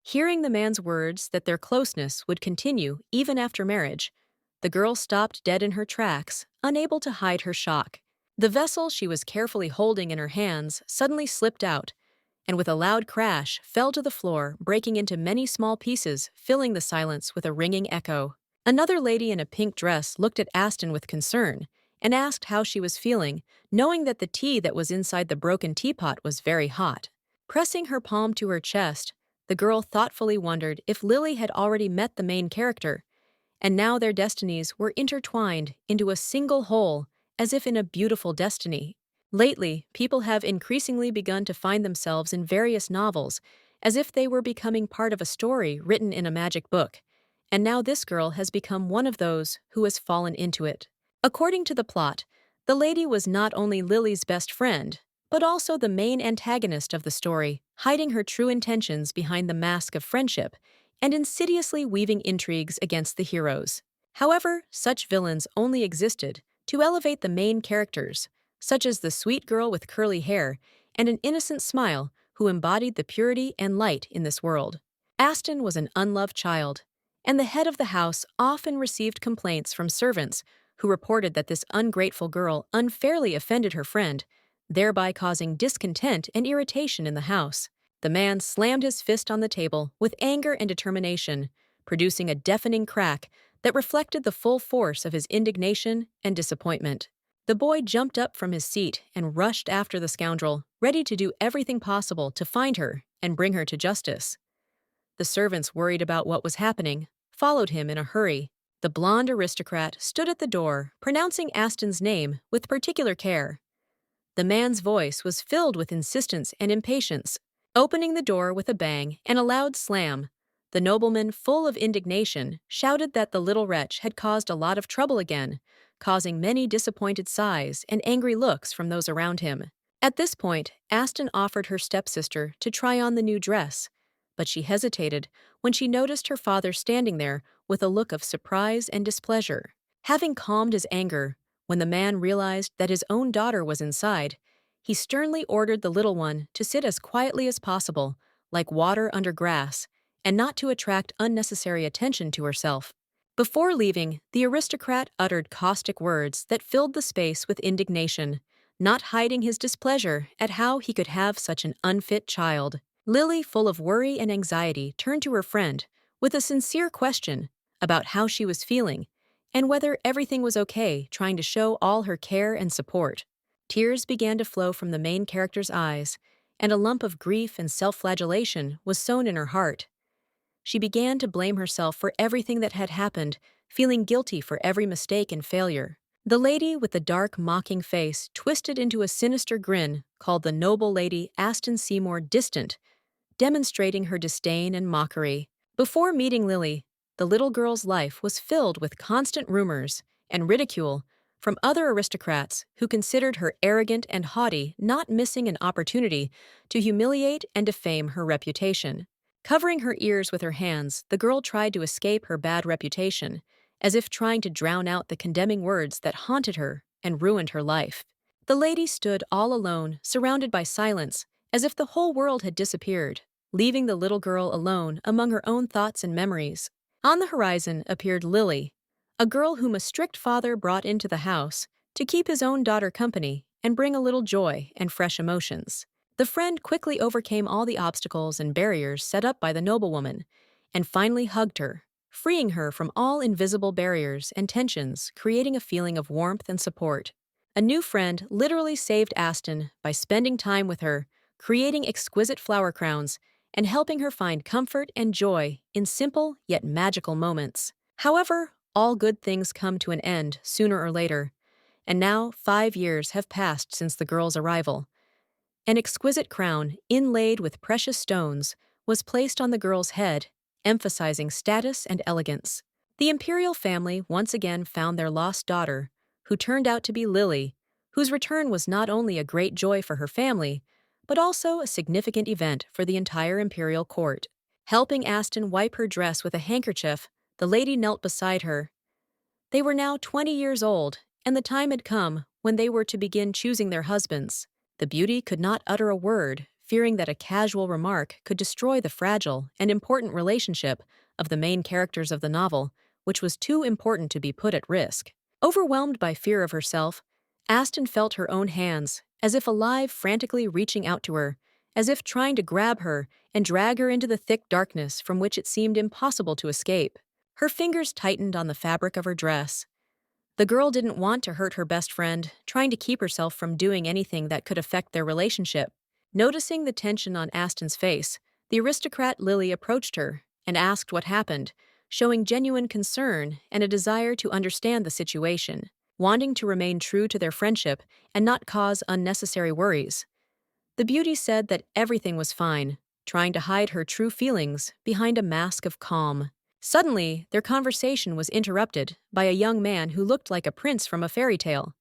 Hearing the man's words that their closeness would continue even after marriage, the girl stopped dead in her tracks, unable to hide her shock. The vessel she was carefully holding in her hands suddenly slipped out, and with a loud crash fell to the floor, breaking into many small pieces, filling the silence with a ringing echo. Another lady in a pink dress looked at Aston with concern and asked how she was feeling, knowing that the tea that was inside the broken teapot was very hot. Pressing her palm to her chest, the girl thoughtfully wondered if Lily had already met the main character, and now their destinies were intertwined into a single whole, as if in a beautiful destiny. Lately, people have increasingly begun to find themselves in various novels, as if they were becoming part of a story written in a magic book, and now this girl has become one of those who has fallen into it. According to the plot, the lady was not only Lily's best friend, but also the main antagonist of the story, hiding her true intentions behind the mask of friendship and insidiously weaving intrigues against the heroes. However, such villains only existed to elevate the main characters, such as the sweet girl with curly hair and an innocent smile who embodied the purity and light in this world. Aston was an unloved child, and the head of the house often received complaints from servants who reported that this ungrateful girl unfairly offended her friend, thereby causing discontent and irritation in the house. The man slammed his fist on the table with anger and determination, producing a deafening crack that reflected the full force of his indignation and disappointment. The boy jumped up from his seat and rushed after the scoundrel, ready to do everything possible to find her and bring her to justice. The servants, worried about what was happening, followed him in a hurry. The blonde aristocrat stood at the door, pronouncing Aston's name with particular care. The man's voice was filled with insistence and impatience. Opening the door with a bang and a loud slam, the nobleman, full of indignation, shouted that the little wretch had caused a lot of trouble again, causing many disappointed sighs and angry looks from those around him. At this point, Aston offered her stepsister to try on the new dress, but she hesitated when she noticed her father standing there with a look of surprise and displeasure. Having calmed his anger, when the man realized that his own daughter was inside, he sternly ordered the little one to sit as quietly as possible, like water under grass, and not to attract unnecessary attention to herself. Before leaving, the aristocrat uttered caustic words that filled the space with indignation, not hiding his displeasure at how he could have such an unfit child. Lily, full of worry and anxiety, turned to her friend with a sincere question about how she was feeling and whether everything was okay, trying to show all her care and support. Tears began to flow from the main character's eyes, and a lump of grief and self-flagellation was sown in her heart. She began to blame herself for everything that had happened, feeling guilty for every mistake and failure. The lady with the dark, mocking face twisted into a sinister grin called the noble Lady Aston Seymour distant, demonstrating her disdain and mockery. Before meeting Lily, the little girl's life was filled with constant rumors and ridicule from other aristocrats who considered her arrogant and haughty, not missing an opportunity to humiliate and defame her reputation. Covering her ears with her hands, the girl tried to escape her bad reputation, as if trying to drown out the condemning words that haunted her and ruined her life. The lady stood all alone, surrounded by silence, as if the whole world had disappeared, leaving the little girl alone among her own thoughts and memories. On the horizon appeared Lily, a girl whom a strict father brought into the house to keep his own daughter company and bring a little joy and fresh emotions. The friend quickly overcame all the obstacles and barriers set up by the noblewoman and finally hugged her, freeing her from all invisible barriers and tensions, creating a feeling of warmth and support. A new friend literally saved Aston by spending time with her, creating exquisite flower crowns, and helping her find comfort and joy in simple yet magical moments. However, all good things come to an end sooner or later, and now 5 years have passed since the girl's arrival. An exquisite crown, inlaid with precious stones, was placed on the girl's head, emphasizing status and elegance. The imperial family once again found their lost daughter, who turned out to be Lily, whose return was not only a great joy for her family, but also a significant event for the entire imperial court. Helping Aston wipe her dress with a handkerchief, the lady knelt beside her. They were now 20 years old, and the time had come when they were to begin choosing their husbands. The beauty could not utter a word, fearing that a casual remark could destroy the fragile and important relationship of the main characters of the novel, which was too important to be put at risk. Overwhelmed by fear of herself, Aston felt her own hands, as if alive, frantically reaching out to her, as if trying to grab her and drag her into the thick darkness from which it seemed impossible to escape. Her fingers tightened on the fabric of her dress. The girl didn't want to hurt her best friend, trying to keep herself from doing anything that could affect their relationship. Noticing the tension on Aston's face, the aristocrat Lily approached her and asked what happened, showing genuine concern and a desire to understand the situation, wanting to remain true to their friendship and not cause unnecessary worries. The beauty said that everything was fine, trying to hide her true feelings behind a mask of calm. Suddenly, their conversation was interrupted by a young man who looked like a prince from a fairy tale.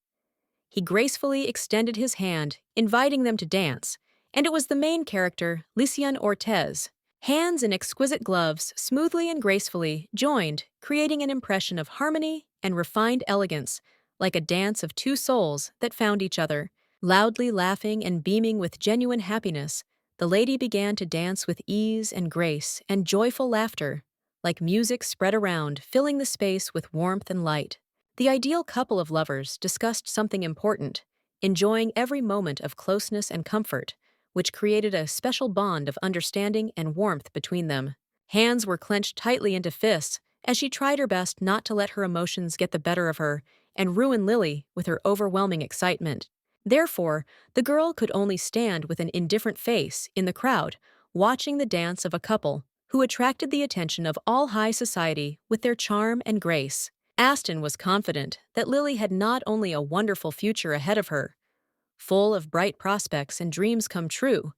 He gracefully extended his hand, inviting them to dance, and it was the main character, Lycian Ortez. Hands in exquisite gloves, smoothly and gracefully, joined, creating an impression of harmony and refined elegance, like a dance of two souls that found each other. Loudly laughing and beaming with genuine happiness, the lady began to dance with ease and grace and joyful laughter, like music spread around, filling the space with warmth and light. The ideal couple of lovers discussed something important, enjoying every moment of closeness and comfort, which created a special bond of understanding and warmth between them. Hands were clenched tightly into fists as she tried her best not to let her emotions get the better of her and ruin Lily with her overwhelming excitement. Therefore, the girl could only stand with an indifferent face in the crowd, watching the dance of a couple who attracted the attention of all high society with their charm and grace. Aston was confident that Lily had not only a wonderful future ahead of her, full of bright prospects and dreams come true,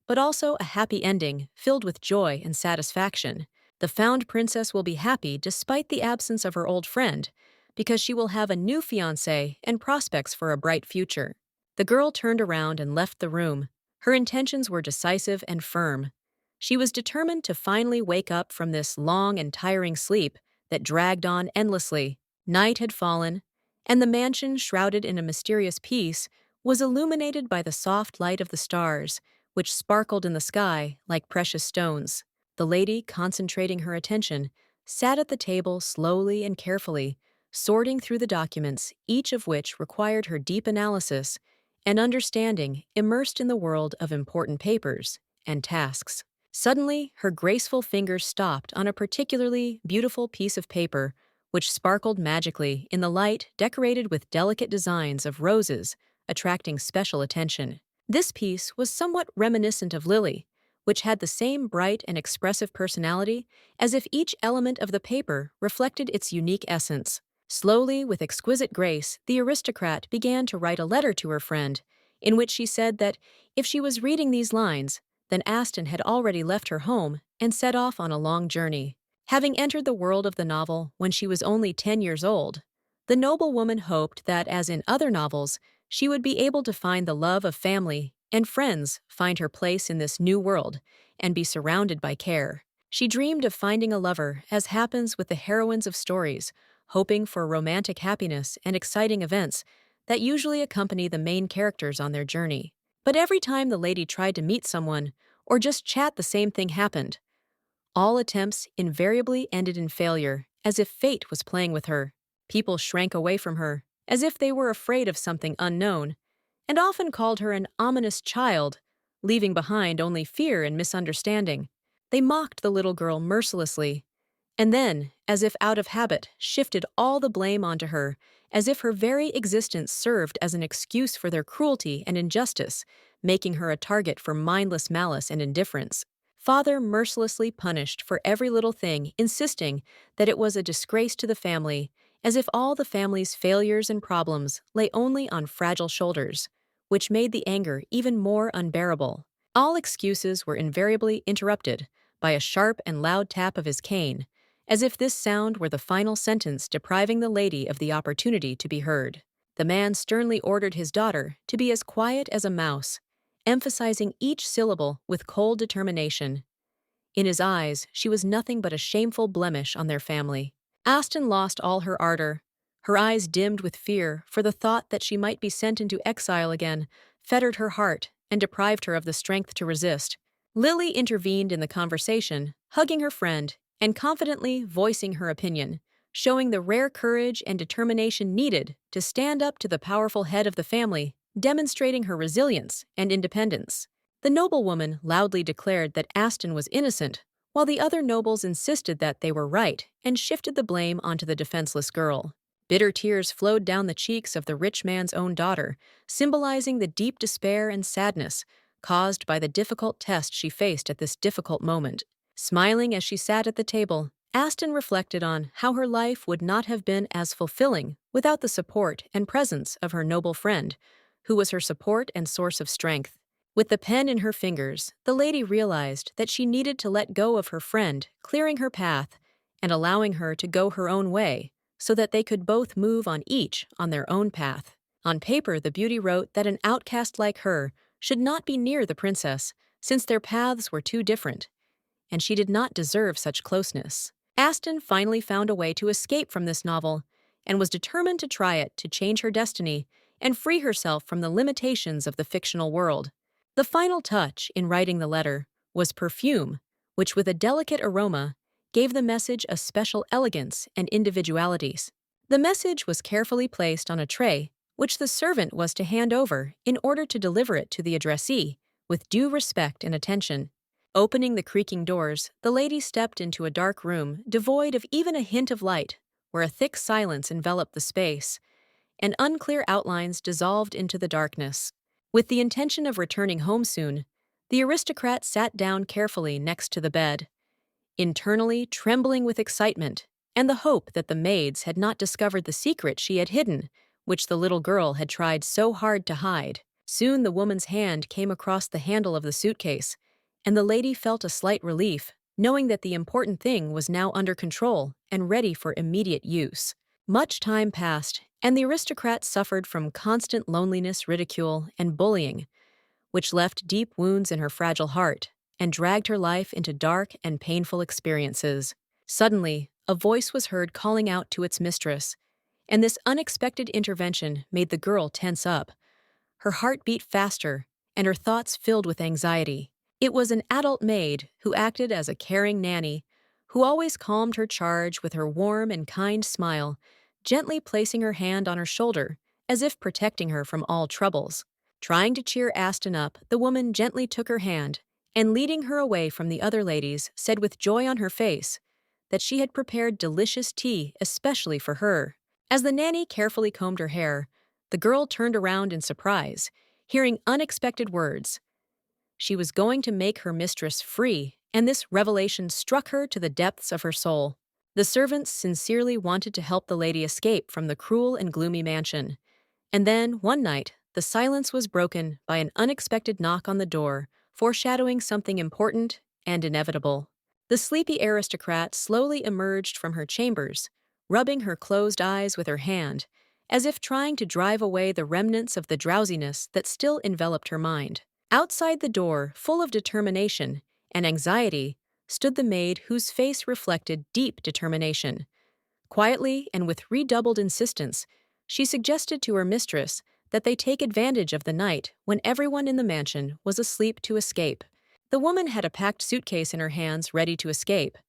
but also a happy ending filled with joy and satisfaction. The found princess will be happy despite the absence of her old friend, because she will have a new fiancé and prospects for a bright future. The girl turned around and left the room. Her intentions were decisive and firm. She was determined to finally wake up from this long and tiring sleep that dragged on endlessly. Night had fallen, and the mansion, shrouded in a mysterious peace, was illuminated by the soft light of the stars, which sparkled in the sky like precious stones. The lady, concentrating her attention, sat at the table slowly and carefully, sorting through the documents, each of which required her deep analysis and understanding, immersed in the world of important papers and tasks. Suddenly, her graceful fingers stopped on a particularly beautiful piece of paper, which sparkled magically in the light, decorated with delicate designs of roses, attracting special attention. This piece was somewhat reminiscent of Lily, which had the same bright and expressive personality, as if each element of the paper reflected its unique essence. Slowly, with exquisite grace, the aristocrat began to write a letter to her friend, in which she said that if she was reading these lines, then Aston had already left her home and set off on a long journey. Having entered the world of the novel when she was only 10 years old, the noblewoman hoped that, as in other novels, she would be able to find the love of family and friends, find her place in this new world, and be surrounded by care. She dreamed of finding a lover, as happens with the heroines of stories, hoping for romantic happiness and exciting events that usually accompany the main characters on their journey. But every time the lady tried to meet someone or just chat, the same thing happened. All attempts invariably ended in failure, as if fate was playing with her. People shrank away from her, as if they were afraid of something unknown, and often called her an ominous child, leaving behind only fear and misunderstanding. They mocked the little girl mercilessly, and then, as if out of habit, shifted all the blame onto her, as if her very existence served as an excuse for their cruelty and injustice, making her a target for mindless malice and indifference. Father mercilessly punished for every little thing, insisting that it was a disgrace to the family, as if all the family's failures and problems lay only on fragile shoulders, which made the anger even more unbearable. All excuses were invariably interrupted by a sharp and loud tap of his cane, as if this sound were the final sentence depriving the lady of the opportunity to be heard. The man sternly ordered his daughter to be as quiet as a mouse, emphasizing each syllable with cold determination. In his eyes, she was nothing but a shameful blemish on their family. Aston lost all her ardor. Her eyes dimmed with fear, for the thought that she might be sent into exile again fettered her heart and deprived her of the strength to resist. Lily intervened in the conversation, hugging her friend and confidently voicing her opinion, showing the rare courage and determination needed to stand up to the powerful head of the family, demonstrating her resilience and independence. The noblewoman loudly declared that Aston was innocent, while the other nobles insisted that they were right and shifted the blame onto the defenseless girl. Bitter tears flowed down the cheeks of the rich man's own daughter, symbolizing the deep despair and sadness caused by the difficult test she faced at this difficult moment. Smiling as she sat at the table, Aston reflected on how her life would not have been as fulfilling without the support and presence of her noble friend, who was her support and source of strength. With the pen in her fingers, the lady realized that she needed to let go of her friend, clearing her path and allowing her to go her own way, so that they could both move on each on their own path. On paper, the beauty wrote that an outcast like her should not be near the princess, since their paths were too different, and she did not deserve such closeness. Aston finally found a way to escape from this novel and was determined to try it to change her destiny and free herself from the limitations of the fictional world. The final touch in writing the letter was perfume, which with a delicate aroma gave the message a special elegance and individualities. The message was carefully placed on a tray, which the servant was to hand over in order to deliver it to the addressee with due respect and attention. Opening the creaking doors, the lady stepped into a dark room devoid of even a hint of light, where a thick silence enveloped the space, and unclear outlines dissolved into the darkness. With the intention of returning home soon, the aristocrat sat down carefully next to the bed, internally trembling with excitement and the hope that the maids had not discovered the secret she had hidden, which the little girl had tried so hard to hide. Soon the woman's hand came across the handle of the suitcase, and the lady felt a slight relief, knowing that the important thing was now under control and ready for immediate use. Much time passed, and the aristocrat suffered from constant loneliness, ridicule, and bullying, which left deep wounds in her fragile heart and dragged her life into dark and painful experiences. Suddenly, a voice was heard calling out to its mistress, and this unexpected intervention made the girl tense up. Her heart beat faster, and her thoughts filled with anxiety. It was an adult maid who acted as a caring nanny, who always calmed her charge with her warm and kind smile, gently placing her hand on her shoulder, as if protecting her from all troubles. Trying to cheer Aston up, the woman gently took her hand, and leading her away from the other ladies, said with joy on her face that she had prepared delicious tea especially for her. As the nanny carefully combed her hair, the girl turned around in surprise, hearing unexpected words. She was going to make her mistress free, and this revelation struck her to the depths of her soul. The servants sincerely wanted to help the lady escape from the cruel and gloomy mansion. And then, one night, the silence was broken by an unexpected knock on the door, foreshadowing something important and inevitable. The sleepy aristocrat slowly emerged from her chambers, rubbing her closed eyes with her hand, as if trying to drive away the remnants of the drowsiness that still enveloped her mind. Outside the door, full of determination and anxiety, stood the maid whose face reflected deep determination. Quietly and with redoubled insistence, she suggested to her mistress that they take advantage of the night when everyone in the mansion was asleep to escape. The woman had a packed suitcase in her hands ready to escape.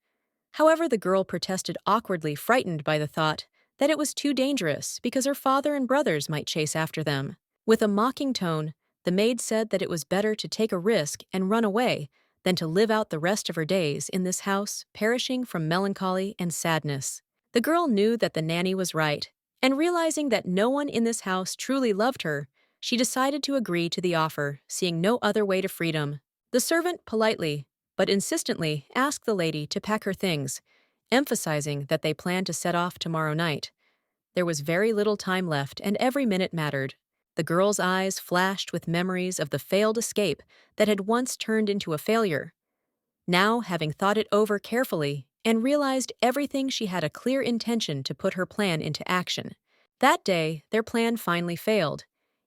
However, the girl protested awkwardly, frightened by the thought that it was too dangerous because her father and brothers might chase after them. With a mocking tone, the maid said that it was better to take a risk and run away than to live out the rest of her days in this house, perishing from melancholy and sadness. The girl knew that the nanny was right, and realizing that no one in this house truly loved her, she decided to agree to the offer, seeing no other way to freedom. The servant politely, but insistently, asked the lady to pack her things, emphasizing that they planned to set off tomorrow night. There was very little time left, and every minute mattered. The girl's eyes flashed with memories of the failed escape that had once turned into a failure. Now, having thought it over carefully and realized everything, she had a clear intention to put her plan into action. That day, their plan finally failed,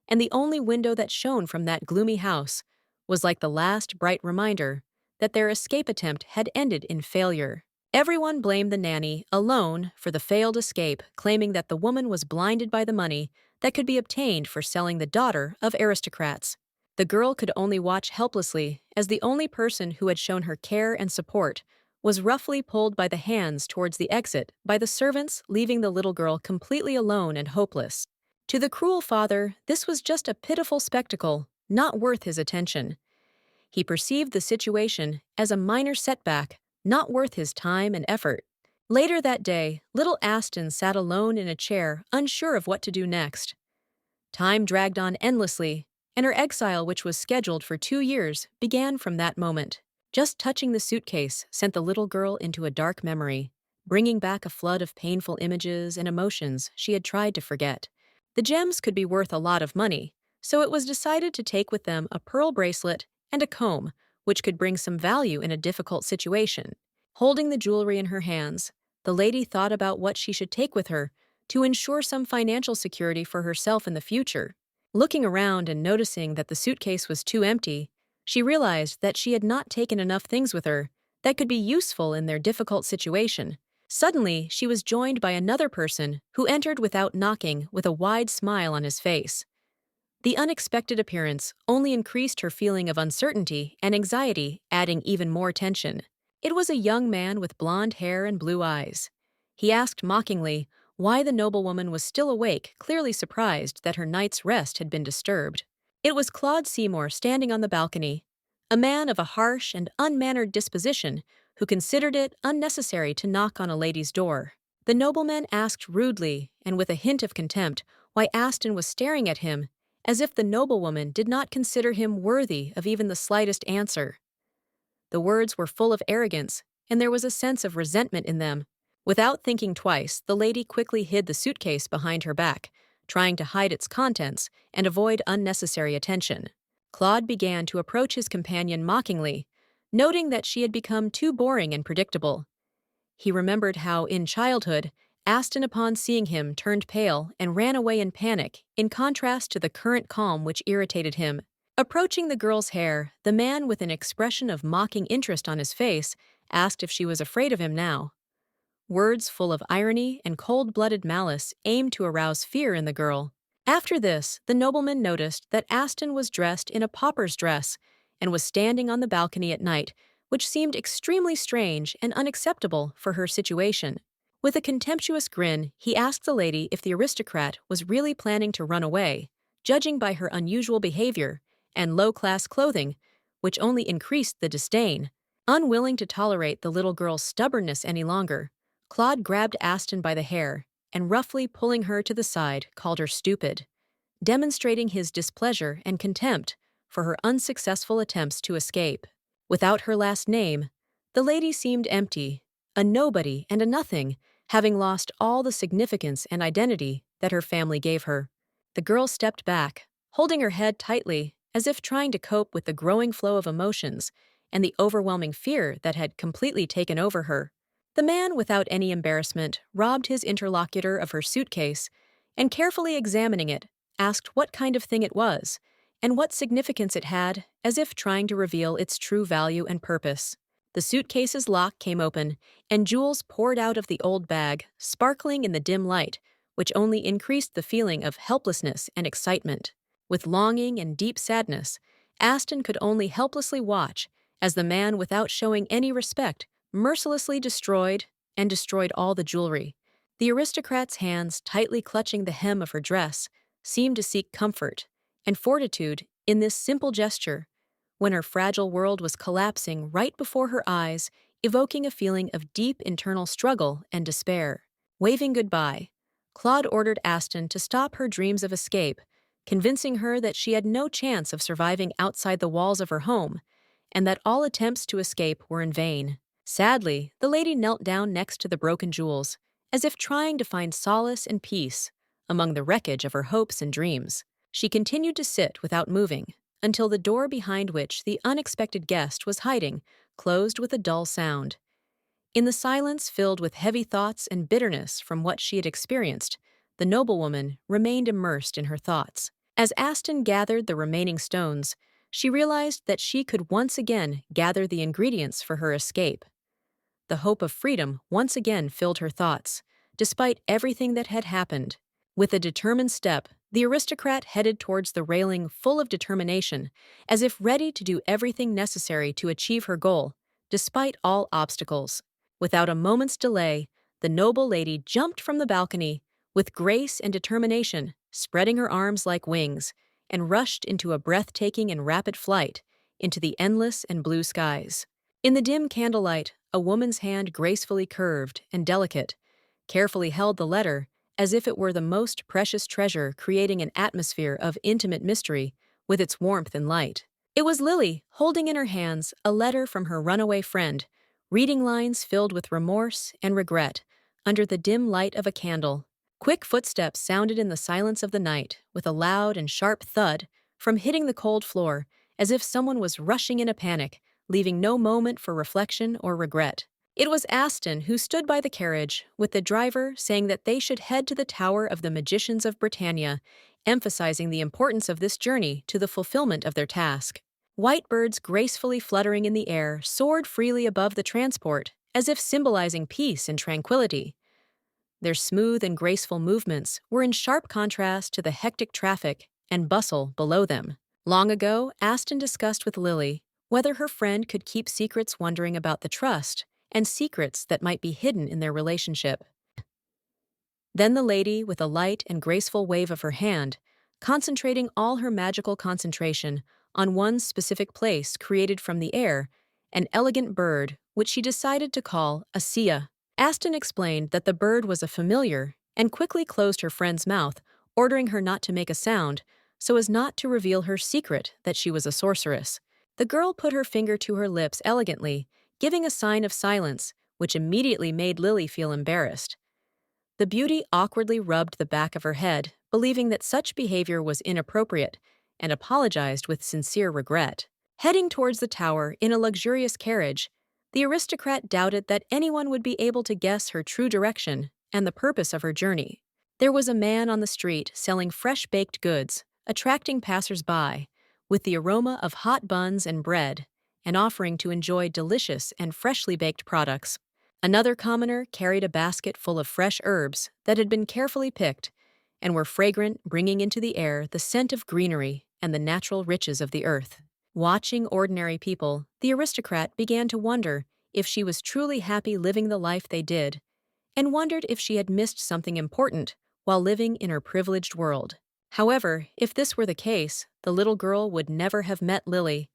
and the only window that shone from that gloomy house was like the last bright reminder that their escape attempt had ended in failure. Everyone blamed the nanny alone for the failed escape, claiming that the woman was blinded by the money that could be obtained for selling the daughter of aristocrats. The girl could only watch helplessly as the only person who had shown her care and support was roughly pulled by the hands towards the exit by the servants, leaving the little girl completely alone and hopeless. To the cruel father, this was just a pitiful spectacle, not worth his attention. He perceived the situation as a minor setback, not worth his time and effort. Later that day, little Aston sat alone in a chair, unsure of what to do next. Time dragged on endlessly, and her exile, which was scheduled for 2 years, began from that moment. Just touching the suitcase sent the little girl into a dark memory, bringing back a flood of painful images and emotions she had tried to forget. The gems could be worth a lot of money, so it was decided to take with them a pearl bracelet and a comb, which could bring some value in a difficult situation. Holding the jewelry in her hands, the lady thought about what she should take with her to ensure some financial security for herself in the future. Looking around and noticing that the suitcase was too empty, she realized that she had not taken enough things with her that could be useful in their difficult situation. Suddenly, she was joined by another person who entered without knocking with a wide smile on his face. The unexpected appearance only increased her feeling of uncertainty and anxiety, adding even more tension. It was a young man with blonde hair and blue eyes. He asked mockingly why the noblewoman was still awake, clearly surprised that her night's rest had been disturbed. It was Claude Seymour standing on the balcony, a man of a harsh and unmannered disposition who considered it unnecessary to knock on a lady's door. The nobleman asked rudely and with a hint of contempt why Aston was staring at him, as if the noblewoman did not consider him worthy of even the slightest answer. The words were full of arrogance, and there was a sense of resentment in them. Without thinking twice, the lady quickly hid the suitcase behind her back, trying to hide its contents and avoid unnecessary attention. Claude began to approach his companion mockingly, noting that she had become too boring and predictable. He remembered how, in childhood, Aston, upon seeing him, turned pale and ran away in panic, in contrast to the current calm which irritated him. Approaching the girl's hair, the man, with an expression of mocking interest on his face, asked if she was afraid of him now. Words full of irony and cold-blooded malice aimed to arouse fear in the girl. After this, the nobleman noticed that Aston was dressed in a pauper's dress and was standing on the balcony at night, which seemed extremely strange and unacceptable for her situation. With a contemptuous grin, he asked the lady if the aristocrat was really planning to run away, judging by her unusual behavior and low-class clothing, which only increased the disdain. Unwilling to tolerate the little girl's stubbornness any longer, Claude grabbed Aston by the hair and, roughly pulling her to the side, called her stupid, demonstrating his displeasure and contempt for her unsuccessful attempts to escape. Without her last name, the lady seemed empty, a nobody and a nothing, having lost all the significance and identity that her family gave her. The girl stepped back, holding her head tightly, as if trying to cope with the growing flow of emotions and the overwhelming fear that had completely taken over her. The man, without any embarrassment, robbed his interlocutor of her suitcase and, carefully examining it, asked what kind of thing it was and what significance it had, as if trying to reveal its true value and purpose. The suitcase's lock came open, and jewels poured out of the old bag, sparkling in the dim light, which only increased the feeling of helplessness and excitement. With longing and deep sadness, Aston could only helplessly watch as the man, without showing any respect, mercilessly destroyed all the jewelry. The aristocrat's hands, tightly clutching the hem of her dress, seemed to seek comfort and fortitude in this simple gesture, when her fragile world was collapsing right before her eyes, evoking a feeling of deep internal struggle and despair. Waving goodbye, Claude ordered Aston to stop her dreams of escape, convincing her that she had no chance of surviving outside the walls of her home, and that all attempts to escape were in vain. Sadly, the lady knelt down next to the broken jewels, as if trying to find solace and peace among the wreckage of her hopes and dreams. She continued to sit without moving, until the door behind which the unexpected guest was hiding closed with a dull sound. In the silence filled with heavy thoughts and bitterness from what she had experienced, the noblewoman remained immersed in her thoughts. As Aston gathered the remaining stones, she realized that she could once again gather the ingredients for her escape. The hope of freedom once again filled her thoughts, despite everything that had happened. With a determined step, The aristocrat headed towards the railing full of determination, as if ready to do everything necessary to achieve her goal, despite all obstacles. Without a moment's delay, the noble lady jumped from the balcony, with grace and determination, spreading her arms like wings, and rushed into a breathtaking and rapid flight into the endless and blue skies. In the dim candlelight, a woman's hand gracefully curved and delicate, carefully held the letter as if it were the most precious treasure, creating an atmosphere of intimate mystery with its warmth and light. It was Lily, holding in her hands a letter from her runaway friend, reading lines filled with remorse and regret under the dim light of a candle. Quick footsteps sounded in the silence of the night, with a loud and sharp thud from hitting the cold floor, as if someone was rushing in a panic, leaving no moment for reflection or regret. It was Aston who stood by the carriage, with the driver saying that they should head to the Tower of the Magicians of Britannia, emphasizing the importance of this journey to the fulfillment of their task. White birds gracefully fluttering in the air soared freely above the transport, as if symbolizing peace and tranquility. Their smooth and graceful movements were in sharp contrast to the hectic traffic and bustle below them. Long ago, Aston discussed with Lily whether her friend could keep secrets, wondering about the trust and secrets that might be hidden in their relationship. Then the lady, with a light and graceful wave of her hand, concentrating all her magical concentration on one specific place created from the air, an elegant bird, which she decided to call a Sia. Aston explained that the bird was a familiar and quickly closed her friend's mouth, ordering her not to make a sound so as not to reveal her secret that she was a sorceress. The girl put her finger to her lips elegantly, giving a sign of silence, which immediately made Lily feel embarrassed. The beauty awkwardly rubbed the back of her head, believing that such behavior was inappropriate, and apologized with sincere regret. Heading towards the tower in a luxurious carriage, the aristocrat doubted that anyone would be able to guess her true direction and the purpose of her journey. There was a man on the street selling fresh baked goods, attracting passers-by with the aroma of hot buns and bread, and offering to enjoy delicious and freshly baked products. Another commoner carried a basket full of fresh herbs that had been carefully picked and were fragrant, bringing into the air the scent of greenery and the natural riches of the earth. Watching ordinary people, the aristocrat began to wonder if she was truly happy living the life they did, and wondered if she had missed something important while living in her privileged world. However, if this were the case, the little girl would never have met Lily.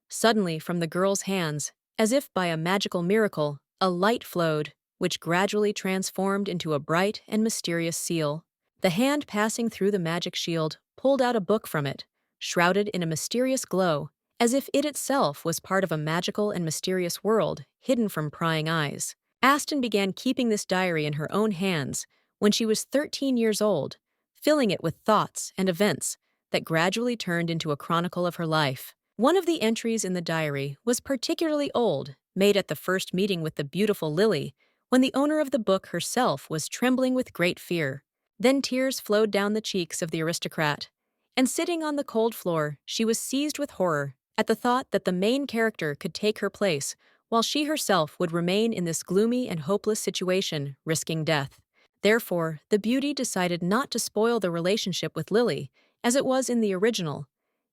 Suddenly, from the girl's hands, as if by a magical miracle, a light flowed, which gradually transformed into a bright and mysterious seal. The hand passing through the magic shield pulled out a book from it, shrouded in a mysterious glow, as if it itself was part of a magical and mysterious world hidden from prying eyes. Aston began keeping this diary in her own hands when she was 13 years old, filling it with thoughts and events that gradually turned into a chronicle of her life. One of the entries in the diary was particularly old, made at the first meeting with the beautiful Lily, when the owner of the book herself was trembling with great fear. Then tears flowed down the cheeks of the aristocrat, and sitting on the cold floor, she was seized with horror at the thought that the main character could take her place, while she herself would remain in this gloomy and hopeless situation, risking death. Therefore, the beauty decided not to spoil the relationship with Lily, as it was in the original,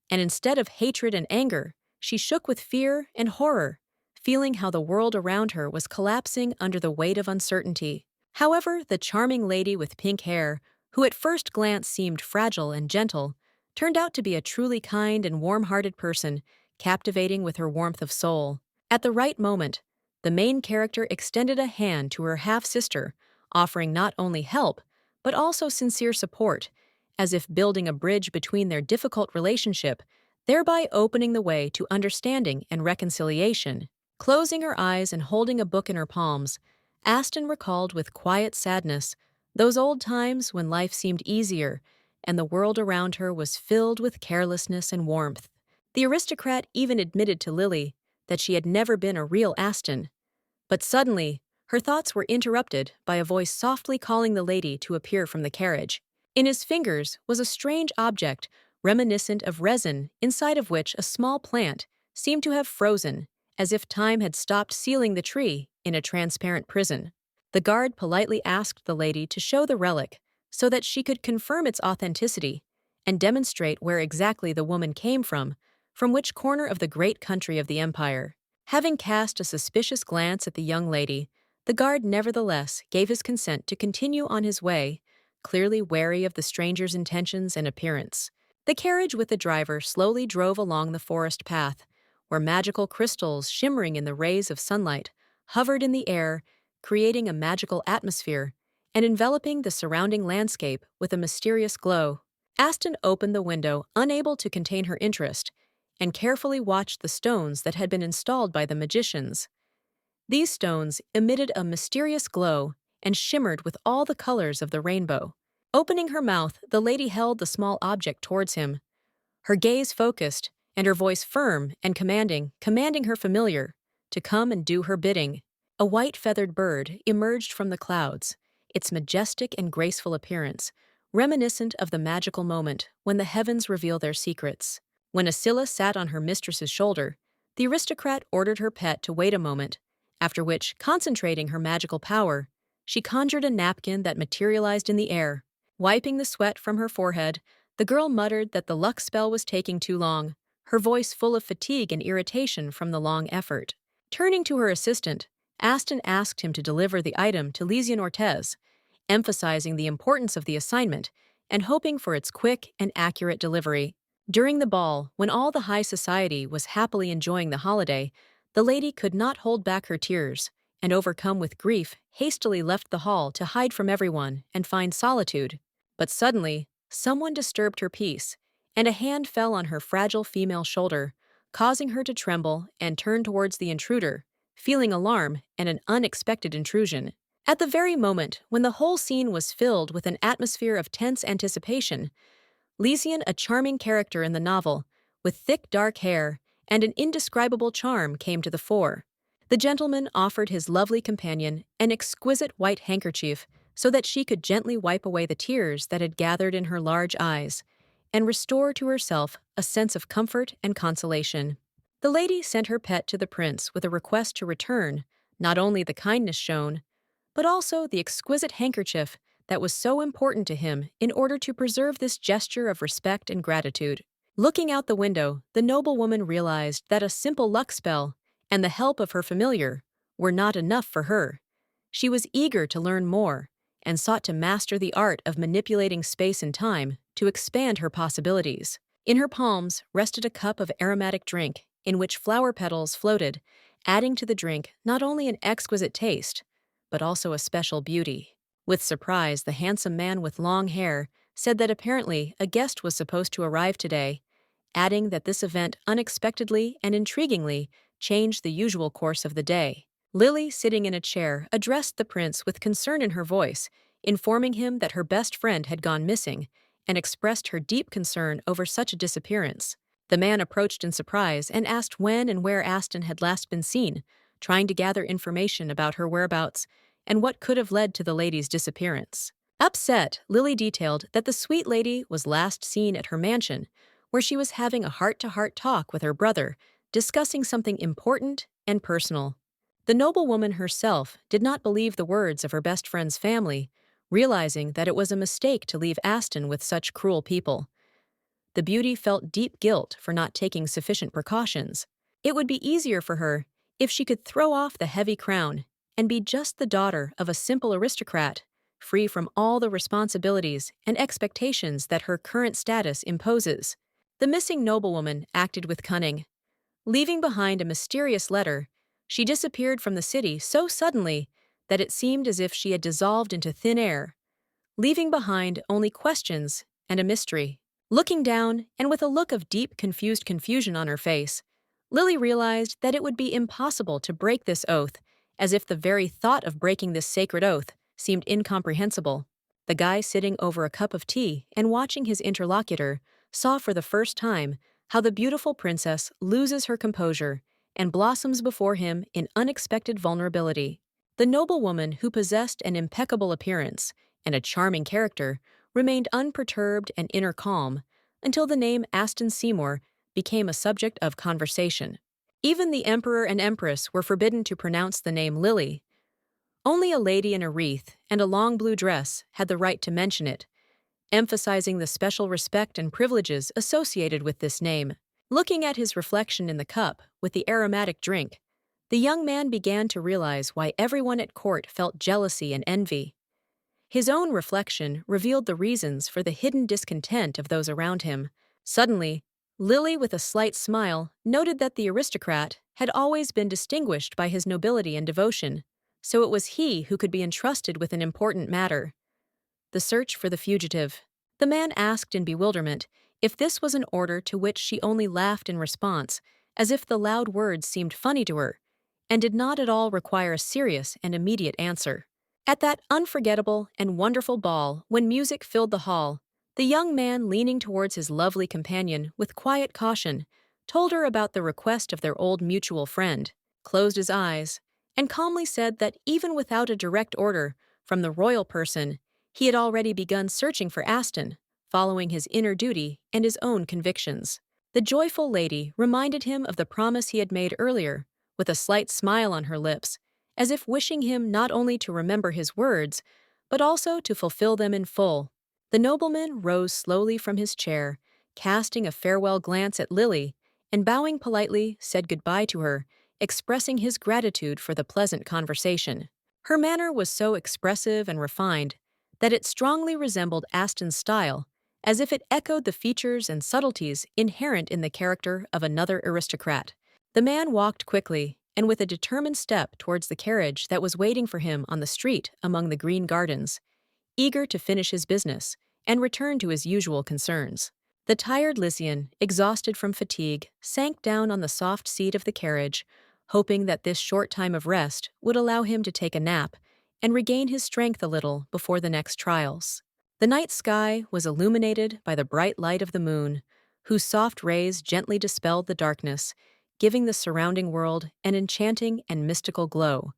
and instead of hatred and anger, she shook with fear and horror, feeling how the world around her was collapsing under the weight of uncertainty. However, the charming lady with pink hair, who at first glance seemed fragile and gentle, turned out to be a truly kind and warm-hearted person, captivating with her warmth of soul. At the right moment, the main character extended a hand to her half-sister, offering not only help, but also sincere support, as if building a bridge between their difficult relationship, thereby opening the way to understanding and reconciliation. Closing her eyes and holding a book in her palms, Aston recalled with quiet sadness those old times when life seemed easier and the world around her was filled with carelessness and warmth. The aristocrat even admitted to Lily that she had never been a real Aston. But suddenly, her thoughts were interrupted by a voice softly calling the lady to appear from the carriage. In his fingers was a strange object, reminiscent of resin, inside of which a small plant seemed to have frozen, as if time had stopped sealing the tree in a transparent prison. The guard politely asked the lady to show the relic, so that she could confirm its authenticity and demonstrate where exactly the woman came from which corner of the great country of the empire. Having cast a suspicious glance at the young lady, the guard nevertheless gave his consent to continue on his way, clearly wary of the stranger's intentions and appearance. The carriage with the driver slowly drove along the forest path, where magical crystals shimmering in the rays of sunlight hovered in the air, creating a magical atmosphere and enveloping the surrounding landscape with a mysterious glow. Aston opened the window, unable to contain her interest, and carefully watched the stones that had been installed by the magicians. These stones emitted a mysterious glow and shimmered with all the colors of the rainbow. Opening her mouth, the lady held the small object towards him, her gaze focused and her voice firm and commanding her familiar to come and do her bidding. A white feathered bird emerged from the clouds, its majestic and graceful appearance reminiscent of the magical moment when the heavens reveal their secrets. When Ascilla sat on her mistress's shoulder, the aristocrat ordered her pet to wait a moment, after which, concentrating her magical power, she conjured a napkin that materialized in the air. Wiping the sweat from her forehead, the girl muttered that the luck spell was taking too long, her voice full of fatigue and irritation from the long effort. Turning to her assistant, Aston asked him to deliver the item to Lysian Ortez, emphasizing the importance of the assignment and hoping for its quick and accurate delivery. During the ball, when all the high society was happily enjoying the holiday, the lady could not hold back her tears, and overcome with grief, hastily left the hall to hide from everyone and find solitude. But suddenly, someone disturbed her peace, and a hand fell on her fragile female shoulder, causing her to tremble and turn towards the intruder, feeling alarm and an unexpected intrusion. At the very moment when the whole scene was filled with an atmosphere of tense anticipation, Lysian, a charming character in the novel, with thick dark hair and an indescribable charm, came to the fore. The gentleman offered his lovely companion an exquisite white handkerchief so that she could gently wipe away the tears that had gathered in her large eyes and restore to herself a sense of comfort and consolation. The lady sent her pet to the prince with a request to return not only the kindness shown, but also the exquisite handkerchief that was so important to him in order to preserve this gesture of respect and gratitude. Looking out the window, the noblewoman realized that a simple luck spell and the help of her familiar were not enough for her. She was eager to learn more and sought to master the art of manipulating space and time to expand her possibilities. In her palms rested a cup of aromatic drink in which flower petals floated, adding to the drink not only an exquisite taste, but also a special beauty. With surprise, the handsome man with long hair said that apparently a guest was supposed to arrive today, adding that this event unexpectedly and intriguingly changed the usual course of the day. Lily, sitting in a chair, addressed the prince with concern in her voice, informing him that her best friend had gone missing and expressed her deep concern over such a disappearance. The man approached in surprise and asked when and where Aston had last been seen, trying to gather information about her whereabouts and what could have led to the lady's disappearance. Upset, Lily detailed that the sweet lady was last seen at her mansion, where she was having a heart-to-heart talk with her brother, discussing something important and personal. The noblewoman herself did not believe the words of her best friend's family, realizing that it was a mistake to leave Aston with such cruel people. The beauty felt deep guilt for not taking sufficient precautions. It would be easier for her if she could throw off the heavy crown and be just the daughter of a simple aristocrat, free from all the responsibilities and expectations that her current status imposes. The missing noblewoman acted with cunning. Leaving behind a mysterious letter, she disappeared from the city so suddenly that it seemed as if she had dissolved into thin air, leaving behind only questions and a mystery. Looking down, and with a look of deep, confused confusion on her face, Lily realized that it would be impossible to break this oath, as if the very thought of breaking this sacred oath seemed incomprehensible. The guy sitting over a cup of tea and watching his interlocutor saw for the first time how the beautiful princess loses her composure and blossoms before him in unexpected vulnerability. The noblewoman, who possessed an impeccable appearance and a charming character, remained unperturbed and inner calm until the name Aston Seymour became a subject of conversation. Even the emperor and empress were forbidden to pronounce the name Lily, Only a lady in a wreath and a long blue dress had the right to mention it, emphasizing the special respect and privileges associated with this name. Looking at his reflection in the cup with the aromatic drink, the young man began to realize why everyone at court felt jealousy and envy. His own reflection revealed the reasons for the hidden discontent of those around him. Suddenly, Lily, with a slight smile, noted that the aristocrat had always been distinguished by his nobility and devotion, so it was he who could be entrusted with an important matter: the search for the fugitive. The man asked in bewilderment if this was an order, to which she only laughed in response, as if the loud words seemed funny to her, and did not at all require a serious and immediate answer. At that unforgettable and wonderful ball, when music filled the hall, the young man, leaning towards his lovely companion with quiet caution, told her about the request of their old mutual friend, closed his eyes, and calmly said that even without a direct order from the royal person, he had already begun searching for Aston, following his inner duty and his own convictions. The joyful lady reminded him of the promise he had made earlier, with a slight smile on her lips, as if wishing him not only to remember his words, but also to fulfill them in full. The nobleman rose slowly from his chair, casting a farewell glance at Lily, and bowing politely, said goodbye to her, expressing his gratitude for the pleasant conversation. Her manner was so expressive and refined that it strongly resembled Aston's style, as if it echoed the features and subtleties inherent in the character of another aristocrat. The man walked quickly and with a determined step towards the carriage that was waiting for him on the street among the green gardens, eager to finish his business and return to his usual concerns. The tired Lycian, exhausted from fatigue, sank down on the soft seat of the carriage, hoping that this short time of rest would allow him to take a nap and regain his strength a little before the next trials. The night sky was illuminated by the bright light of the moon, whose soft rays gently dispelled the darkness, giving the surrounding world an enchanting and mystical glow,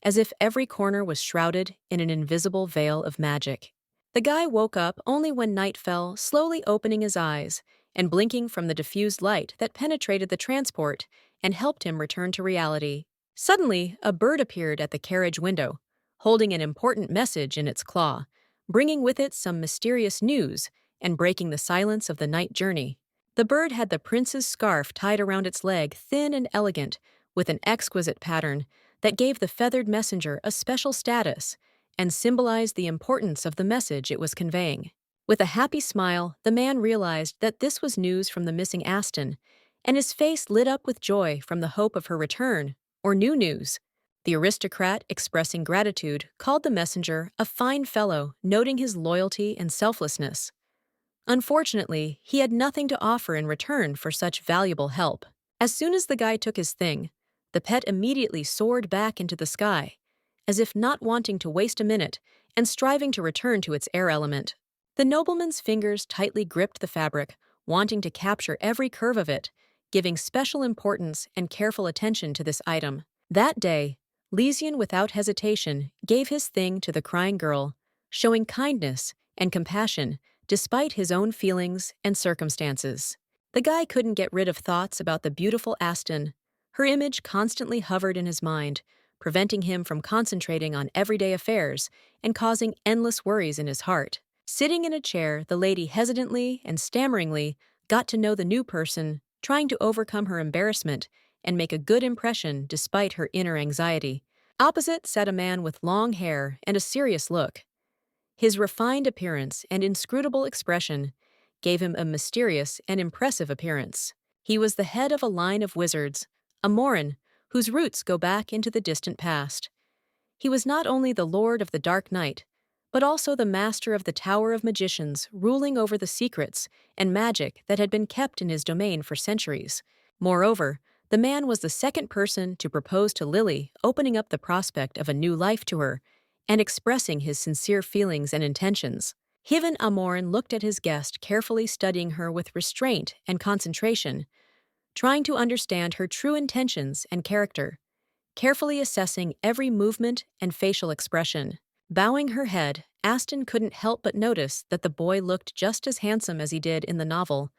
as if every corner was shrouded in an invisible veil of magic. The guy woke up only when night fell, slowly opening his eyes and blinking from the diffused light that penetrated the transport and helped him return to reality. Suddenly, a bird appeared at the carriage window, holding an important message in its claw, bringing with it some mysterious news and breaking the silence of the night journey. The bird had the prince's scarf tied around its leg, thin and elegant, with an exquisite pattern that gave the feathered messenger a special status and symbolized the importance of the message it was conveying. With a happy smile, the man realized that this was news from the missing Aston, and his face lit up with joy from the hope of her return, or new news. The aristocrat, expressing gratitude, called the messenger a fine fellow, noting his loyalty and selflessness. Unfortunately, he had nothing to offer in return for such valuable help. As soon as the guy took his thing, the pet immediately soared back into the sky, as if not wanting to waste a minute and striving to return to its air element. The nobleman's fingers tightly gripped the fabric, wanting to capture every curve of it, giving special importance and careful attention to this item. That day, Lysian, without hesitation, gave his thing to the crying girl, showing kindness and compassion despite his own feelings and circumstances. The guy couldn't get rid of thoughts about the beautiful Aston. Her image constantly hovered in his mind, preventing him from concentrating on everyday affairs and causing endless worries in his heart. Sitting in a chair, the lady hesitantly and stammeringly got to know the new person, trying to overcome her embarrassment and make a good impression despite her inner anxiety. Opposite sat a man with long hair and a serious look. His refined appearance and inscrutable expression gave him a mysterious and impressive appearance. He was the head of a line of wizards, a Morin, whose roots go back into the distant past. He was not only the lord of the dark night, but also the master of the Tower of Magicians, ruling over the secrets and magic that had been kept in his domain for centuries. Moreover, the man was the second person to propose to Lily, opening up the prospect of a new life to her and expressing his sincere feelings and intentions. Hivan Amorin looked at his guest, carefully studying her with restraint and concentration, trying to understand her true intentions and character, carefully assessing every movement and facial expression. Bowing her head, Aston couldn't help but notice that the boy looked just as handsome as he did in the novel.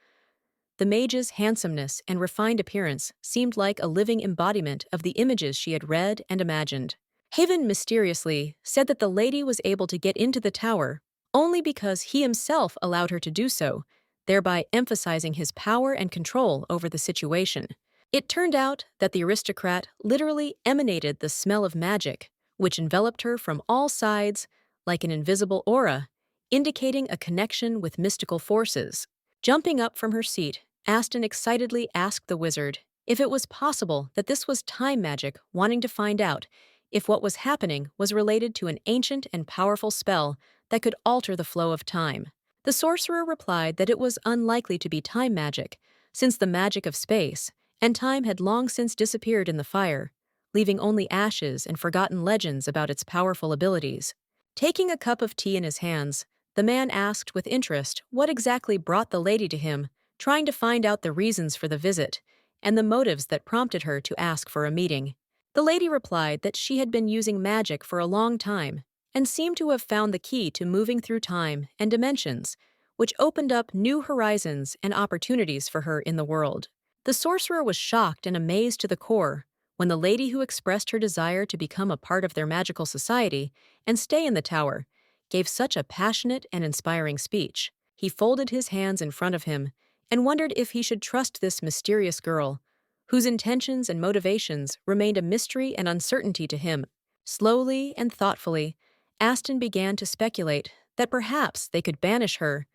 The mage's handsomeness and refined appearance seemed like a living embodiment of the images she had read and imagined. Haven mysteriously said that the lady was able to get into the tower only because he himself allowed her to do so, thereby emphasizing his power and control over the situation. It turned out that the aristocrat literally emanated the smell of magic, which enveloped her from all sides like an invisible aura, indicating a connection with mystical forces. Jumping up from her seat, Aston excitedly asked the wizard if it was possible that this was time magic, wanting to find out if what was happening was related to an ancient and powerful spell that could alter the flow of time. The sorcerer replied that it was unlikely to be time magic, since the magic of space and time had long since disappeared in the fire, leaving only ashes and forgotten legends about its powerful abilities. Taking a cup of tea in his hands, the man asked with interest what exactly brought the lady to him, trying to find out the reasons for the visit and the motives that prompted her to ask for a meeting. The lady replied that she had been using magic for a long time and seemed to have found the key to moving through time and dimensions, which opened up new horizons and opportunities for her in the world. The sorcerer was shocked and amazed to the core when the lady who expressed her desire to become a part of their magical society and stay in the tower gave such a passionate and inspiring speech. He folded his hands in front of him and wondered if he should trust this mysterious girl, whose intentions and motivations remained a mystery and uncertainty to him. Slowly and thoughtfully, Aston began to speculate that perhaps they could banish her,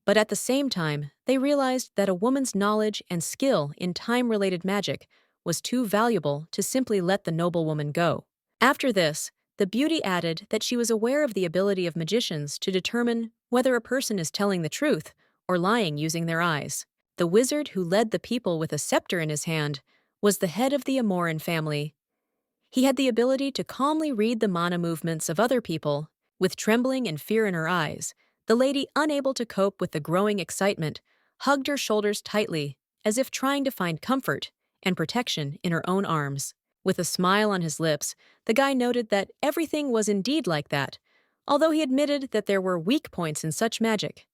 but at the same time, they realized that a woman's knowledge and skill in time-related magic was too valuable to simply let the noblewoman go. After this, the beauty added that she was aware of the ability of magicians to determine whether a person is telling the truth or lying using their eyes. The wizard who led the people with a scepter in his hand was the head of the Amoran family. He had the ability to calmly read the mana movements of other people. With trembling and fear in her eyes, the lady, unable to cope with the growing excitement, hugged her shoulders tightly, as if trying to find comfort and protection in her own arms. With a smile on his lips, the guy noted that everything was indeed like that, although he admitted that there were weak points in such magic.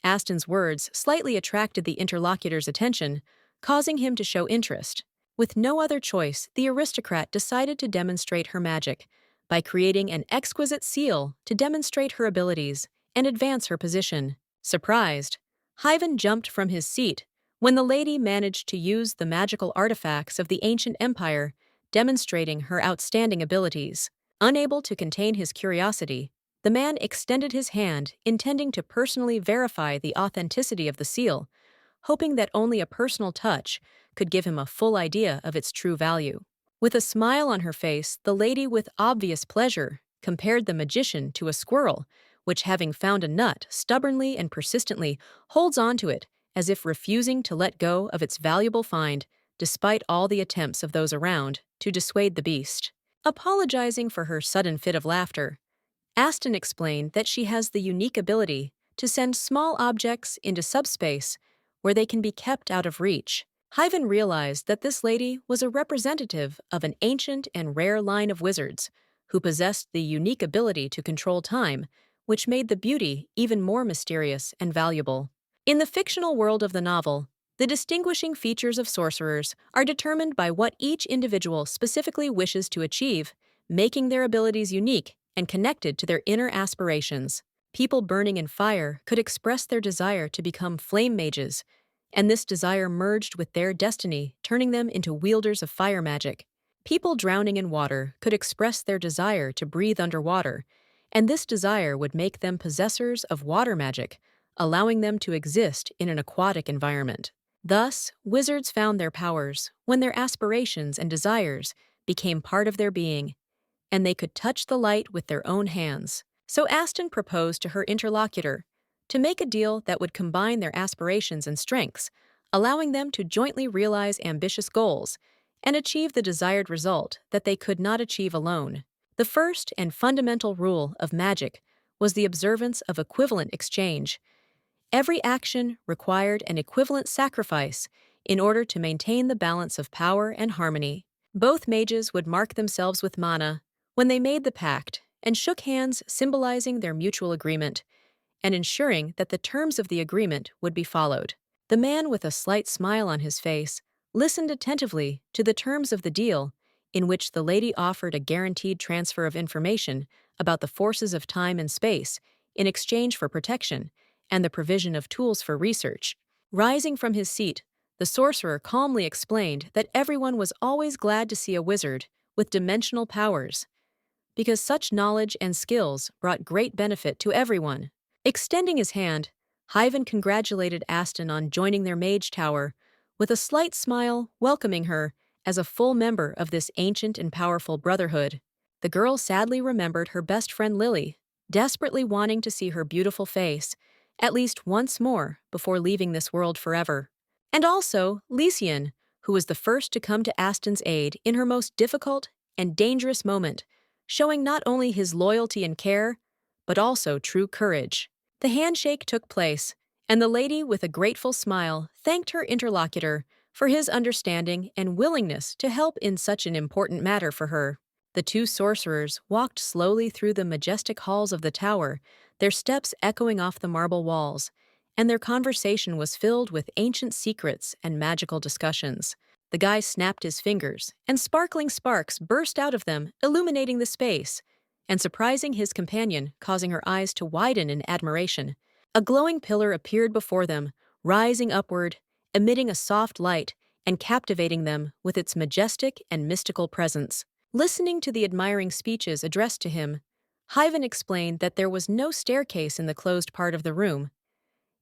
Aston's words slightly attracted the interlocutor's attention, causing him to show interest. With no other choice, the aristocrat decided to demonstrate her magic by creating an exquisite seal to demonstrate her abilities and advance her position. Surprised, Hyven jumped from his seat when the lady managed to use the magical artifacts of the ancient empire, demonstrating her outstanding abilities. Unable to contain his curiosity, the man extended his hand, intending to personally verify the authenticity of the seal, hoping that only a personal touch could give him a full idea of its true value. With a smile on her face, the lady with obvious pleasure compared the magician to a squirrel, which, having found a nut, stubbornly and persistently holds on to it, as if refusing to let go of its valuable find, despite all the attempts of those around to dissuade the beast. Apologizing for her sudden fit of laughter, Aston explained that she has the unique ability to send small objects into subspace where they can be kept out of reach. Hyven realized that this lady was a representative of an ancient and rare line of wizards who possessed the unique ability to control time, which made the beauty even more mysterious and valuable. In the fictional world of the novel, the distinguishing features of sorcerers are determined by what each individual specifically wishes to achieve, making their abilities unique and connected to their inner aspirations. People burning in fire could express their desire to become flame mages, and this desire merged with their destiny, turning them into wielders of fire magic. People drowning in water could express their desire to breathe underwater, and this desire would make them possessors of water magic, allowing them to exist in an aquatic environment. Thus, wizards found their powers when their aspirations and desires became part of their being, and they could touch the light with their own hands. So Aston proposed to her interlocutor to make a deal that would combine their aspirations and strengths, allowing them to jointly realize ambitious goals and achieve the desired result that they could not achieve alone. The first and fundamental rule of magic was the observance of equivalent exchange. Every action required an equivalent sacrifice in order to maintain the balance of power and harmony. Both mages would mark themselves with mana when they made the pact and shook hands, symbolizing their mutual agreement and ensuring that the terms of the agreement would be followed. The man, with a slight smile on his face, listened attentively to the terms of the deal, in which the lady offered a guaranteed transfer of information about the forces of time and space in exchange for protection and the provision of tools for research. Rising from his seat, the sorcerer calmly explained that everyone was always glad to see a wizard with dimensional powers, because such knowledge and skills brought great benefit to everyone. Extending his hand, Hyven congratulated Aston on joining their mage tower, with a slight smile welcoming her as a full member of this ancient and powerful brotherhood. The girl sadly remembered her best friend Lily, desperately wanting to see her beautiful face, at least once more before leaving this world forever. And also Lycian, who was the first to come to Aston's aid in her most difficult and dangerous moment, showing not only his loyalty and care, but also true courage. The handshake took place, and the lady, with a grateful smile, thanked her interlocutor for his understanding and willingness to help in such an important matter for her. The two sorcerers walked slowly through the majestic halls of the tower, their steps echoing off the marble walls, and their conversation was filled with ancient secrets and magical discussions. The guy snapped his fingers, and sparkling sparks burst out of them, illuminating the space, and surprising his companion, causing her eyes to widen in admiration. A glowing pillar appeared before them, rising upward, emitting a soft light, and captivating them with its majestic and mystical presence. Listening to the admiring speeches addressed to him, Hyven explained that there was no staircase in the closed part of the room,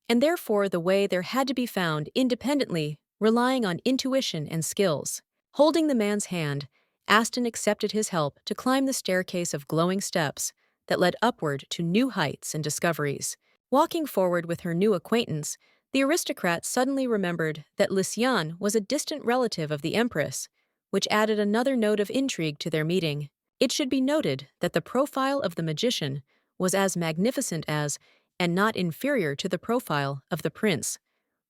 and therefore the way there had to be found independently, relying on intuition and skills. Holding the man's hand, Aston accepted his help to climb the staircase of glowing steps that led upward to new heights and discoveries. Walking forward with her new acquaintance, the aristocrat suddenly remembered that Lycian was a distant relative of the Empress, which added another note of intrigue to their meeting. It should be noted that the profile of the magician was as magnificent as, and not inferior to, the profile of the prince,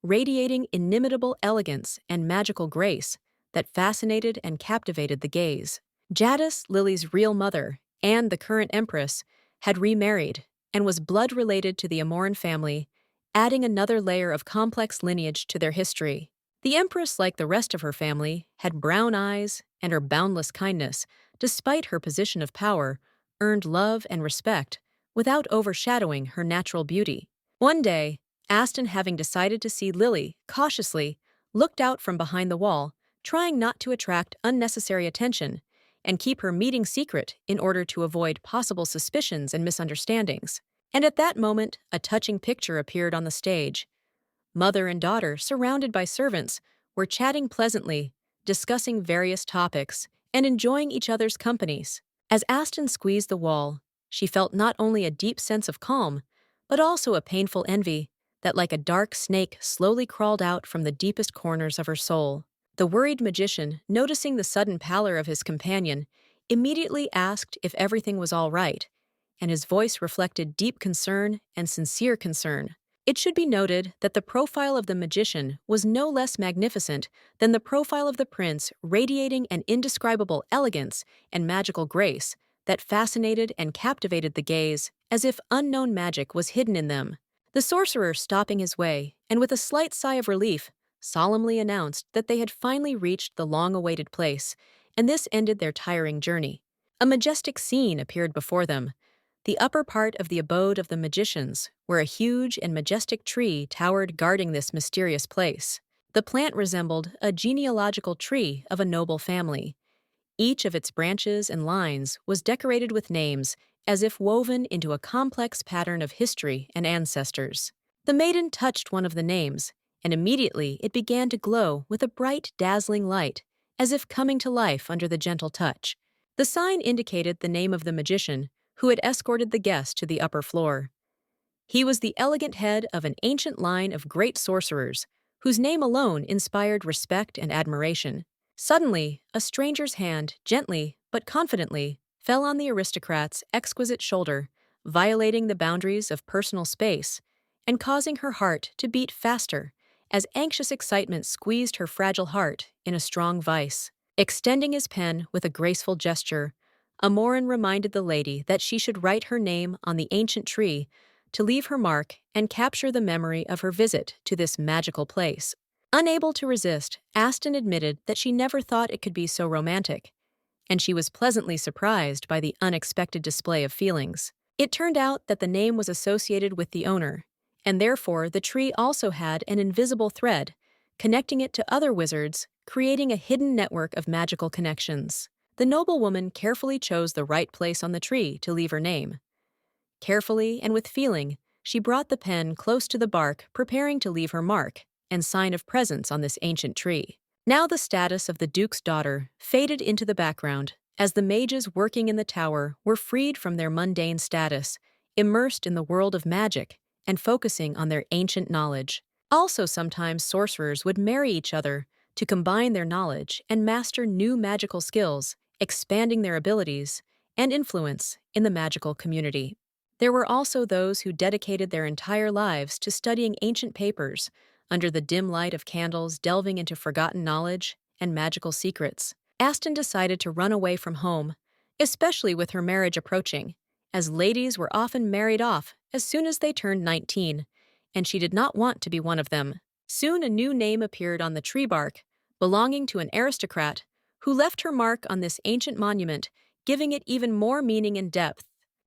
radiating inimitable elegance and magical grace that fascinated and captivated the gaze. Jadis, Lily's real mother, and the current empress, had remarried and was blood-related to the Amoran family, adding another layer of complex lineage to their history. The empress, like the rest of her family, had brown eyes, and her boundless kindness, despite her position of power, earned love and respect without overshadowing her natural beauty. One day, Aston, having decided to see Lily cautiously, looked out from behind the wall, trying not to attract unnecessary attention and keep her meeting secret in order to avoid possible suspicions and misunderstandings. And at that moment, a touching picture appeared on the stage. Mother and daughter, surrounded by servants, were chatting pleasantly, discussing various topics, and enjoying each other's companies. As Aston squeezed the wall, she felt not only a deep sense of calm, but also a painful envy that, like a dark snake, slowly crawled out from the deepest corners of her soul. The worried magician, noticing the sudden pallor of his companion, immediately asked if everything was all right, and his voice reflected deep concern and sincere concern. It should be noted that the profile of the magician was no less magnificent than the profile of the prince, radiating an indescribable elegance and magical grace that fascinated and captivated the gaze, as if unknown magic was hidden in them. The sorcerer, stopping his way, and with a slight sigh of relief, solemnly announced that they had finally reached the long-awaited place, and this ended their tiring journey. A majestic scene appeared before them, the upper part of the abode of the magicians, where a huge and majestic tree towered guarding this mysterious place. The plant resembled a genealogical tree of a noble family. Each of its branches and lines was decorated with names, as if woven into a complex pattern of history and ancestors. The maiden touched one of the names, and immediately it began to glow with a bright, dazzling light, as if coming to life under the gentle touch. The sign indicated the name of the magician, who had escorted the guest to the upper floor. He was the elegant head of an ancient line of great sorcerers, whose name alone inspired respect and admiration. Suddenly, a stranger's hand, gently but confidently, fell on the aristocrat's exquisite shoulder, violating the boundaries of personal space and causing her heart to beat faster as anxious excitement squeezed her fragile heart in a strong vice. Extending his pen with a graceful gesture, Amoran reminded the lady that she should write her name on the ancient tree to leave her mark and capture the memory of her visit to this magical place. Unable to resist, Aston admitted that she never thought it could be so romantic, and she was pleasantly surprised by the unexpected display of feelings. It turned out that the name was associated with the owner, and therefore the tree also had an invisible thread, connecting it to other wizards, creating a hidden network of magical connections. The noblewoman carefully chose the right place on the tree to leave her name. Carefully and with feeling, she brought the pen close to the bark, preparing to leave her mark and sign of presence on this ancient tree. Now the status of the duke's daughter faded into the background as the mages working in the tower were freed from their mundane status, immersed in the world of magic and focusing on their ancient knowledge. Also, sometimes sorcerers would marry each other to combine their knowledge and master new magical skills, expanding their abilities and influence in the magical community. There were also those who dedicated their entire lives to studying ancient papers under the dim light of candles, delving into forgotten knowledge and magical secrets. Aston decided to run away from home, especially with her marriage approaching, as ladies were often married off as soon as they turned 19, and she did not want to be one of them. Soon a new name appeared on the tree bark, belonging to an aristocrat who left her mark on this ancient monument, giving it even more meaning and depth.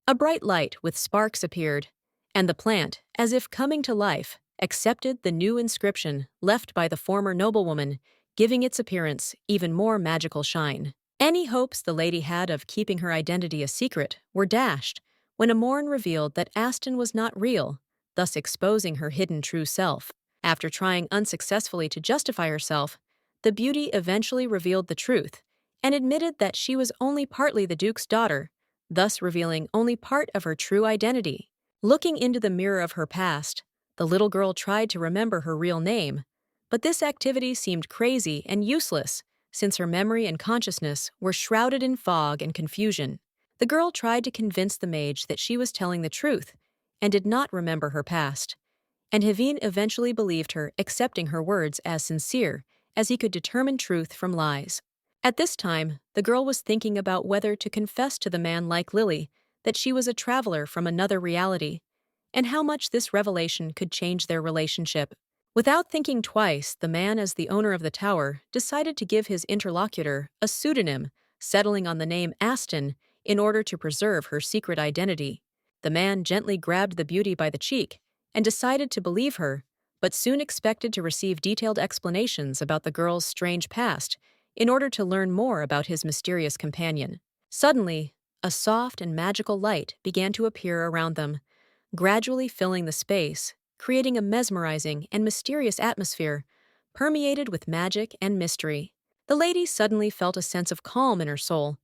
A bright light with sparks appeared, and the plant, as if coming to life, accepted the new inscription left by the former noblewoman, giving its appearance even more magical shine. Any hopes the lady had of keeping her identity a secret were dashed when a morn revealed that Aston was not real, thus exposing her hidden true self. After trying unsuccessfully to justify herself, the beauty eventually revealed the truth and admitted that she was only partly the duke's daughter, thus revealing only part of her true identity. Looking into the mirror of her past, the little girl tried to remember her real name, but this activity seemed crazy and useless since her memory and consciousness were shrouded in fog and confusion. The girl tried to convince the mage that she was telling the truth and did not remember her past, and Haveen eventually believed her, accepting her words as sincere as he could determine truth from lies. At this time, the girl was thinking about whether to confess to the man like Lily that she was a traveler from another reality, and how much this revelation could change their relationship. Without thinking twice, the man, as the owner of the tower, decided to give his interlocutor a pseudonym, settling on the name Aston in order to preserve her secret identity. The man gently grabbed the beauty by the cheek and decided to believe her, but soon expected to receive detailed explanations about the girl's strange past in order to learn more about his mysterious companion. Suddenly, a soft and magical light began to appear around them, gradually filling the space, creating a mesmerizing and mysterious atmosphere, permeated with magic and mystery. The lady suddenly felt a sense of calm in her soul,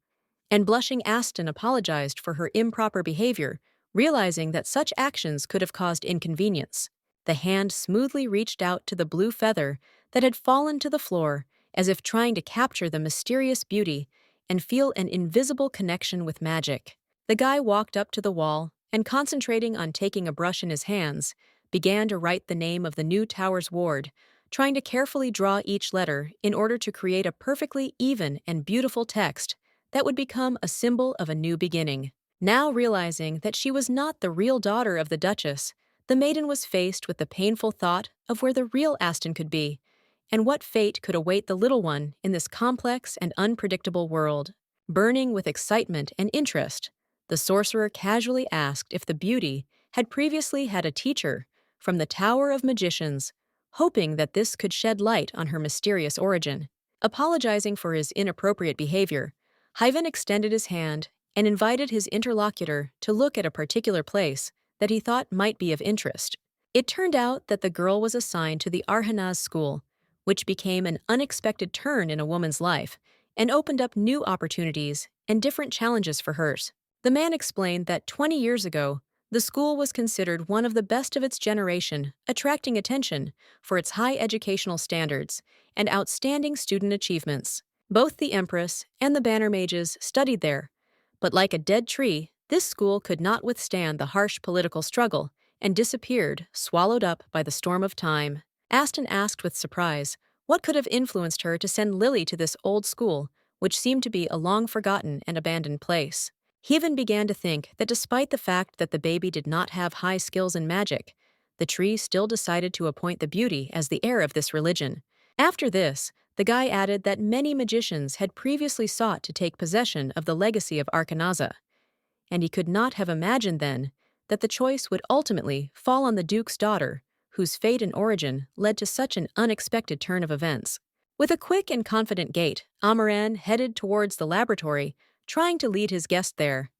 and blushing Aston apologized for her improper behavior, realizing that such actions could have caused inconvenience. The hand smoothly reached out to the blue feather that had fallen to the floor, as if trying to capture the mysterious beauty and feel an invisible connection with magic. The guy walked up to the wall and, concentrating on taking a brush in his hands, began to write the name of the new tower's ward, trying to carefully draw each letter in order to create a perfectly even and beautiful text that would become a symbol of a new beginning. Now realizing that she was not the real daughter of the Duchess, the maiden was faced with the painful thought of where the real Aston could be, and what fate could await the little one in this complex and unpredictable world. Burning with excitement and interest, the sorcerer casually asked if the beauty had previously had a teacher from the Tower of Magicians, hoping that this could shed light on her mysterious origin. Apologizing for his inappropriate behavior, Hyven extended his hand and invited his interlocutor to look at a particular place that he thought might be of interest. It turned out that the girl was assigned to the Arhanaz school, which became an unexpected turn in a woman's life and opened up new opportunities and different challenges for hers. The man explained that 20 years ago, the school was considered one of the best of its generation, attracting attention for its high educational standards and outstanding student achievements. Both the Empress and the Banner Mages studied there, but like a dead tree, this school could not withstand the harsh political struggle and disappeared, swallowed up by the storm of time. Aston asked with surprise what could have influenced her to send Lily to this old school, which seemed to be a long-forgotten and abandoned place. He even began to think that despite the fact that the baby did not have high skills in magic, the tree still decided to appoint the beauty as the heir of this religion. After this, The guy added that many magicians had previously sought to take possession of the legacy of Arcanaza, and he could not have imagined then that the choice would ultimately fall on the Duke's daughter, whose fate and origin led to such an unexpected turn of events. With a quick and confident gait, Amaran headed towards the laboratory, trying to lead his guest there.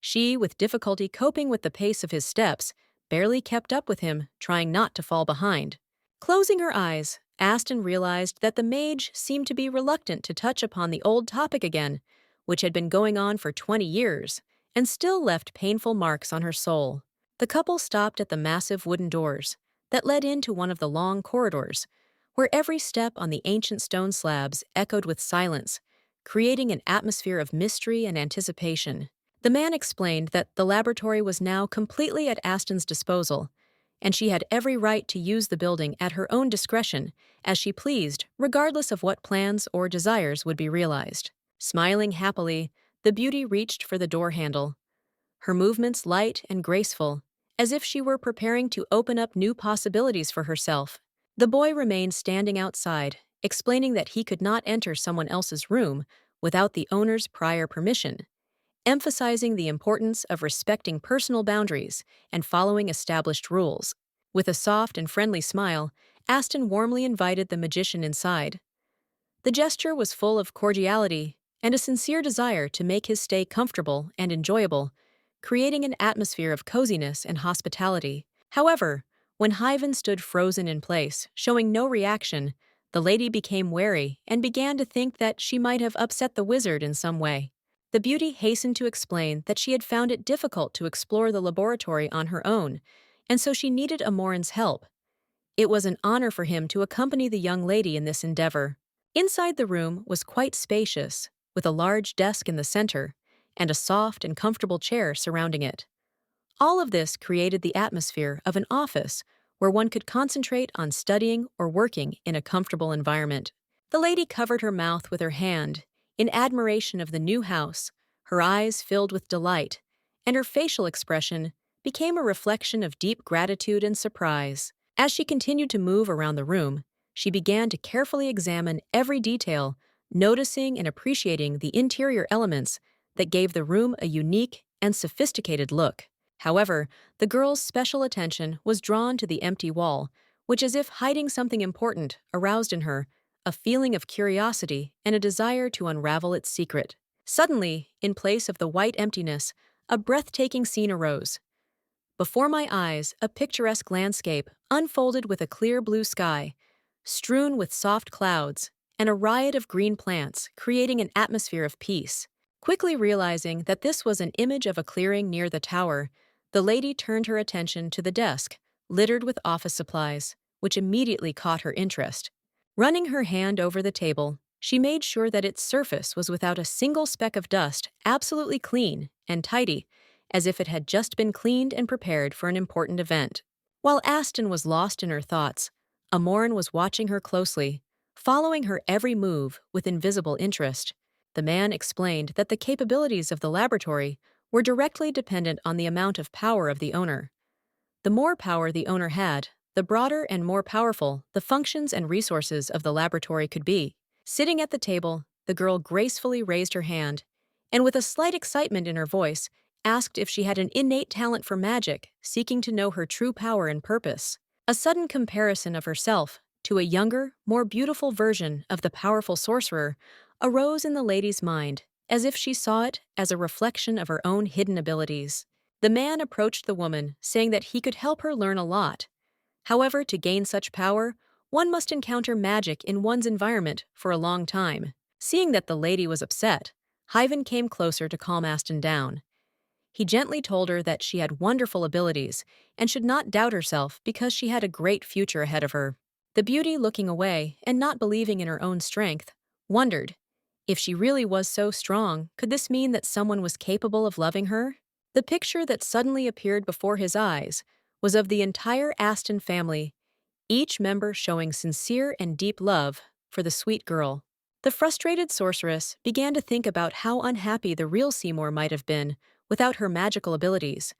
She, with difficulty coping with the pace of his steps, barely kept up with him, trying not to fall behind. Closing her eyes, Aston realized that the mage seemed to be reluctant to touch upon the old topic again, which had been going on for 20 years, and still left painful marks on her soul. The couple stopped at the massive wooden doors that led into one of the long corridors, where every step on the ancient stone slabs echoed with silence, creating an atmosphere of mystery and anticipation. The man explained that the laboratory was now completely at Aston's disposal, and she had every right to use the building at her own discretion as she pleased, regardless of what plans or desires would be realized. Smiling happily, the beauty reached for the door handle, her movements light and graceful, as if she were preparing to open up new possibilities for herself. The boy remained standing outside, explaining that he could not enter someone else's room without the owner's prior permission, emphasizing the importance of respecting personal boundaries and following established rules. With a soft and friendly smile, Aston warmly invited the magician inside. The gesture was full of cordiality and a sincere desire to make his stay comfortable and enjoyable, creating an atmosphere of coziness and hospitality. However, when Hyven stood frozen in place, showing no reaction, the lady became wary and began to think that she might have upset the wizard in some way. The beauty hastened to explain that she had found it difficult to explore the laboratory on her own, and so she needed Amoran's help. It was an honor for him to accompany the young lady in this endeavor. Inside the room was quite spacious, with a large desk in the center and a soft and comfortable chair surrounding it. All of this created the atmosphere of an office where one could concentrate on studying or working in a comfortable environment. The lady covered her mouth with her hand in admiration of the new house, her eyes filled with delight, and her facial expression became a reflection of deep gratitude and surprise. As she continued to move around the room, she began to carefully examine every detail, noticing and appreciating the interior elements that gave the room a unique and sophisticated look. However, the girl's special attention was drawn to the empty wall, which, as if hiding something important, aroused in her a feeling of curiosity and a desire to unravel its secret. Suddenly, in place of the white emptiness, a breathtaking scene arose. Before my eyes, a picturesque landscape unfolded with a clear blue sky, strewn with soft clouds, and a riot of green plants, creating an atmosphere of peace. Quickly realizing that this was an image of a clearing near the tower, the lady turned her attention to the desk, littered with office supplies, which immediately caught her interest. Running her hand over the table, she made sure that its surface was without a single speck of dust, absolutely clean and tidy, as if it had just been cleaned and prepared for an important event. While Aston was lost in her thoughts, Amoran was watching her closely, following her every move with invisible interest. The man explained that the capabilities of the laboratory were directly dependent on the amount of power of the owner. The more power the owner had, the broader and more powerful the functions and resources of the laboratory could be. Sitting at the table, the girl gracefully raised her hand, and with a slight excitement in her voice, asked if she had an innate talent for magic, seeking to know her true power and purpose. A sudden comparison of herself to a younger, more beautiful version of the powerful sorcerer arose in the lady's mind, as if she saw it as a reflection of her own hidden abilities. The man approached the woman, saying that he could help her learn a lot. However, to gain such power, one must encounter magic in one's environment for a long time. Seeing that the lady was upset, Hyven came closer to calm Aston down. He gently told her that she had wonderful abilities and should not doubt herself because she had a great future ahead of her. The beauty, looking away and not believing in her own strength, wondered, if she really was so strong, could this mean that someone was capable of loving her? The picture that suddenly appeared before his eyes was of the entire Aston family, each member showing sincere and deep love for the sweet girl. The frustrated sorceress began to think about how unhappy the real Seymour might have been without her magical abilities,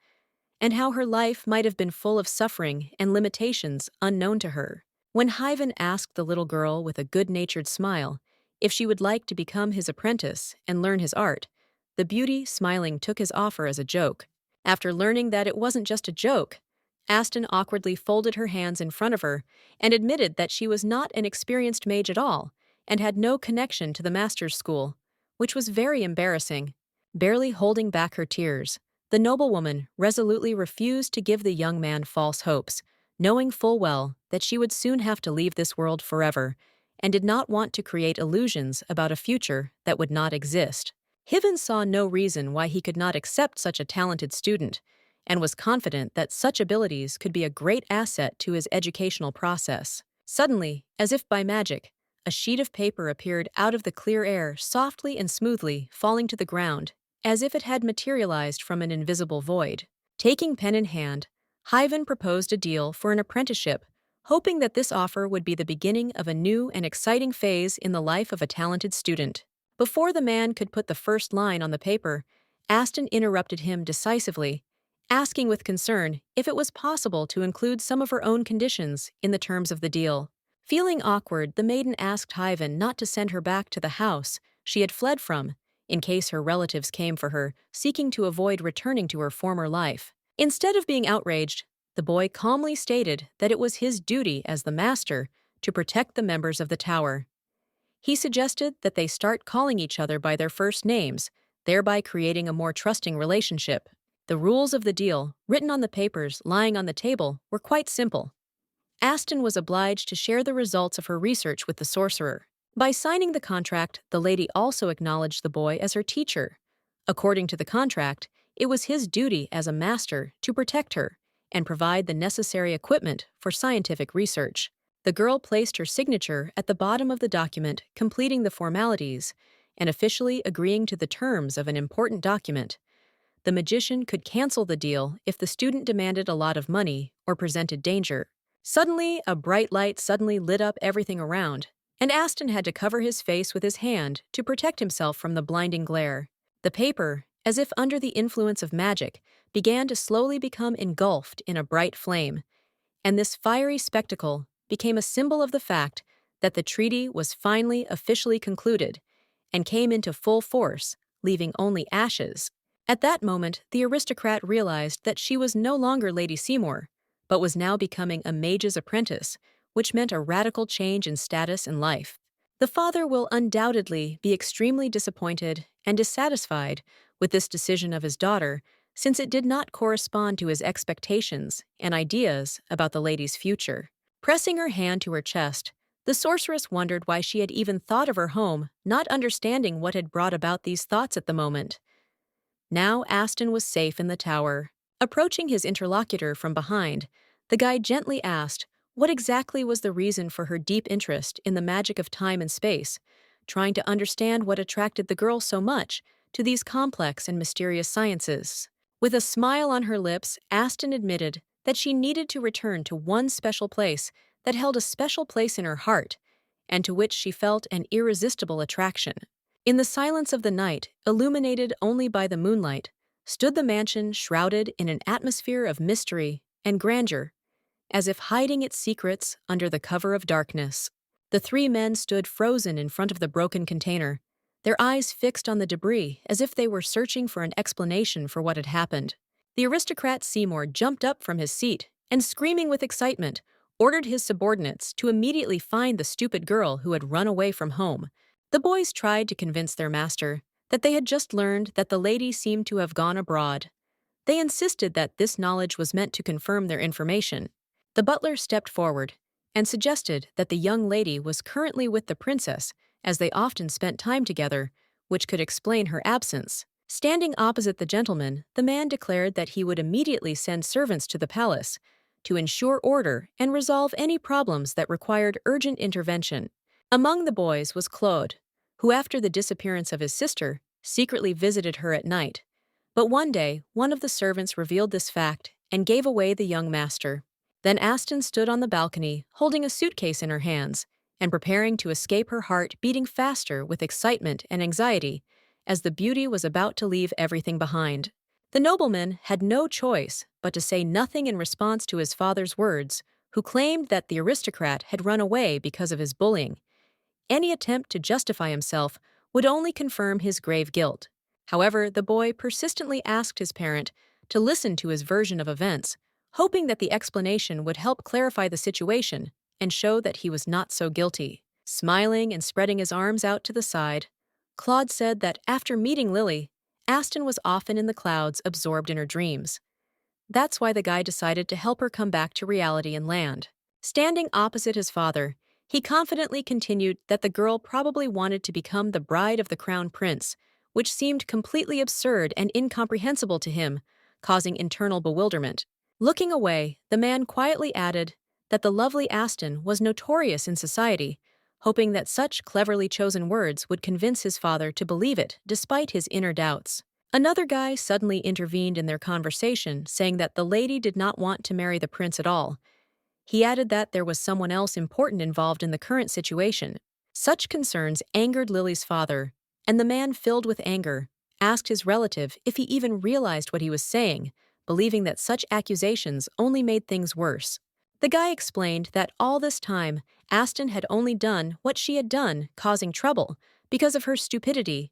and how her life might have been full of suffering and limitations unknown to her. When Hyven asked the little girl with a good-natured smile if she would like to become his apprentice and learn his art, the beauty, smiling, took his offer as a joke. After learning that it wasn't just a joke, Aston awkwardly folded her hands in front of her and admitted that she was not an experienced mage at all and had no connection to the master's school, which was very embarrassing. Barely holding back her tears, the noblewoman resolutely refused to give the young man false hopes, knowing full well that she would soon have to leave this world forever, and did not want to create illusions about a future that would not exist. Hyven saw no reason why he could not accept such a talented student, and was confident that such abilities could be a great asset to his educational process. Suddenly, as if by magic, a sheet of paper appeared out of the clear air, softly and smoothly falling to the ground, as if it had materialized from an invisible void. Taking pen in hand, Hyven proposed a deal for an apprenticeship, hoping that this offer would be the beginning of a new and exciting phase in the life of a talented student. Before the man could put the first line on the paper, Aston interrupted him decisively, asking with concern if it was possible to include some of her own conditions in the terms of the deal. Feeling awkward, the maiden asked Hyven not to send her back to the house she had fled from, in case her relatives came for her, seeking to avoid returning to her former life. Instead of being outraged, the boy calmly stated that it was his duty as the master to protect the members of the tower. He suggested that they start calling each other by their first names, thereby creating a more trusting relationship. The rules of the deal, written on the papers lying on the table, were quite simple. Aston was obliged to share the results of her research with the sorcerer. By signing the contract, the lady also acknowledged the boy as her teacher. According to the contract, it was his duty as a master to protect her and provide the necessary equipment for scientific research. The girl placed her signature at the bottom of the document, completing the formalities and officially agreeing to the terms of an important document. The magician could cancel the deal if the student demanded a lot of money or presented danger. Suddenly, a bright light suddenly lit up everything around, and Aston had to cover his face with his hand to protect himself from the blinding glare. The paper, as if under the influence of magic, began to slowly become engulfed in a bright flame, and this fiery spectacle became a symbol of the fact that the treaty was finally officially concluded and came into full force, leaving only ashes. At that moment, the aristocrat realized that she was no longer Lady Seymour, but was now becoming a mage's apprentice, which meant a radical change in status and life. The father will undoubtedly be extremely disappointed and dissatisfied with this decision of his daughter, since it did not correspond to his expectations and ideas about the lady's future. Pressing her hand to her chest, the sorceress wondered why she had even thought of her home, not understanding what had brought about these thoughts at the moment. Now Aston was safe in the tower. Approaching his interlocutor from behind, the guide gently asked what exactly was the reason for her deep interest in the magic of time and space, trying to understand what attracted the girl so much to these complex and mysterious sciences. With a smile on her lips, Aston admitted that she needed to return to one special place that held a special place in her heart, and to which she felt an irresistible attraction. In the silence of the night, illuminated only by the moonlight, stood the mansion shrouded in an atmosphere of mystery and grandeur, as if hiding its secrets under the cover of darkness. The three men stood frozen in front of the broken container, their eyes fixed on the debris as if they were searching for an explanation for what had happened. The aristocrat Seymour jumped up from his seat and, screaming with excitement, ordered his subordinates to immediately find the stupid girl who had run away from home. The boys tried to convince their master that they had just learned that the lady seemed to have gone abroad. They insisted that this knowledge was meant to confirm their information. The butler stepped forward and suggested that the young lady was currently with the princess, as they often spent time together, which could explain her absence. Standing opposite the gentleman, the man declared that he would immediately send servants to the palace to ensure order and resolve any problems that required urgent intervention. Among the boys was Claude, who, after the disappearance of his sister, secretly visited her at night. But one day, one of the servants revealed this fact and gave away the young master. Then Aston stood on the balcony, holding a suitcase in her hands, and preparing to escape, her heart beating faster with excitement and anxiety, as the beauty was about to leave everything behind. The nobleman had no choice but to say nothing in response to his father's words, who claimed that the aristocrat had run away because of his bullying. Any attempt to justify himself would only confirm his grave guilt. However, the boy persistently asked his parent to listen to his version of events, hoping that the explanation would help clarify the situation and show that he was not so guilty. Smiling and spreading his arms out to the side, Claude said that after meeting Lily, Aston was often in the clouds absorbed in her dreams. That's why the guy decided to help her come back to reality and land. Standing opposite his father, he confidently continued that the girl probably wanted to become the bride of the crown prince, which seemed completely absurd and incomprehensible to him, causing internal bewilderment. Looking away, the man quietly added that the lovely Aston was notorious in society, hoping that such cleverly chosen words would convince his father to believe it despite his inner doubts. Another guy suddenly intervened in their conversation, saying that the lady did not want to marry the prince at all. He added that there was someone else important involved in the current situation. Such concerns angered Lily's father, and the man, filled with anger, asked his relative if he even realized what he was saying, believing that such accusations only made things worse. The guy explained that all this time, Aston had only done what she had done, causing trouble, because of her stupidity.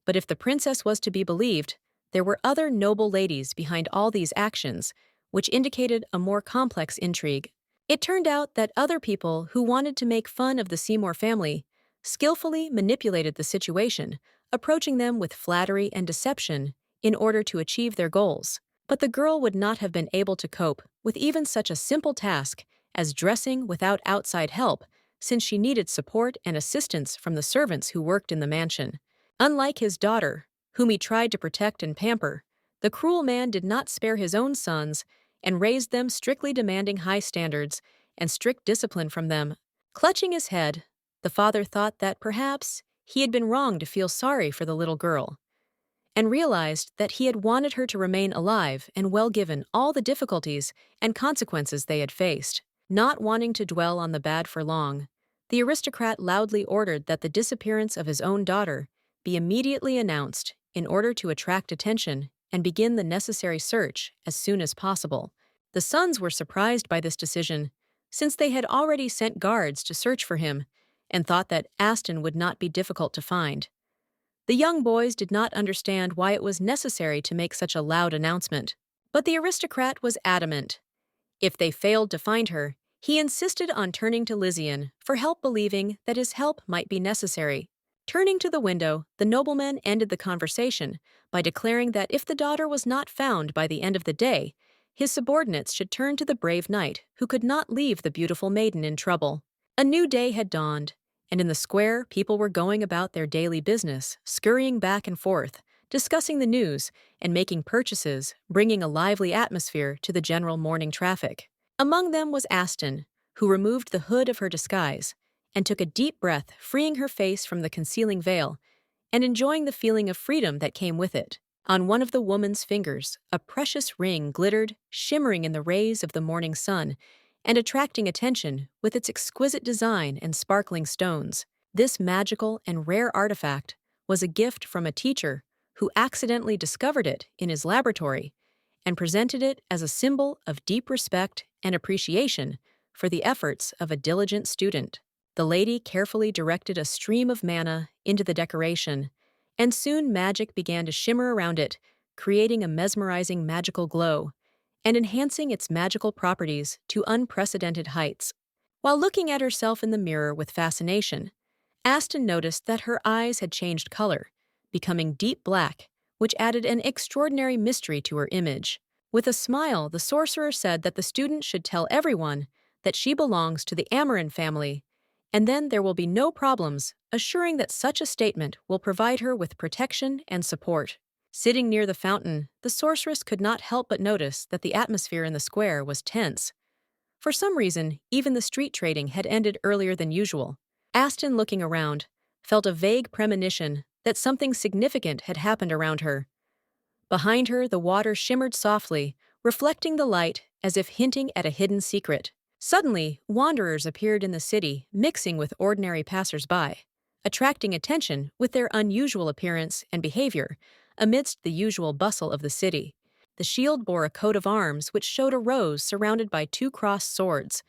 But if the princess was to be believed, there were other noble ladies behind all these actions, which indicated a more complex intrigue. It turned out that other people who wanted to make fun of the Seymour family skillfully manipulated the situation, approaching them with flattery and deception in order to achieve their goals. But the girl would not have been able to cope with even such a simple task as dressing without outside help, since she needed support and assistance from the servants who worked in the mansion. Unlike his daughter, whom he tried to protect and pamper, the cruel man did not spare his own sons and raised them strictly demanding high standards and strict discipline from them. Clutching his head, the father thought that perhaps he had been wrong to feel sorry for the little girl, and realized that he had wanted her to remain alive and well given all the difficulties and consequences they had faced. Not wanting to dwell on the bad for long, the aristocrat loudly ordered that the disappearance of his own daughter be immediately announced in order to attract attention and begin the necessary search as soon as possible. The sons were surprised by this decision, since they had already sent guards to search for him and thought that Aston would not be difficult to find. The young boys did not understand why it was necessary to make such a loud announcement, but the aristocrat was adamant. If they failed to find her, he insisted on turning to Lysian for help, believing that his help might be necessary. Turning to the window, the nobleman ended the conversation by declaring that if the daughter was not found by the end of the day, his subordinates should turn to the brave knight who could not leave the beautiful maiden in trouble. A new day had dawned, and in the square people were going about their daily business, scurrying back and forth, discussing the news, and making purchases, bringing a lively atmosphere to the general morning traffic. Among them was Aston, who removed the hood of her disguise and took a deep breath, freeing her face from the concealing veil and enjoying the feeling of freedom that came with it. On one of the woman's fingers, a precious ring glittered, shimmering in the rays of the morning sun and attracting attention with its exquisite design and sparkling stones. This magical and rare artifact was a gift from a teacher who accidentally discovered it in his laboratory and presented it as a symbol of deep respect and appreciation for the efforts of a diligent student. The lady carefully directed a stream of mana into the decoration, and soon magic began to shimmer around it, creating a mesmerizing magical glow and enhancing its magical properties to unprecedented heights. While looking at herself in the mirror with fascination, Aston noticed that her eyes had changed color, becoming deep black, which added an extraordinary mystery to her image. With a smile, the sorcerer said that the student should tell everyone that she belongs to the Amarin family, and then there will be no problems, assuring that such a statement will provide her with protection and support. Sitting near the fountain, the sorceress could not help but notice that the atmosphere in the square was tense. For some reason, even the street trading had ended earlier than usual. Aston, looking around, felt a vague premonition that something significant had happened around her. Behind her, the water shimmered softly, reflecting the light as if hinting at a hidden secret. Suddenly, wanderers appeared in the city, mixing with ordinary passers-by, attracting attention with their unusual appearance and behavior amidst the usual bustle of the city. The shield bore a coat of arms which showed a rose surrounded by two crossed swords,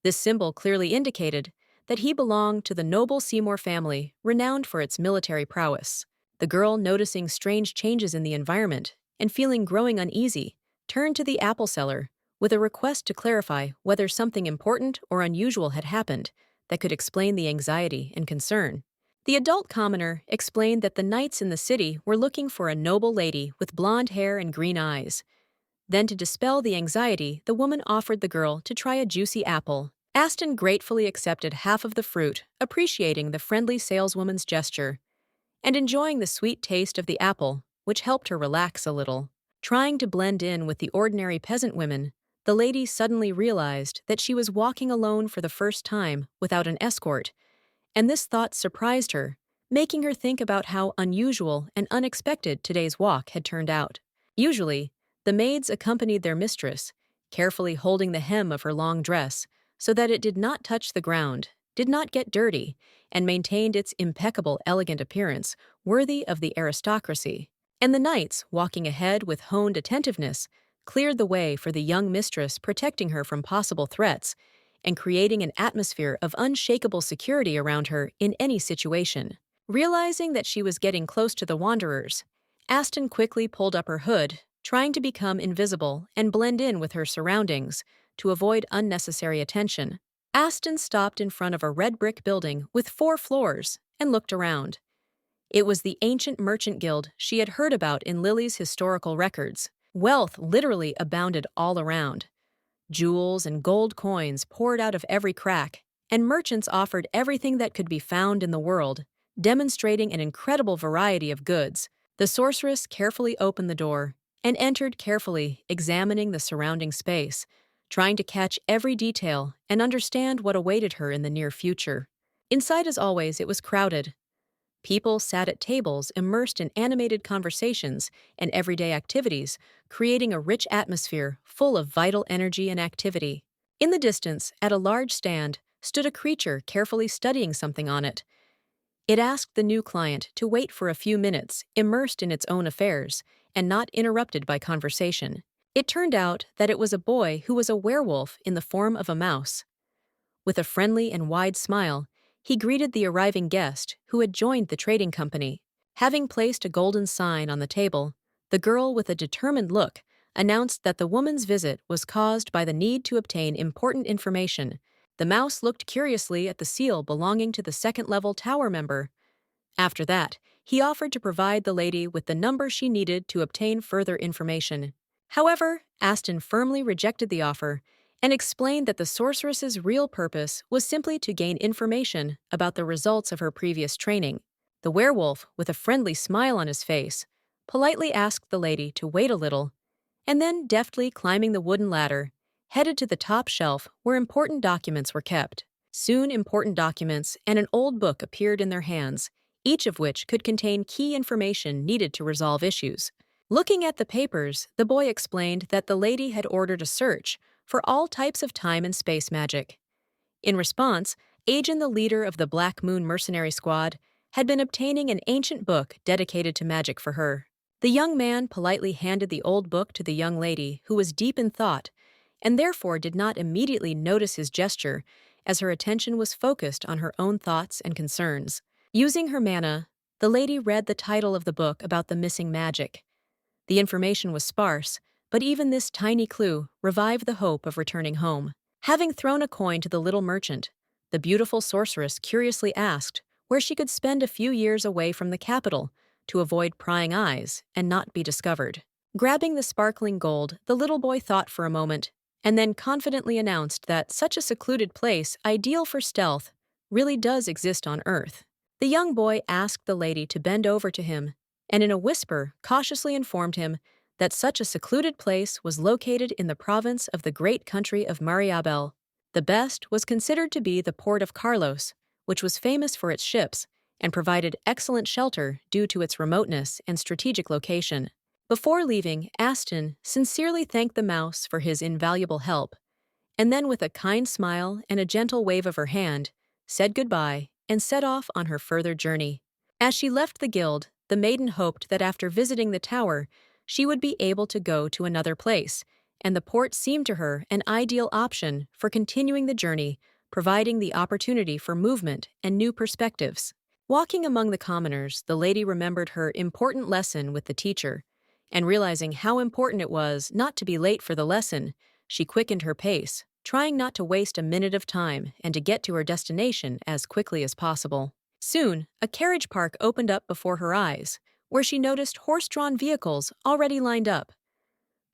This symbol clearly indicated that he belonged to the noble Seymour family, renowned for its military prowess. The girl, noticing strange changes in the environment and feeling growing uneasy, turned to the apple seller with a request to clarify whether something important or unusual had happened that could explain the anxiety and concern. The adult commoner explained that the knights in the city were looking for a noble lady with blonde hair and green eyes. Then, to dispel the anxiety, the woman offered the girl to try a juicy apple. Aston gratefully accepted half of the fruit, appreciating the friendly saleswoman's gesture and enjoying the sweet taste of the apple, which helped her relax a little. Trying to blend in with the ordinary peasant women, the lady suddenly realized that she was walking alone for the first time without an escort, and this thought surprised her, making her think about how unusual and unexpected today's walk had turned out. Usually, the maids accompanied their mistress, carefully holding the hem of her long dress so that it did not touch the ground, did not get dirty, and maintained its impeccable, elegant appearance, worthy of the aristocracy. And the knights, walking ahead with honed attentiveness, cleared the way for the young mistress, protecting her from possible threats and creating an atmosphere of unshakable security around her in any situation. Realizing that she was getting close to the wanderers, Aston quickly pulled up her hood, trying to become invisible and blend in with her surroundings to avoid unnecessary attention. Aston stopped in front of a red brick building with 4 floors and looked around. It was the ancient merchant guild she had heard about in Lily's historical records. Wealth literally abounded all around. Jewels and gold coins poured out of every crack, and merchants offered everything that could be found in the world, demonstrating an incredible variety of goods. The sorceress carefully opened the door and entered carefully, examining the surrounding space, trying to catch every detail and understand what awaited her in the near future. Inside, as always, it was crowded. People sat at tables immersed in animated conversations and everyday activities, creating a rich atmosphere full of vital energy and activity. In the distance, at a large stand, stood a creature carefully studying something on it. It asked the new client to wait for a few minutes, immersed in its own affairs, and not interrupted by conversation. It turned out that it was a boy who was a werewolf in the form of a mouse. With a friendly and wide smile, he greeted the arriving guest who had joined the trading company. Having placed a golden sign on the table, the girl, with a determined look, announced that the woman's visit was caused by the need to obtain important information. The mouse looked curiously at the seal belonging to the second-level tower member. After that, he offered to provide the lady with the number she needed to obtain further information. However, Aston firmly rejected the offer and explained that the sorceress's real purpose was simply to gain information about the results of her previous training. The werewolf, with a friendly smile on his face, politely asked the lady to wait a little, and then, deftly climbing the wooden ladder, headed to the top shelf where important documents were kept. Soon, important documents and an old book appeared in their hands, each of which could contain key information needed to resolve issues. Looking at the papers, the boy explained that the lady had ordered a search for all types of time and space magic. In response, Ajan, the leader of the Black Moon mercenary squad, had been obtaining an ancient book dedicated to magic for her. The young man politely handed the old book to the young lady, who was deep in thought, and therefore did not immediately notice his gesture, as her attention was focused on her own thoughts and concerns. Using her mana, the lady read the title of the book about the missing magic. The information was sparse, but even this tiny clue revived the hope of returning home. Having thrown a coin to the little merchant, the beautiful sorceress curiously asked where she could spend a few years away from the capital to avoid prying eyes and not be discovered. Grabbing the sparkling gold, the little boy thought for a moment, and then confidently announced that such a secluded place, ideal for stealth, really does exist on Earth. The young boy asked the lady to bend over to him, and in a whisper cautiously informed him that such a secluded place was located in the province of the great country of Mariabel. The best was considered to be the port of Carlos, which was famous for its ships and provided excellent shelter due to its remoteness and strategic location. Before leaving, Aston sincerely thanked the mouse for his invaluable help, and then, with a kind smile and a gentle wave of her hand, said goodbye and set off on her further journey. As she left the guild, the maiden hoped that after visiting the tower, she would be able to go to another place and the port seemed to her an ideal option for continuing the journey, providing the opportunity for movement and new perspectives. Walking among the commoners, the lady remembered her important lesson with the teacher, and realizing how important it was not to be late for the lesson, she quickened her pace, trying not to waste a minute of time and to get to her destination as quickly as possible. Soon, a carriage park opened up before her eyes, where she noticed horse-drawn vehicles already lined up.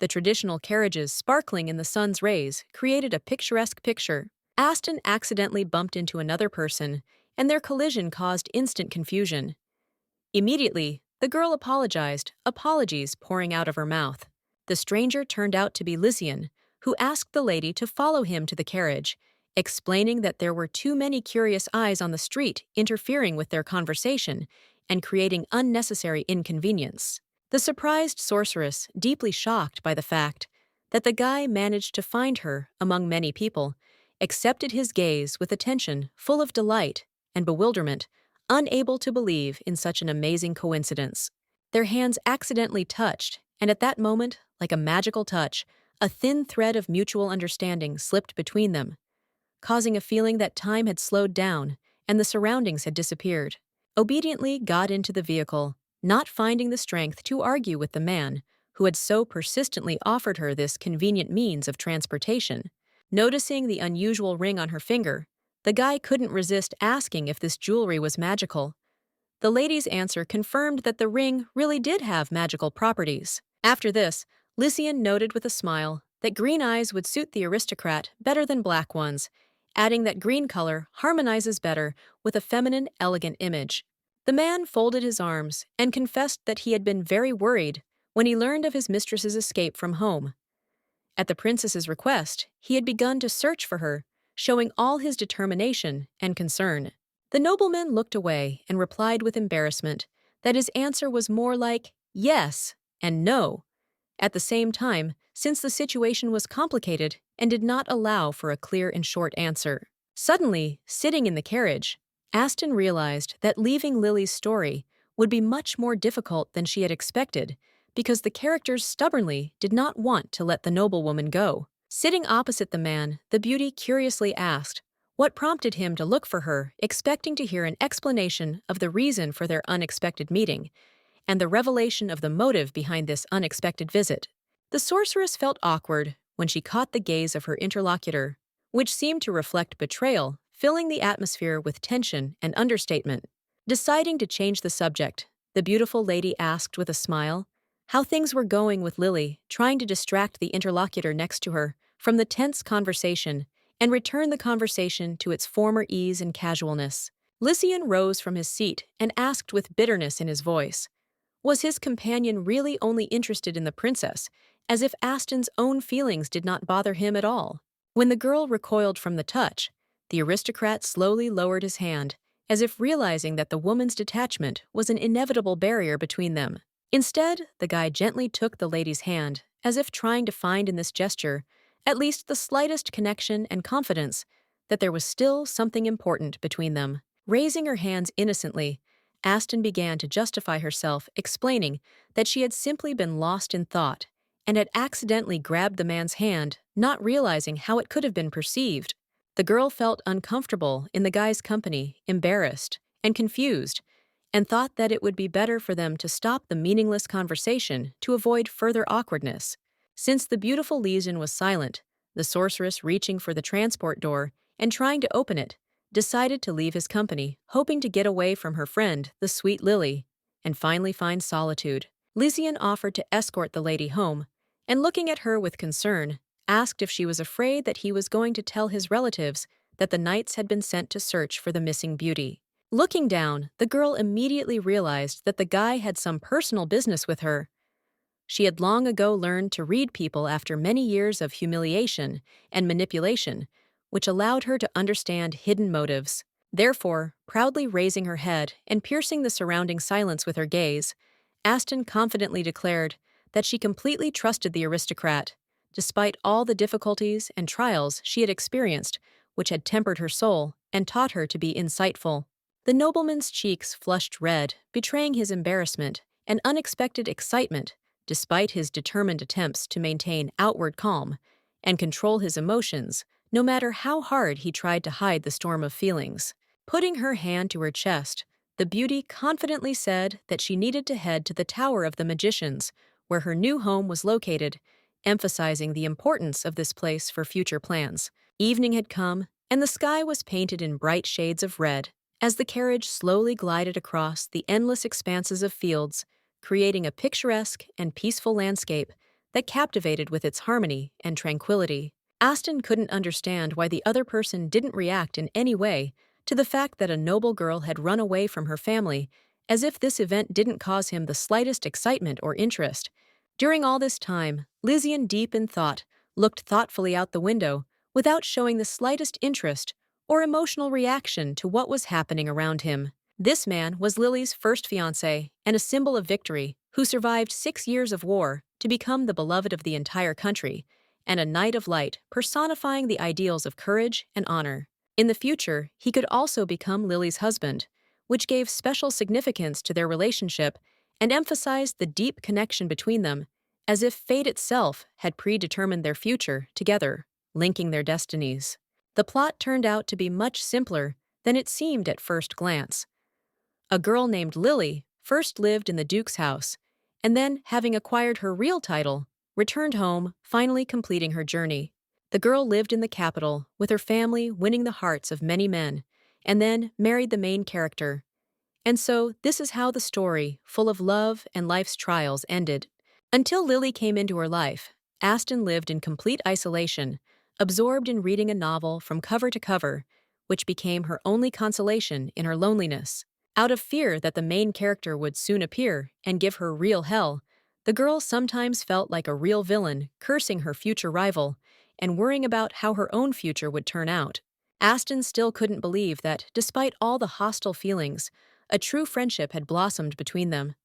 The traditional carriages sparkling in the sun's rays created a picturesque picture. Aston accidentally bumped into another person, and their collision caused instant confusion. Immediately, the girl apologized, apologies pouring out of her mouth. The stranger turned out to be Lysian, who asked the lady to follow him to the carriage, explaining that there were too many curious eyes on the street interfering with their conversation and creating unnecessary inconvenience. The surprised sorceress, deeply shocked by the fact that the guy managed to find her among many people, accepted his gaze with attention full of delight and bewilderment, unable to believe in such an amazing coincidence. Their hands accidentally touched, and at that moment, like a magical touch, a thin thread of mutual understanding slipped between them, causing a feeling that time had slowed down and the surroundings had disappeared. Obediently got into the vehicle, not finding the strength to argue with the man who had so persistently offered her this convenient means of transportation. Noticing the unusual ring on her finger, the guy couldn't resist asking if this jewelry was magical. The lady's answer confirmed that the ring really did have magical properties. After this, Lysian noted with a smile that green eyes would suit the aristocrat better than black ones, adding that green color harmonizes better with a feminine, elegant image. The man folded his arms and confessed that he had been very worried when he learned of his mistress's escape from home. At the princess's request, he had begun to search for her, showing all his determination and concern. The nobleman looked away and replied with embarrassment that his answer was more like yes and no. At the same time, since the situation was complicated and did not allow for a clear and short answer. Suddenly, sitting in the carriage, Aston realized that leaving Lily's story would be much more difficult than she had expected because the characters stubbornly did not want to let the noblewoman go. Sitting opposite the man, the beauty curiously asked what prompted him to look for her, expecting to hear an explanation of the reason for their unexpected meeting and the revelation of the motive behind this unexpected visit. The sorceress felt awkward when she caught the gaze of her interlocutor, which seemed to reflect betrayal, filling the atmosphere with tension and understatement. Deciding to change the subject, the beautiful lady asked with a smile how things were going with Lily, trying to distract the interlocutor next to her from the tense conversation and return the conversation to its former ease and casualness. Lysian rose from his seat and asked with bitterness in his voice, was his companion really only interested in the princess, as if Aston's own feelings did not bother him at all? When the girl recoiled from the touch, the aristocrat slowly lowered his hand, as if realizing that the woman's detachment was an inevitable barrier between them. Instead, the guy gently took the lady's hand, as if trying to find in this gesture at least the slightest connection and confidence that there was still something important between them. Raising her hands innocently, Aston began to justify herself, explaining that she had simply been lost in thought and had accidentally grabbed the man's hand, not realizing how it could have been perceived. The girl felt uncomfortable in the guy's company, embarrassed and confused, and thought that it would be better for them to stop the meaningless conversation to avoid further awkwardness. Since the beautiful Lysian was silent, the sorceress, reaching for the transport door and trying to open it, decided to leave his company, hoping to get away from her friend, the sweet Lily, and finally find solitude. Lysian offered to escort the lady home, and looking at her with concern, asked if she was afraid that he was going to tell his relatives that the knights had been sent to search for the missing beauty. Looking down, the girl immediately realized that the guy had some personal business with her. She had long ago learned to read people after many years of humiliation and manipulation, which allowed her to understand hidden motives. Therefore, proudly raising her head and piercing the surrounding silence with her gaze, Aston confidently declared that she completely trusted the aristocrat, despite all the difficulties and trials she had experienced, which had tempered her soul and taught her to be insightful. The nobleman's cheeks flushed red, betraying his embarrassment and unexpected excitement despite his determined attempts to maintain outward calm and control his emotions, no matter how hard he tried to hide the storm of feelings. Putting her hand to her chest, the beauty confidently said that she needed to head to the Tower of the Magicians, where her new home was located, emphasizing the importance of this place for future plans. Evening had come, and the sky was painted in bright shades of red as the carriage slowly glided across the endless expanses of fields, creating a picturesque and peaceful landscape that captivated with its harmony and tranquility. Aston couldn't understand why the other person didn't react in any way to the fact that a noble girl had run away from her family, as if this event didn't cause him the slightest excitement or interest. During all this time, Lysian, deep in thought, looked thoughtfully out the window without showing the slightest interest or emotional reaction to what was happening around him. This man was Lily's first fiancé and a symbol of victory, who survived 6 years of war to become the beloved of the entire country, and a knight of light personifying the ideals of courage and honor. In the future, he could also become Lily's husband, which gave special significance to their relationship and emphasized the deep connection between them, as if fate itself had predetermined their future together, linking their destinies. The plot turned out to be much simpler than it seemed at first glance. A girl named Lily first lived in the Duke's house, and then, having acquired her real title, returned home, finally completing her journey. The girl lived in the capital, with her family winning the hearts of many men, and then married the main character. And so, this is how the story, full of love and life's trials, ended. Until Lily came into her life, Aston lived in complete isolation, absorbed in reading a novel from cover to cover, which became her only consolation in her loneliness. Out of fear that the main character would soon appear and give her real hell, the girl sometimes felt like a real villain, cursing her future rival and worrying about how her own future would turn out. Aston still couldn't believe that, despite all the hostile feelings, a true friendship had blossomed between them.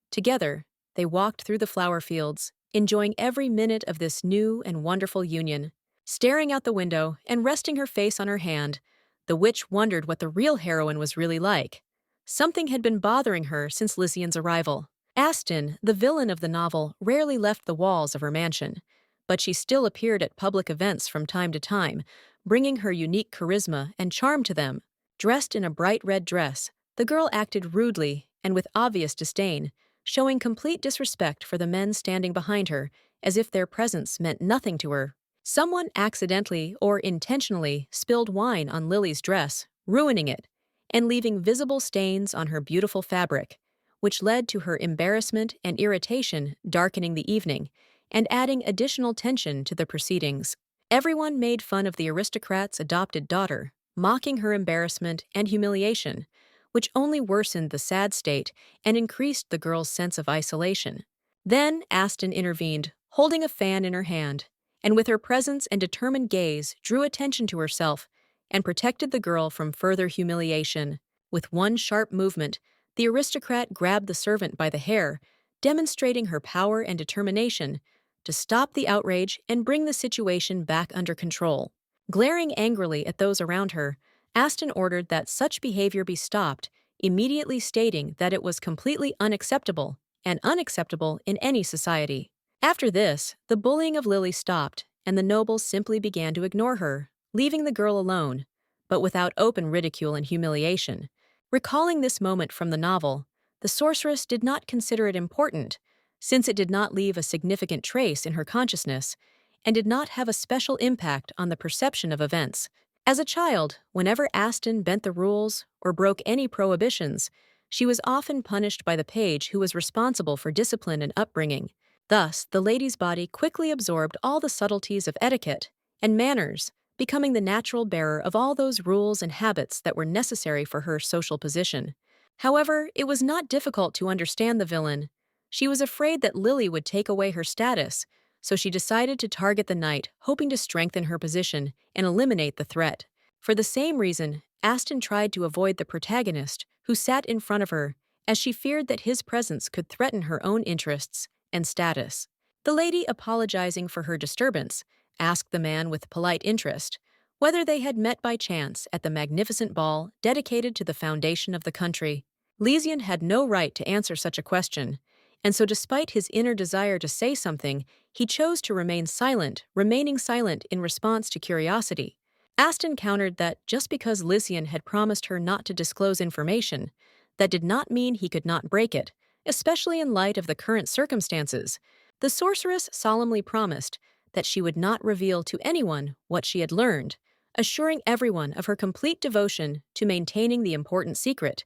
Together, they walked through the flower fields, enjoying every minute of this new and wonderful union. Staring out the window and resting her face on her hand, the witch wondered what the real heroine was really like. Something had been bothering her since Lysian's arrival. Aston, the villain of the novel, rarely left the walls of her mansion, but she still appeared at public events from time to time, bringing her unique charisma and charm to them. Dressed in a bright red dress, the girl acted rudely and with obvious disdain, showing complete disrespect for the men standing behind her, as if their presence meant nothing to her. Someone accidentally or intentionally spilled wine on Lily's dress, ruining it, and leaving visible stains on her beautiful fabric, which led to her embarrassment and irritation darkening the evening and adding additional tension to the proceedings. Everyone made fun of the aristocrat's adopted daughter, mocking her embarrassment and humiliation, which only worsened the sad state and increased the girl's sense of isolation. Then Aston intervened, holding a fan in her hand, and with her presence and determined gaze drew attention to herself and protected the girl from further humiliation. With one sharp movement, the aristocrat grabbed the servant by the hair, demonstrating her power and determination to stop the outrage and bring the situation back under control. Glaring angrily at those around her, Aston ordered that such behavior be stopped, immediately stating that it was completely unacceptable and unacceptable in any society. After this, the bullying of Lily stopped, and the nobles simply began to ignore her, leaving the girl alone, but without open ridicule and humiliation. Recalling this moment from the novel, the sorceress did not consider it important, since it did not leave a significant trace in her consciousness and did not have a special impact on the perception of events. As a child, whenever Aston bent the rules or broke any prohibitions, she was often punished by the page who was responsible for discipline and upbringing. Thus, the lady's body quickly absorbed all the subtleties of etiquette and manners, becoming the natural bearer of all those rules and habits that were necessary for her social position. However, it was not difficult to understand the villain. She was afraid that Lily would take away her status, so she decided to target the knight, hoping to strengthen her position and eliminate the threat. For the same reason, Aston tried to avoid the protagonist, who sat in front of her, as she feared that his presence could threaten her own interests and status. The lady, apologizing for her disturbance, asked the man with polite interest whether they had met by chance at the magnificent ball dedicated to the foundation of the country. Lysian had no right to answer such a question, And so despite his inner desire to say something, he chose to remain silent, remaining silent in response to curiosity. Aston countered that just because Lysian had promised her not to disclose information, that did not mean he could not break it, especially in light of the current circumstances. The sorceress solemnly promised that she would not reveal to anyone what she had learned, assuring everyone of her complete devotion to maintaining the important secret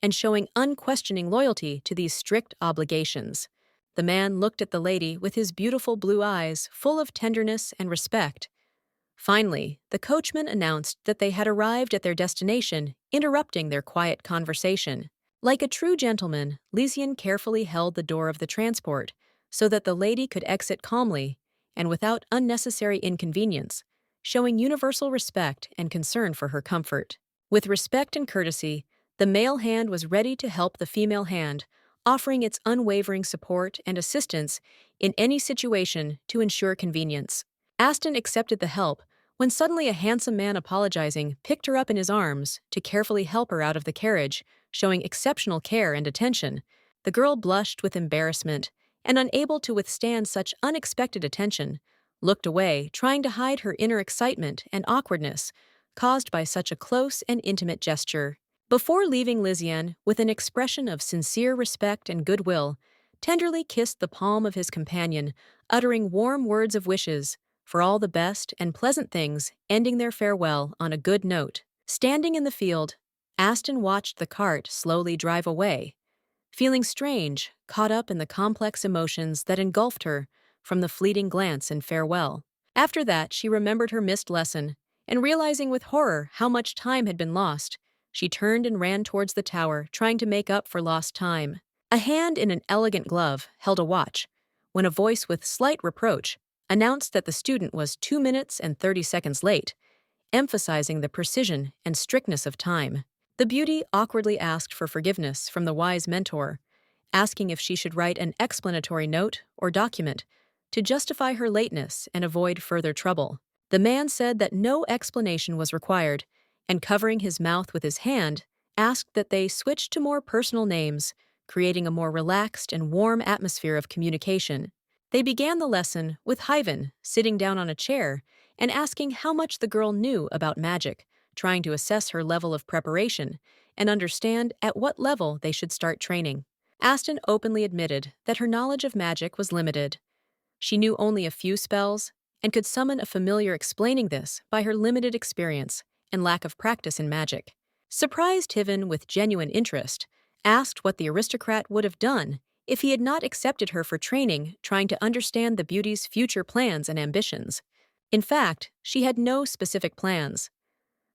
and showing unquestioning loyalty to these strict obligations. The man looked at the lady with his beautiful blue eyes full of tenderness and respect. Finally, the coachman announced that they had arrived at their destination, interrupting their quiet conversation. Like a true gentleman, Lysian carefully held the door of the transport so that the lady could exit calmly and without unnecessary inconvenience, showing universal respect and concern for her comfort. With respect and courtesy, the male hand was ready to help the female hand, offering its unwavering support and assistance in any situation to ensure convenience. Aston accepted the help when suddenly a handsome man apologizing picked her up in his arms to carefully help her out of the carriage, showing exceptional care and attention. The girl blushed with embarrassment and, unable to withstand such unexpected attention, looked away, trying to hide her inner excitement and awkwardness caused by such a close and intimate gesture. Before leaving, Lysian, with an expression of sincere respect and goodwill, tenderly kissed the palm of his companion, uttering warm words of wishes for all the best and pleasant things, ending their farewell on a good note. Standing in the field, Aston watched the cart slowly drive away, feeling strange, caught up in the complex emotions that engulfed her from the fleeting glance and farewell. After that, she remembered her missed lesson, and realizing with horror how much time had been lost, she turned and ran towards the tower, trying to make up for lost time. A hand in an elegant glove held a watch, when a voice with slight reproach announced that the student was 2 minutes and 30 seconds late, emphasizing the precision and strictness of time. The beauty awkwardly asked for forgiveness from the wise mentor, asking if she should write an explanatory note or document to justify her lateness and avoid further trouble. The man said that no explanation was required, and covering his mouth with his hand, asked that they switch to more personal names, creating a more relaxed and warm atmosphere of communication. They began the lesson with Hyven sitting down on a chair and asking how much the girl knew about magic, trying to assess her level of preparation and understand at what level they should start training. Aston openly admitted that her knowledge of magic was limited. She knew only a few spells and could summon a familiar, explaining this by her limited experience and lack of practice in magic. Surprised, Hyven, with genuine interest, asked what the aristocrat would have done if he had not accepted her for training, trying to understand the beauty's future plans and ambitions. In fact, she had no specific plans.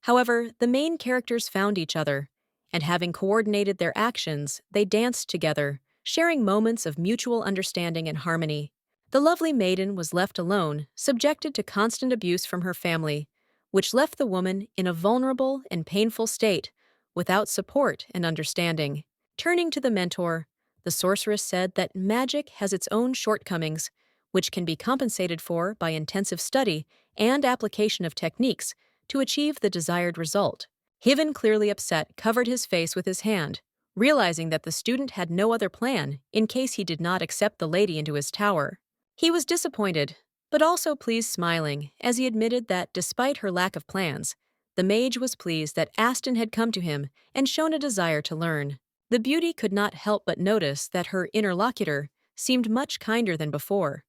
However, the main characters found each other, and having coordinated their actions, they danced together, sharing moments of mutual understanding and harmony. The lovely maiden was left alone, subjected to constant abuse from her family, which left the woman in a vulnerable and painful state, without support and understanding. Turning to the mentor, the sorceress said that magic has its own shortcomings, which can be compensated for by intensive study and application of techniques to achieve the desired result. Hyven, clearly upset, covered his face with his hand, realizing that the student had no other plan in case he did not accept the lady into his tower. He was disappointed, but also pleased, smiling, as he admitted that despite her lack of plans, the mage was pleased that Aston had come to him and shown a desire to learn. The beauty could not help but notice that her interlocutor seemed much kinder than before.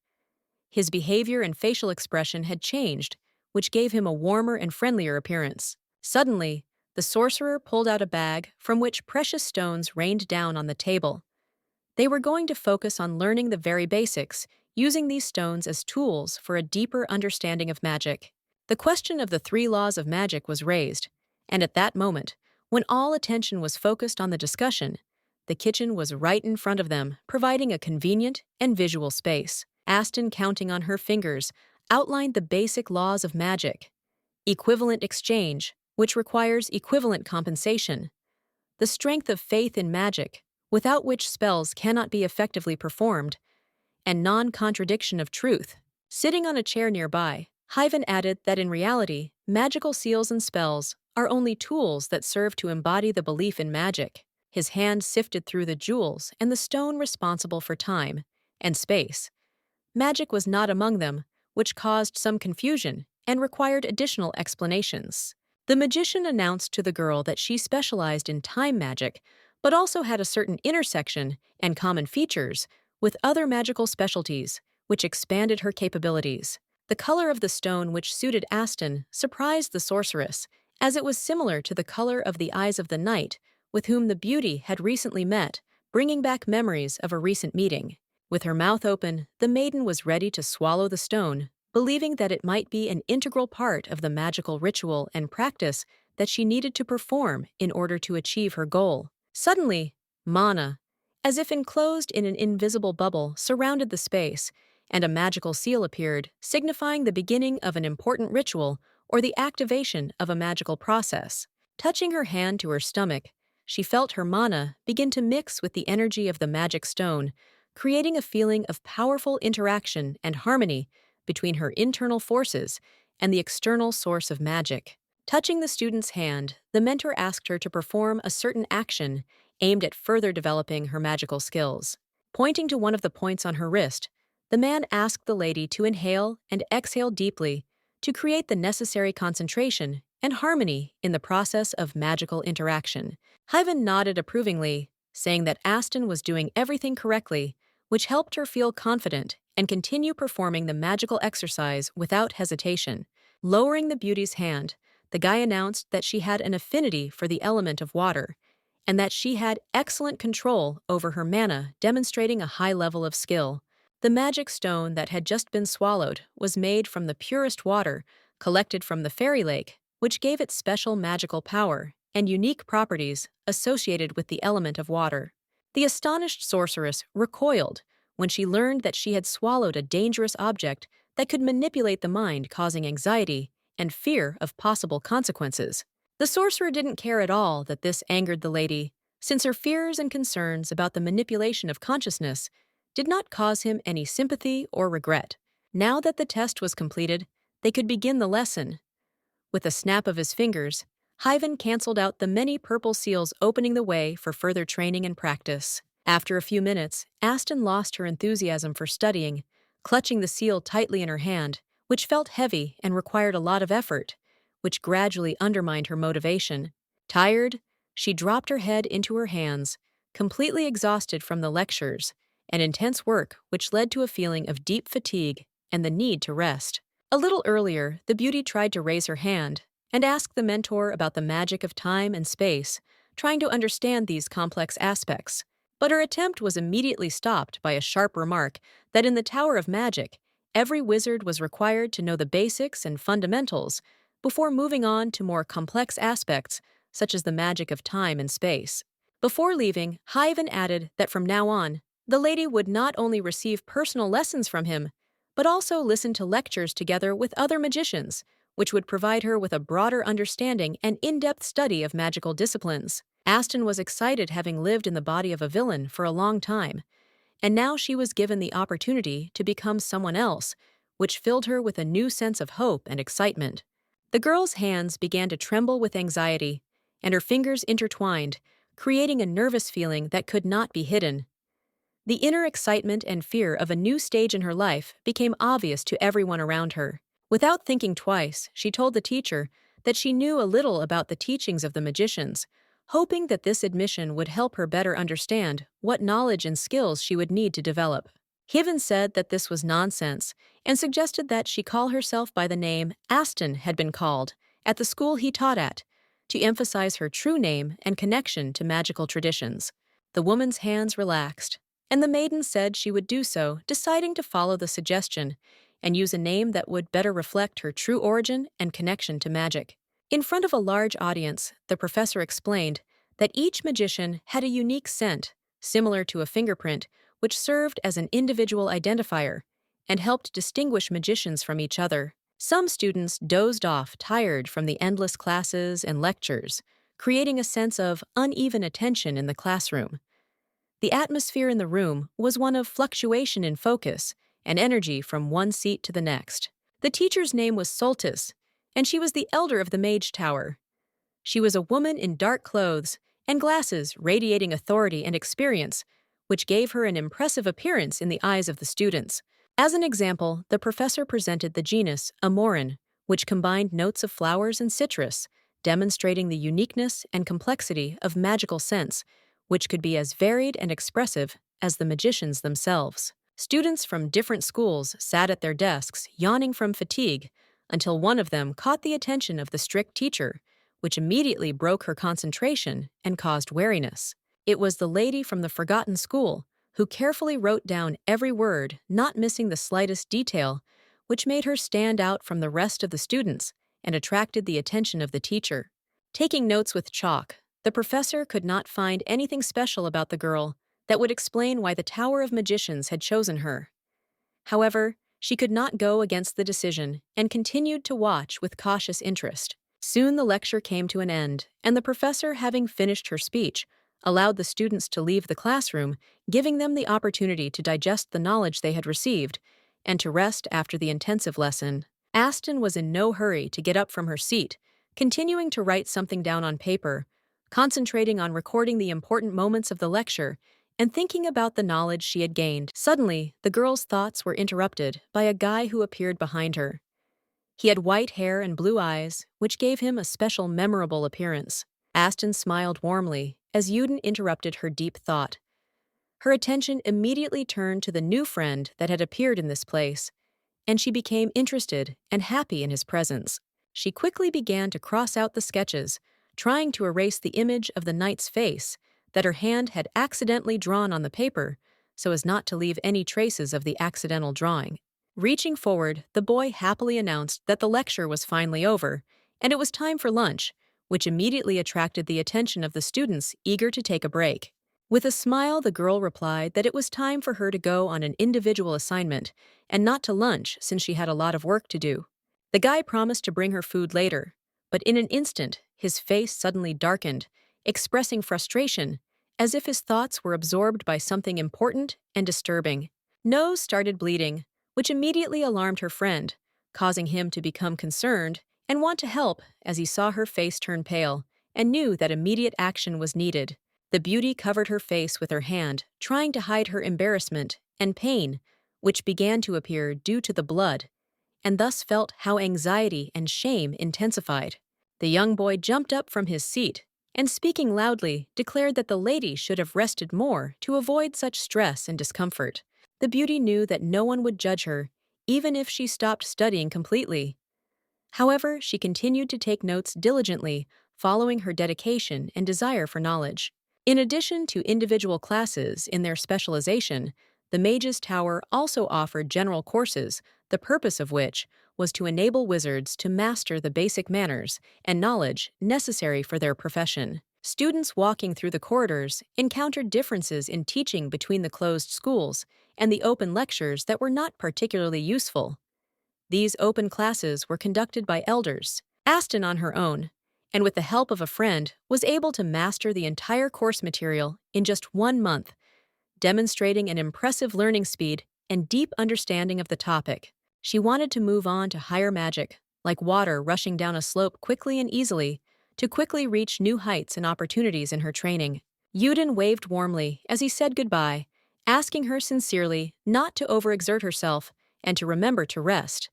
His behavior and facial expression had changed, which gave him a warmer and friendlier appearance. Suddenly, the sorcerer pulled out a bag from which precious stones rained down on the table. They were going to focus on learning the very basics, using these stones as tools for a deeper understanding of magic. The question of the 3 laws of magic was raised, and at that moment, when all attention was focused on the discussion, the kitchen was right in front of them, providing a convenient and visual space. Aston, counting on her fingers, outlined the basic laws of magic. Equivalent exchange, which requires equivalent compensation. The strength of faith in magic, without which spells cannot be effectively performed. And non-contradiction of truth. Sitting on a chair nearby, Hyven added that in reality, magical seals and spells are only tools that serve to embody the belief in magic. His hand sifted through the jewels and the stone responsible for time and space. Magic was not among them, which caused some confusion and required additional explanations. The magician announced to the girl that she specialized in time magic, but also had a certain intersection and common features with other magical specialties, which expanded her capabilities. The color of the stone which suited Aston surprised the sorceress, as it was similar to the color of the eyes of the knight with whom the beauty had recently met, bringing back memories of a recent meeting. With her mouth open, the maiden was ready to swallow the stone, believing that it might be an integral part of the magical ritual and practice that she needed to perform in order to achieve her goal. Suddenly, mana, as if enclosed in an invisible bubble, surrounded the space, and a magical seal appeared, signifying the beginning of an important ritual or the activation of a magical process. Touching her hand to her stomach, she felt her mana begin to mix with the energy of the magic stone, creating a feeling of powerful interaction and harmony between her internal forces and the external source of magic. Touching the student's hand, the mentor asked her to perform a certain action aimed at further developing her magical skills. Pointing to one of the points on her wrist, the man asked the lady to inhale and exhale deeply to create the necessary concentration and harmony in the process of magical interaction. Hyven nodded approvingly, saying that Aston was doing everything correctly, which helped her feel confident and continue performing the magical exercise without hesitation. Lowering the beauty's hand, the guy announced that she had an affinity for the element of water, and that she had excellent control over her mana, demonstrating a high level of skill. The magic stone that had just been swallowed was made from the purest water collected from the fairy lake, which gave it special magical power and unique properties associated with the element of water. The astonished sorceress recoiled when she learned that she had swallowed a dangerous object that could manipulate the mind, causing anxiety and fear of possible consequences. The sorcerer didn't care at all that this angered the lady, since her fears and concerns about the manipulation of consciousness did not cause him any sympathy or regret. Now that the test was completed, they could begin the lesson. With a snap of his fingers, Hyven canceled out the many purple seals, opening the way for further training and practice. After a few minutes, Aston lost her enthusiasm for studying, clutching the seal tightly in her hand, which felt heavy and required a lot of effort, which gradually undermined her motivation. Tired, she dropped her head into her hands, completely exhausted from the lectures and intense work, which led to a feeling of deep fatigue and the need to rest. A little earlier, the beauty tried to raise her hand and ask the mentor about the magic of time and space, trying to understand these complex aspects. But her attempt was immediately stopped by a sharp remark that in the Tower of Magic, every wizard was required to know the basics and fundamentals before moving on to more complex aspects, such as the magic of time and space. Before leaving, Hyven added that from now on, the lady would not only receive personal lessons from him, but also listen to lectures together with other magicians, which would provide her with a broader understanding and in-depth study of magical disciplines. Aston was excited, having lived in the body of a villain for a long time, and now she was given the opportunity to become someone else, which filled her with a new sense of hope and excitement. The girl's hands began to tremble with anxiety, and her fingers intertwined, creating a nervous feeling that could not be hidden. The inner excitement and fear of a new stage in her life became obvious to everyone around her. Without thinking twice, she told the teacher that she knew a little about the teachings of the magicians, hoping that this admission would help her better understand what knowledge and skills she would need to develop. Hyven said that this was nonsense and suggested that she call herself by the name Aston had been called at the school he taught at, to emphasize her true name and connection to magical traditions. The woman's hands relaxed, and the maiden said she would do so, deciding to follow the suggestion and use a name that would better reflect her true origin and connection to magic. In front of a large audience, the professor explained that each magician had a unique scent, similar to a fingerprint, which served as an individual identifier and helped distinguish magicians from each other. Some students dozed off, tired from the endless classes and lectures, creating a sense of uneven attention in the classroom. The atmosphere in the room was one of fluctuation in focus and energy from one seat to the next. The teacher's name was Soltis, and she was the elder of the Mage Tower. She was a woman in dark clothes and glasses radiating authority and experience, which gave her an impressive appearance in the eyes of the students. As an example, the professor presented the genus Amorin, which combined notes of flowers and citrus, demonstrating the uniqueness and complexity of magical scents, which could be as varied and expressive as the magicians themselves. Students from different schools sat at their desks, yawning from fatigue, until one of them caught the attention of the strict teacher, which immediately broke her concentration and caused wariness. It was the lady from the forgotten school, who carefully wrote down every word, not missing the slightest detail, which made her stand out from the rest of the students and attracted the attention of the teacher. Taking notes with chalk, the professor could not find anything special about the girl that would explain why the Tower of Magicians had chosen her. However, she could not go against the decision and continued to watch with cautious interest. Soon the lecture came to an end, and the professor, having finished her speech, allowed the students to leave the classroom, giving them the opportunity to digest the knowledge they had received and to rest after the intensive lesson. Aston was in no hurry to get up from her seat, continuing to write something down on paper, concentrating on recording the important moments of the lecture and thinking about the knowledge she had gained. Suddenly, the girl's thoughts were interrupted by a guy who appeared behind her. He had white hair and blue eyes, which gave him a special memorable appearance. Aston smiled warmly as Yuden interrupted her deep thought. Her attention immediately turned to the new friend that had appeared in this place, and she became interested and happy in his presence. She quickly began to cross out the sketches, trying to erase the image of the knight's face that her hand had accidentally drawn on the paper so as not to leave any traces of the accidental drawing. Reaching forward, the boy happily announced that the lecture was finally over, and it was time for lunch, which immediately attracted the attention of the students eager to take a break. With a smile, the girl replied that it was time for her to go on an individual assignment and not to lunch since she had a lot of work to do. The guy promised to bring her food later, but in an instant, his face suddenly darkened, expressing frustration, as if his thoughts were absorbed by something important and disturbing. Nose started bleeding, which immediately alarmed her friend, causing him to become concerned and want to help as he saw her face turn pale and knew that immediate action was needed. The beauty covered her face with her hand, trying to hide her embarrassment and pain, which began to appear due to the blood, and thus felt how anxiety and shame intensified. The young boy jumped up from his seat and, speaking loudly, declared that the lady should have rested more to avoid such stress and discomfort. The beauty knew that no one would judge her, even if she stopped studying completely. However, she continued to take notes diligently, following her dedication and desire for knowledge. In addition to individual classes in their specialization, the Mage's Tower also offered general courses, the purpose of which was to enable wizards to master the basic manners and knowledge necessary for their profession. Students walking through the corridors encountered differences in teaching between the closed schools and the open lectures that were not particularly useful. These open classes were conducted by elders. Aston, on her own, and with the help of a friend, was able to master the entire course material in just 1 month, demonstrating an impressive learning speed and deep understanding of the topic. She wanted to move on to higher magic, like water rushing down a slope quickly and easily, to quickly reach new heights and opportunities in her training. Yuden waved warmly as he said goodbye, asking her sincerely not to overexert herself and to remember to rest.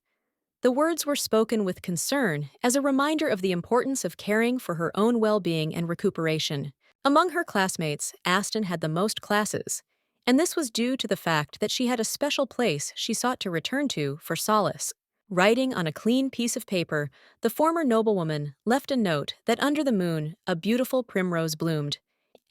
The words were spoken with concern as a reminder of the importance of caring for her own well-being and recuperation. Among her classmates, Aston had the most classes, and this was due to the fact that she had a special place she sought to return to for solace. Writing on a clean piece of paper, the former noblewoman left a note that under the moon a beautiful primrose bloomed,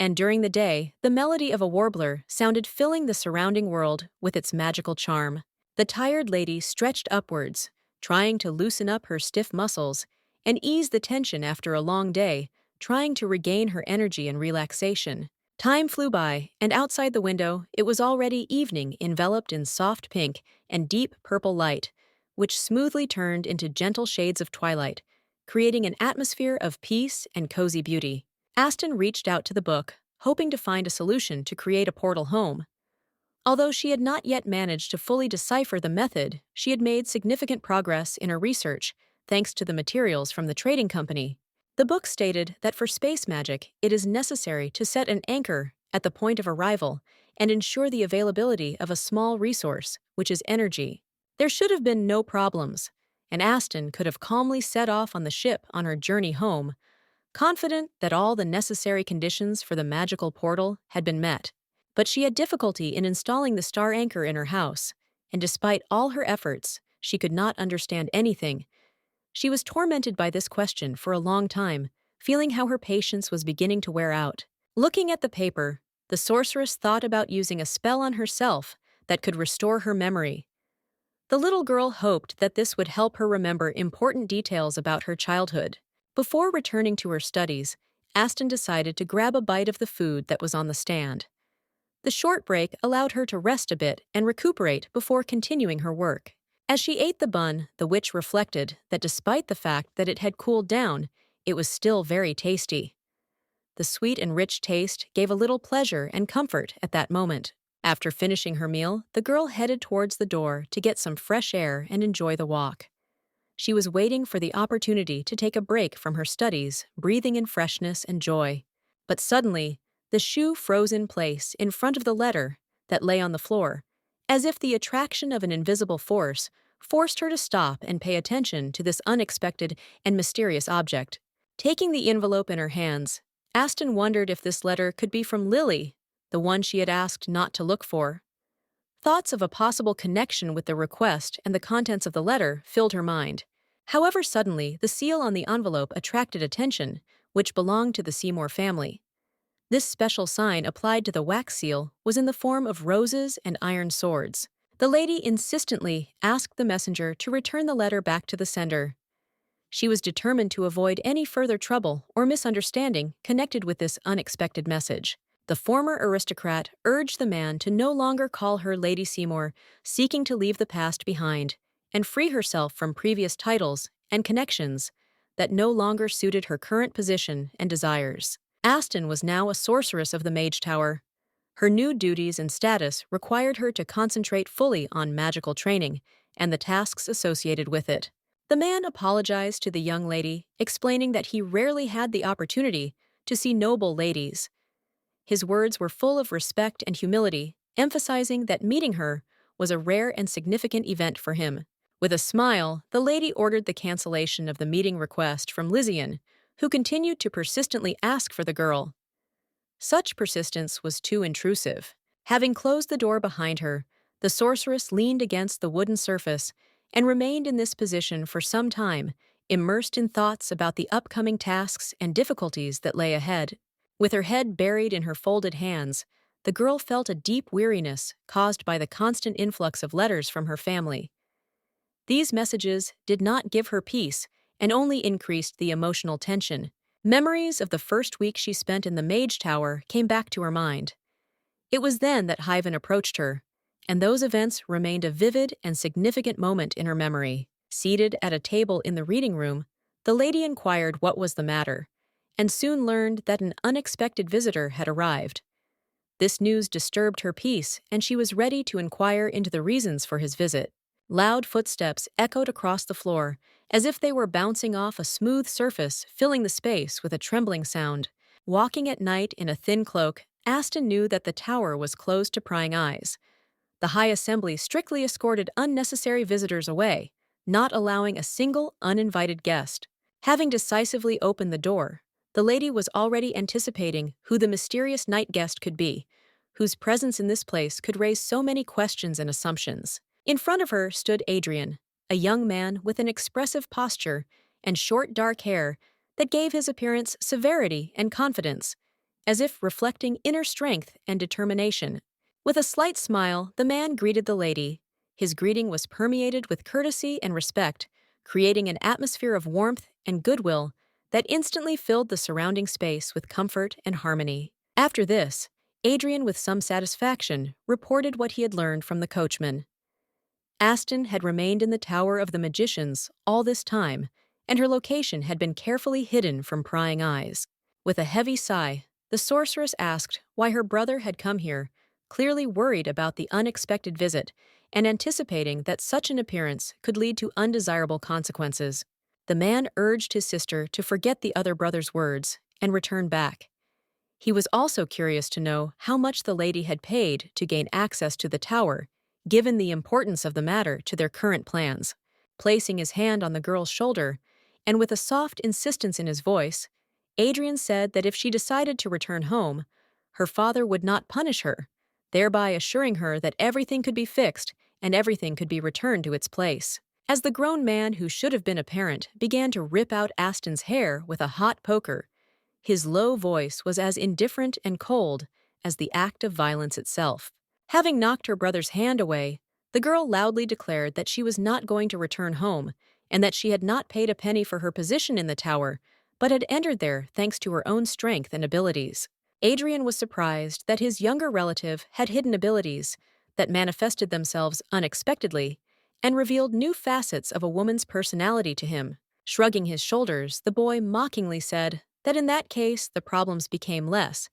and during the day the melody of a warbler sounded, filling the surrounding world with its magical charm. The tired lady stretched upwards, trying to loosen up her stiff muscles and ease the tension after a long day, trying to regain her energy and relaxation. Time flew by, and outside the window it was already evening, enveloped in soft pink and deep purple light, which smoothly turned into gentle shades of twilight, creating an atmosphere of peace and cozy beauty. Aston reached out to the book, hoping to find a solution to create a portal home. Although she had not yet managed to fully decipher the method, she had made significant progress in her research, thanks to the materials from the trading company. The book stated that for space magic, it is necessary to set an anchor at the point of arrival and ensure the availability of a small resource, which is energy. There should have been no problems, and Aston could have calmly set off on the ship on her journey home, confident that all the necessary conditions for the magical portal had been met. But she had difficulty in installing the star anchor in her house, and despite all her efforts, she could not understand anything. She was tormented by this question for a long time, feeling how her patience was beginning to wear out. Looking at the paper, the sorceress thought about using a spell on herself that could restore her memory. The little girl hoped that this would help her remember important details about her childhood. Before returning to her studies, Aston decided to grab a bite of the food that was on the stand. The short break allowed her to rest a bit and recuperate before continuing her work. As she ate the bun, the witch reflected that despite the fact that it had cooled down, it was still very tasty. The sweet and rich taste gave a little pleasure and comfort at that moment. After finishing her meal, the girl headed towards the door to get some fresh air and enjoy the walk. She was waiting for the opportunity to take a break from her studies, breathing in freshness and joy. But suddenly, the shoe froze in place in front of the letter that lay on the floor, as if the attraction of an invisible force forced her to stop and pay attention to this unexpected and mysterious object. Taking the envelope in her hands, Aston wondered if this letter could be from Lily, the one she had asked not to look for. Thoughts of a possible connection with the request and the contents of the letter filled her mind. However, suddenly, the seal on the envelope attracted attention, which belonged to the Seymour family. This special sign applied to the wax seal was in the form of roses and iron swords. The lady insistently asked the messenger to return the letter back to the sender. She was determined to avoid any further trouble or misunderstanding connected with this unexpected message. The former aristocrat urged the man to no longer call her Lady Seymour, seeking to leave the past behind and free herself from previous titles and connections that no longer suited her current position and desires. Aston was now a sorceress of the Mage Tower. Her new duties and status required her to concentrate fully on magical training and the tasks associated with it. The man apologized to the young lady, explaining that he rarely had the opportunity to see noble ladies. His words were full of respect and humility, emphasizing that meeting her was a rare and significant event for him. With a smile, the lady ordered the cancellation of the meeting request from Lysian, who continued to persistently ask for the girl. Such persistence was too intrusive. Having closed the door behind her, the sorceress leaned against the wooden surface and remained in this position for some time, immersed in thoughts about the upcoming tasks and difficulties that lay ahead. With her head buried in her folded hands, the girl felt a deep weariness caused by the constant influx of letters from her family. These messages did not give her peace and only increased the emotional tension. Memories of the first week she spent in the Mage Tower came back to her mind. It was then that Hyven approached her, and those events remained a vivid and significant moment in her memory. Seated at a table in the reading room, the lady inquired what was the matter, and soon learned that an unexpected visitor had arrived. This news disturbed her peace, and she was ready to inquire into the reasons for his visit. Loud footsteps echoed across the floor, as if they were bouncing off a smooth surface, filling the space with a trembling sound. Walking at night in a thin cloak, Aston knew that the tower was closed to prying eyes. The High Assembly strictly escorted unnecessary visitors away, not allowing a single uninvited guest. Having decisively opened the door, the lady was already anticipating who the mysterious night guest could be, whose presence in this place could raise so many questions and assumptions. In front of her stood Adrian, a young man with an expressive posture and short dark hair that gave his appearance severity and confidence, as if reflecting inner strength and determination. With a slight smile, the man greeted the lady. His greeting was permeated with courtesy and respect, creating an atmosphere of warmth and goodwill that instantly filled the surrounding space with comfort and harmony. After this, Adrian, with some satisfaction, reported what he had learned from the coachman. Aston had remained in the Tower of the Magicians all this time, and her location had been carefully hidden from prying eyes. With a heavy sigh, the sorceress asked why her brother had come here, clearly worried about the unexpected visit and anticipating that such an appearance could lead to undesirable consequences. The man urged his sister to forget the other brother's words and return back. He was also curious to know how much the lady had paid to gain access to the tower, given the importance of the matter to their current plans. Placing his hand on the girl's shoulder, and with a soft insistence in his voice, Adrian said that if she decided to return home, her father would not punish her, thereby assuring her that everything could be fixed and everything could be returned to its place. As the grown man who should have been a parent began to rip out Aston's hair with a hot poker, his low voice was as indifferent and cold as the act of violence itself. Having knocked her brother's hand away, the girl loudly declared that she was not going to return home and that she had not paid a penny for her position in the tower, but had entered there thanks to her own strength and abilities. Adrian was surprised that his younger relative had hidden abilities that manifested themselves unexpectedly and revealed new facets of a woman's personality to him. Shrugging his shoulders, the boy mockingly said that in that case the problems became less,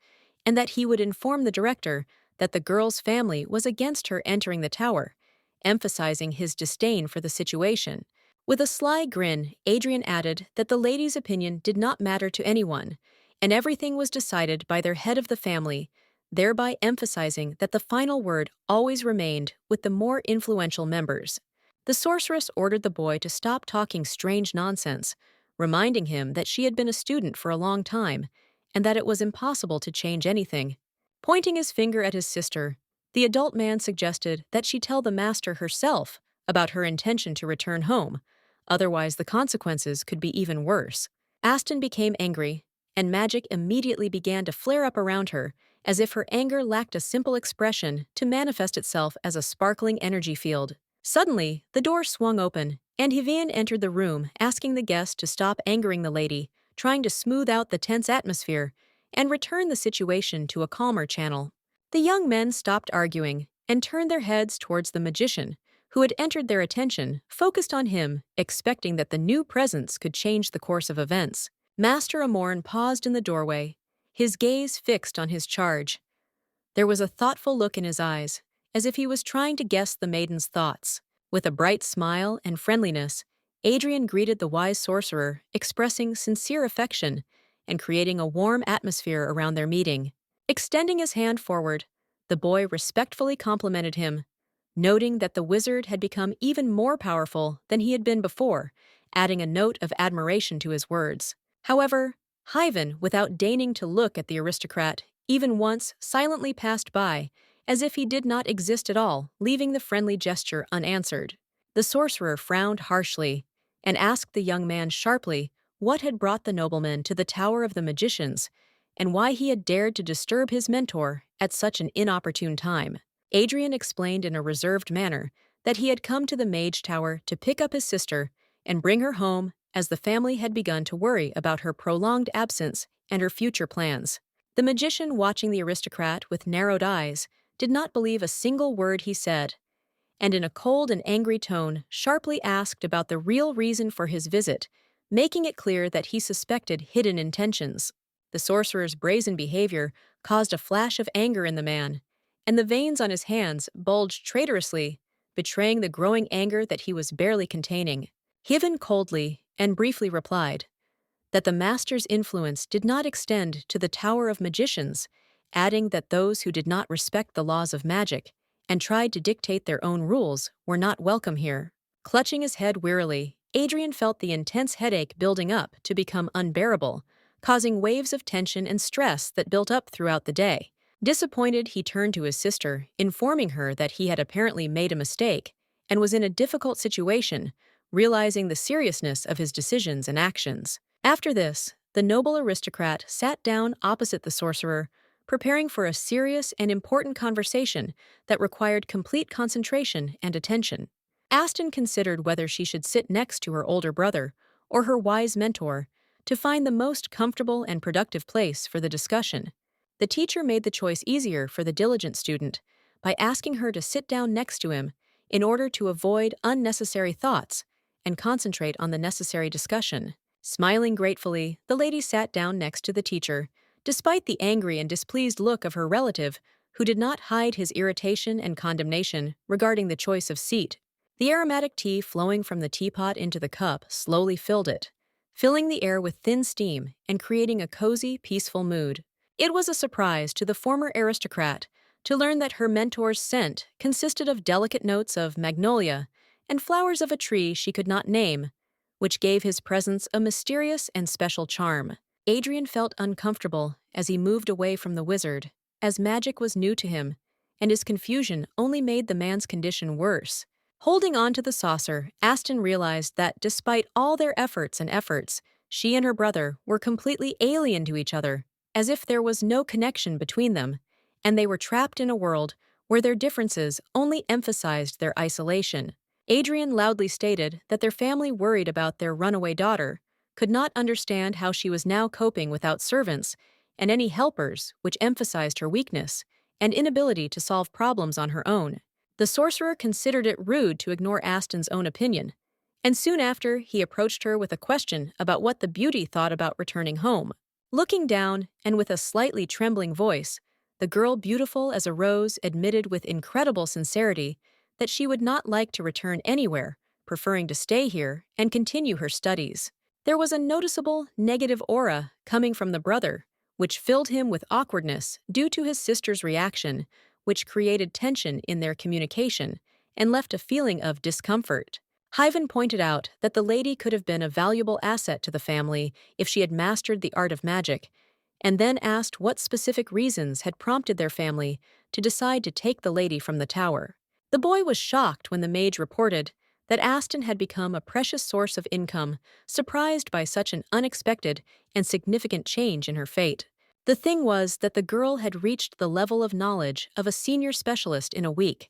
and that he would inform the director that the girl's family was against her entering the tower, emphasizing his disdain for the situation. With a sly grin, Adrian added that the lady's opinion did not matter to anyone, and everything was decided by their head of the family, thereby emphasizing that the final word always remained with the more influential members. The sorceress ordered the boy to stop talking strange nonsense, reminding him that she had been a student for a long time and that it was impossible to change anything. Pointing his finger at his sister, the adult man suggested that she tell the master herself about her intention to return home, otherwise the consequences could be even worse. Aston became angry, and magic immediately began to flare up around her, as if her anger lacked a simple expression to manifest itself as a sparkling energy field. Suddenly, the door swung open, and Hivian entered the room, asking the guest to stop angering the lady, trying to smooth out the tense atmosphere and return the situation to a calmer channel. The young men stopped arguing and turned their heads towards the magician, who had entered their attention, focused on him, expecting that the new presence could change the course of events. Master Amorn paused in the doorway, his gaze fixed on his charge. There was a thoughtful look in his eyes, as if he was trying to guess the maiden's thoughts. With a bright smile and friendliness, Adrian greeted the wise sorcerer, expressing sincere affection and creating a warm atmosphere around their meeting. Extending his hand forward, the boy respectfully complimented him, noting that the wizard had become even more powerful than he had been before, adding a note of admiration to his words. However, Hyven, without deigning to look at the aristocrat, even once silently passed by, as if he did not exist at all, leaving the friendly gesture unanswered. The sorcerer frowned harshly and asked the young man sharply what had brought the nobleman to the Tower of the Magicians and why he had dared to disturb his mentor at such an inopportune time. Adrian explained in a reserved manner that he had come to the Mage Tower to pick up his sister and bring her home, as the family had begun to worry about her prolonged absence and her future plans. The magician, watching the aristocrat with narrowed eyes, did not believe a single word he said, and in a cold and angry tone sharply asked about the real reason for his visit, making it clear that he suspected hidden intentions. The sorcerer's brazen behavior caused a flash of anger in the man, and the veins on his hands bulged traitorously, betraying the growing anger that he was barely containing. Hiven coldly and briefly replied that the master's influence did not extend to the Tower of Magicians, adding that those who did not respect the laws of magic and tried to dictate their own rules were not welcome here. Clutching his head wearily, Adrian felt the intense headache building up to become unbearable, causing waves of tension and stress that built up throughout the day. Disappointed, he turned to his sister, informing her that he had apparently made a mistake and was in a difficult situation, realizing the seriousness of his decisions and actions. After this, the noble aristocrat sat down opposite the sorcerer, preparing for a serious and important conversation that required complete concentration and attention. Aston considered whether she should sit next to her older brother or her wise mentor to find the most comfortable and productive place for the discussion. The teacher made the choice easier for the diligent student by asking her to sit down next to him in order to avoid unnecessary thoughts and concentrate on the necessary discussion. Smiling gratefully, the lady sat down next to the teacher, despite the angry and displeased look of her relative, who did not hide his irritation and condemnation regarding the choice of seat. The aromatic tea flowing from the teapot into the cup slowly filled it, filling the air with thin steam and creating a cozy, peaceful mood. It was a surprise to the former aristocrat to learn that her mentor's scent consisted of delicate notes of magnolia and flowers of a tree she could not name, which gave his presence a mysterious and special charm. Adrian felt uncomfortable as he moved away from the wizard, as magic was new to him, and his confusion only made the man's condition worse. Holding on to the saucer, Aston realized that despite all their efforts, she and her brother were completely alien to each other, as if there was no connection between them, and they were trapped in a world where their differences only emphasized their isolation. Adrian loudly stated that their family worried about their runaway daughter, could not understand how she was now coping without servants and any helpers, which emphasized her weakness and inability to solve problems on her own. The sorcerer considered it rude to ignore Aston's own opinion, and soon after he approached her with a question about what the beauty thought about returning home. Looking down, and with a slightly trembling voice, the girl, beautiful as a rose, admitted with incredible sincerity that she would not like to return anywhere, preferring to stay here and continue her studies. There was a noticeable negative aura coming from the brother, which filled him with awkwardness due to his sister's reaction, which created tension in their communication and left a feeling of discomfort. Hyven pointed out that the lady could have been a valuable asset to the family if she had mastered the art of magic, and then asked what specific reasons had prompted their family to decide to take the lady from the tower. The boy was shocked when the mage reported that Aston had become a precious source of income, surprised by such an unexpected and significant change in her fate. The thing was that the girl had reached the level of knowledge of a senior specialist in a week,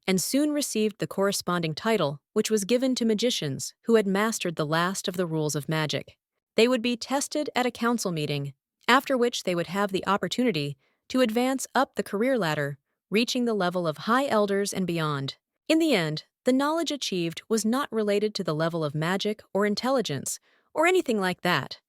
and soon received the corresponding title, which was given to magicians who had mastered the last of the rules of magic. They would be tested at a council meeting, after which they would have the opportunity to advance up the career ladder, reaching the level of high elders and beyond. In the end, the knowledge achieved was not related to the level of magic or intelligence or anything like that.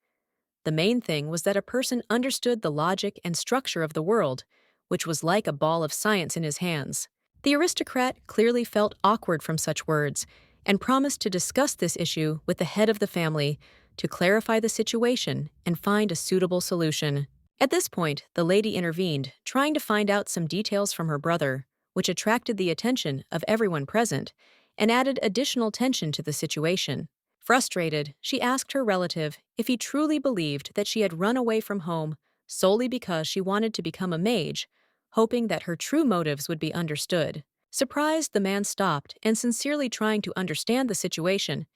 The main thing was that a person understood the logic and structure of the world, which was like a ball of science in his hands. The aristocrat clearly felt awkward from such words and promised to discuss this issue with the head of the family to clarify the situation and find a suitable solution. At this point, the lady intervened, trying to find out some details from her brother, which attracted the attention of everyone present and added additional tension to the situation. Frustrated, she asked her relative if he truly believed that she had run away from home solely because she wanted to become a mage, hoping that her true motives would be understood. Surprised, the man stopped and, sincerely trying to understand the situation,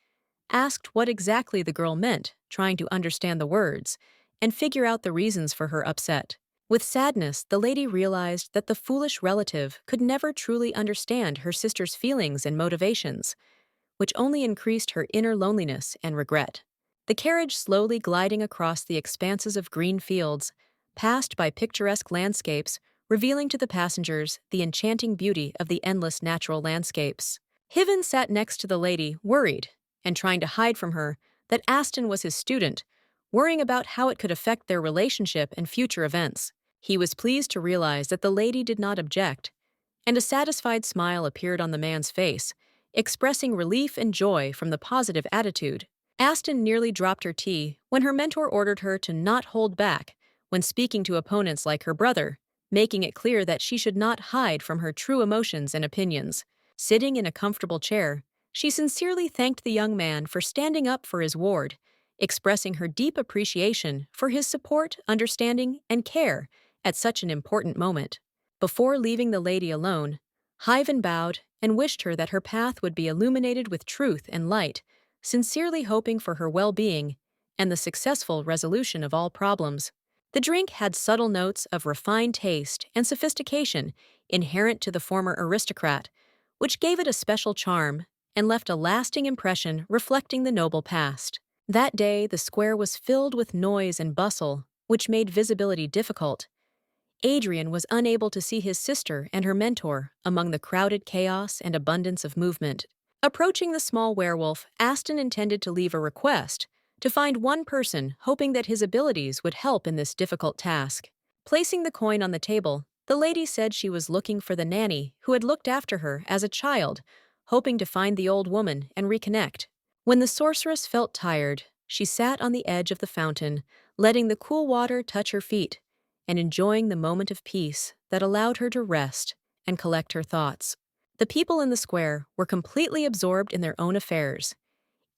asked what exactly the girl meant, trying to understand the words and figure out the reasons for her upset. With sadness, the lady realized that the foolish relative could never truly understand her sister's feelings and motivations, which only increased her inner loneliness and regret. The carriage, slowly gliding across the expanses of green fields, passed by picturesque landscapes, revealing to the passengers the enchanting beauty of the endless natural landscapes. Hyven sat next to the lady, worried, and trying to hide from her that Aston was his student, worrying about how it could affect their relationship and future events. He was pleased to realize that the lady did not object, and a satisfied smile appeared on the man's face, expressing relief and joy from the positive attitude. Aston nearly dropped her tea when her mentor ordered her to not hold back when speaking to opponents like her brother, making it clear that she should not hide from her true emotions and opinions. Sitting in a comfortable chair, she sincerely thanked the young man for standing up for his ward, expressing her deep appreciation for his support, understanding, and care at such an important moment. Before leaving the lady alone, Hyven bowed and wished her that her path would be illuminated with truth and light, sincerely hoping for her well-being and the successful resolution of all problems. The drink had subtle notes of refined taste and sophistication inherent to the former aristocrat, which gave it a special charm and left a lasting impression reflecting the noble past. That day, the square was filled with noise and bustle, which made visibility difficult. Adrian was unable to see his sister and her mentor among the crowded chaos and abundance of movement. Approaching the small werewolf, Aston intended to leave a request to find one person, hoping that his abilities would help in this difficult task. Placing the coin on the table, the lady said she was looking for the nanny who had looked after her as a child, hoping to find the old woman and reconnect. When the sorceress felt tired, she sat on the edge of the fountain, letting the cool water touch her feet, and enjoying the moment of peace that allowed her to rest and collect her thoughts. The people in the square were completely absorbed in their own affairs,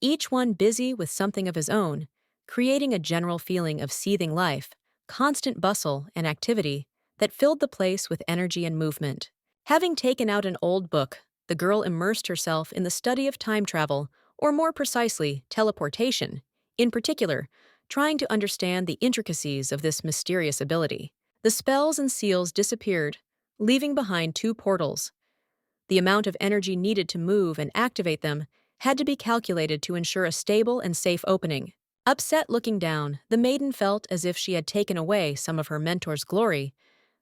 each one busy with something of his own, creating a general feeling of seething life, constant bustle and activity that filled the place with energy and movement. Having taken out an old book, the girl immersed herself in the study of time travel, or more precisely, teleportation, in particular, trying to understand the intricacies of this mysterious ability. The spells and seals disappeared, leaving behind two portals. The amount of energy needed to move and activate them had to be calculated to ensure a stable and safe opening. Upset looking down, the maiden felt as if she had taken away some of her mentor's glory,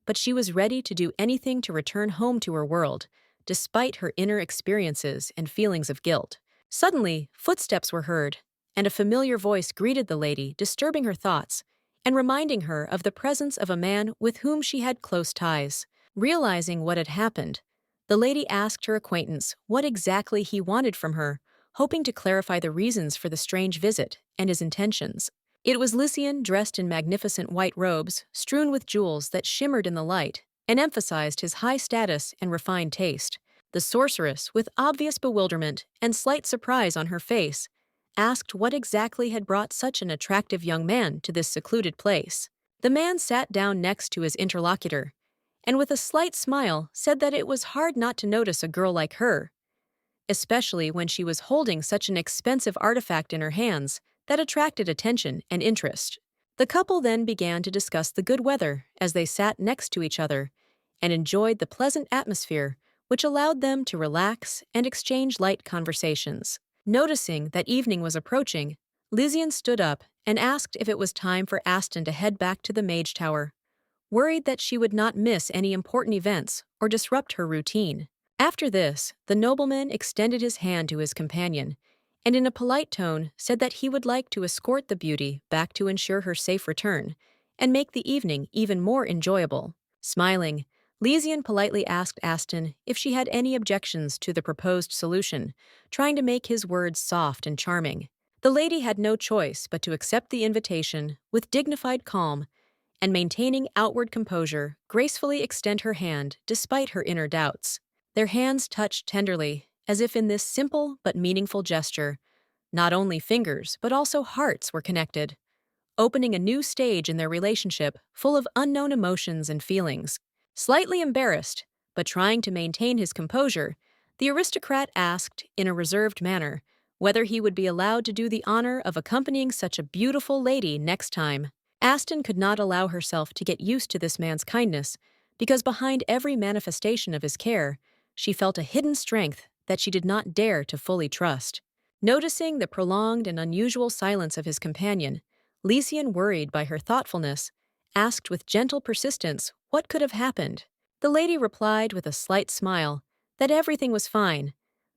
but she was ready to do anything to return home to her world, despite her inner experiences and feelings of guilt. Suddenly, footsteps were heard, and a familiar voice greeted the lady, disturbing her thoughts and reminding her of the presence of a man with whom she had close ties. Realizing what had happened, the lady asked her acquaintance what exactly he wanted from her, hoping to clarify the reasons for the strange visit and his intentions. It was Lycian, dressed in magnificent white robes, strewn with jewels that shimmered in the light, and emphasized his high status and refined taste. The sorceress, with obvious bewilderment and slight surprise on her face, asked what exactly had brought such an attractive young man to this secluded place. The man sat down next to his interlocutor, and with a slight smile said that it was hard not to notice a girl like her, especially when she was holding such an expensive artifact in her hands that attracted attention and interest. The couple then began to discuss the good weather as they sat next to each other and enjoyed the pleasant atmosphere, which allowed them to relax and exchange light conversations. Noticing that evening was approaching, Lysian stood up and asked if it was time for Aston to head back to the Mage Tower, worried that she would not miss any important events or disrupt her routine. After this, the nobleman extended his hand to his companion, and in a polite tone said that he would like to escort the beauty back to ensure her safe return and make the evening even more enjoyable. Smiling, Lysian politely asked Aston if she had any objections to the proposed solution, trying to make his words soft and charming. The lady had no choice but to accept the invitation with dignified calm and, maintaining outward composure, gracefully extend her hand despite her inner doubts. Their hands touched tenderly, as if in this simple but meaningful gesture, not only fingers but also hearts were connected, opening a new stage in their relationship full of unknown emotions and feelings. Slightly embarrassed, but trying to maintain his composure, the aristocrat asked, in a reserved manner, whether he would be allowed to do the honor of accompanying such a beautiful lady next time. Aston could not allow herself to get used to this man's kindness, because behind every manifestation of his care, she felt a hidden strength that she did not dare to fully trust. Noticing the prolonged and unusual silence of his companion, Lycian, worried by her thoughtfulness, asked with gentle persistence what could have happened. The lady replied with a slight smile that everything was fine,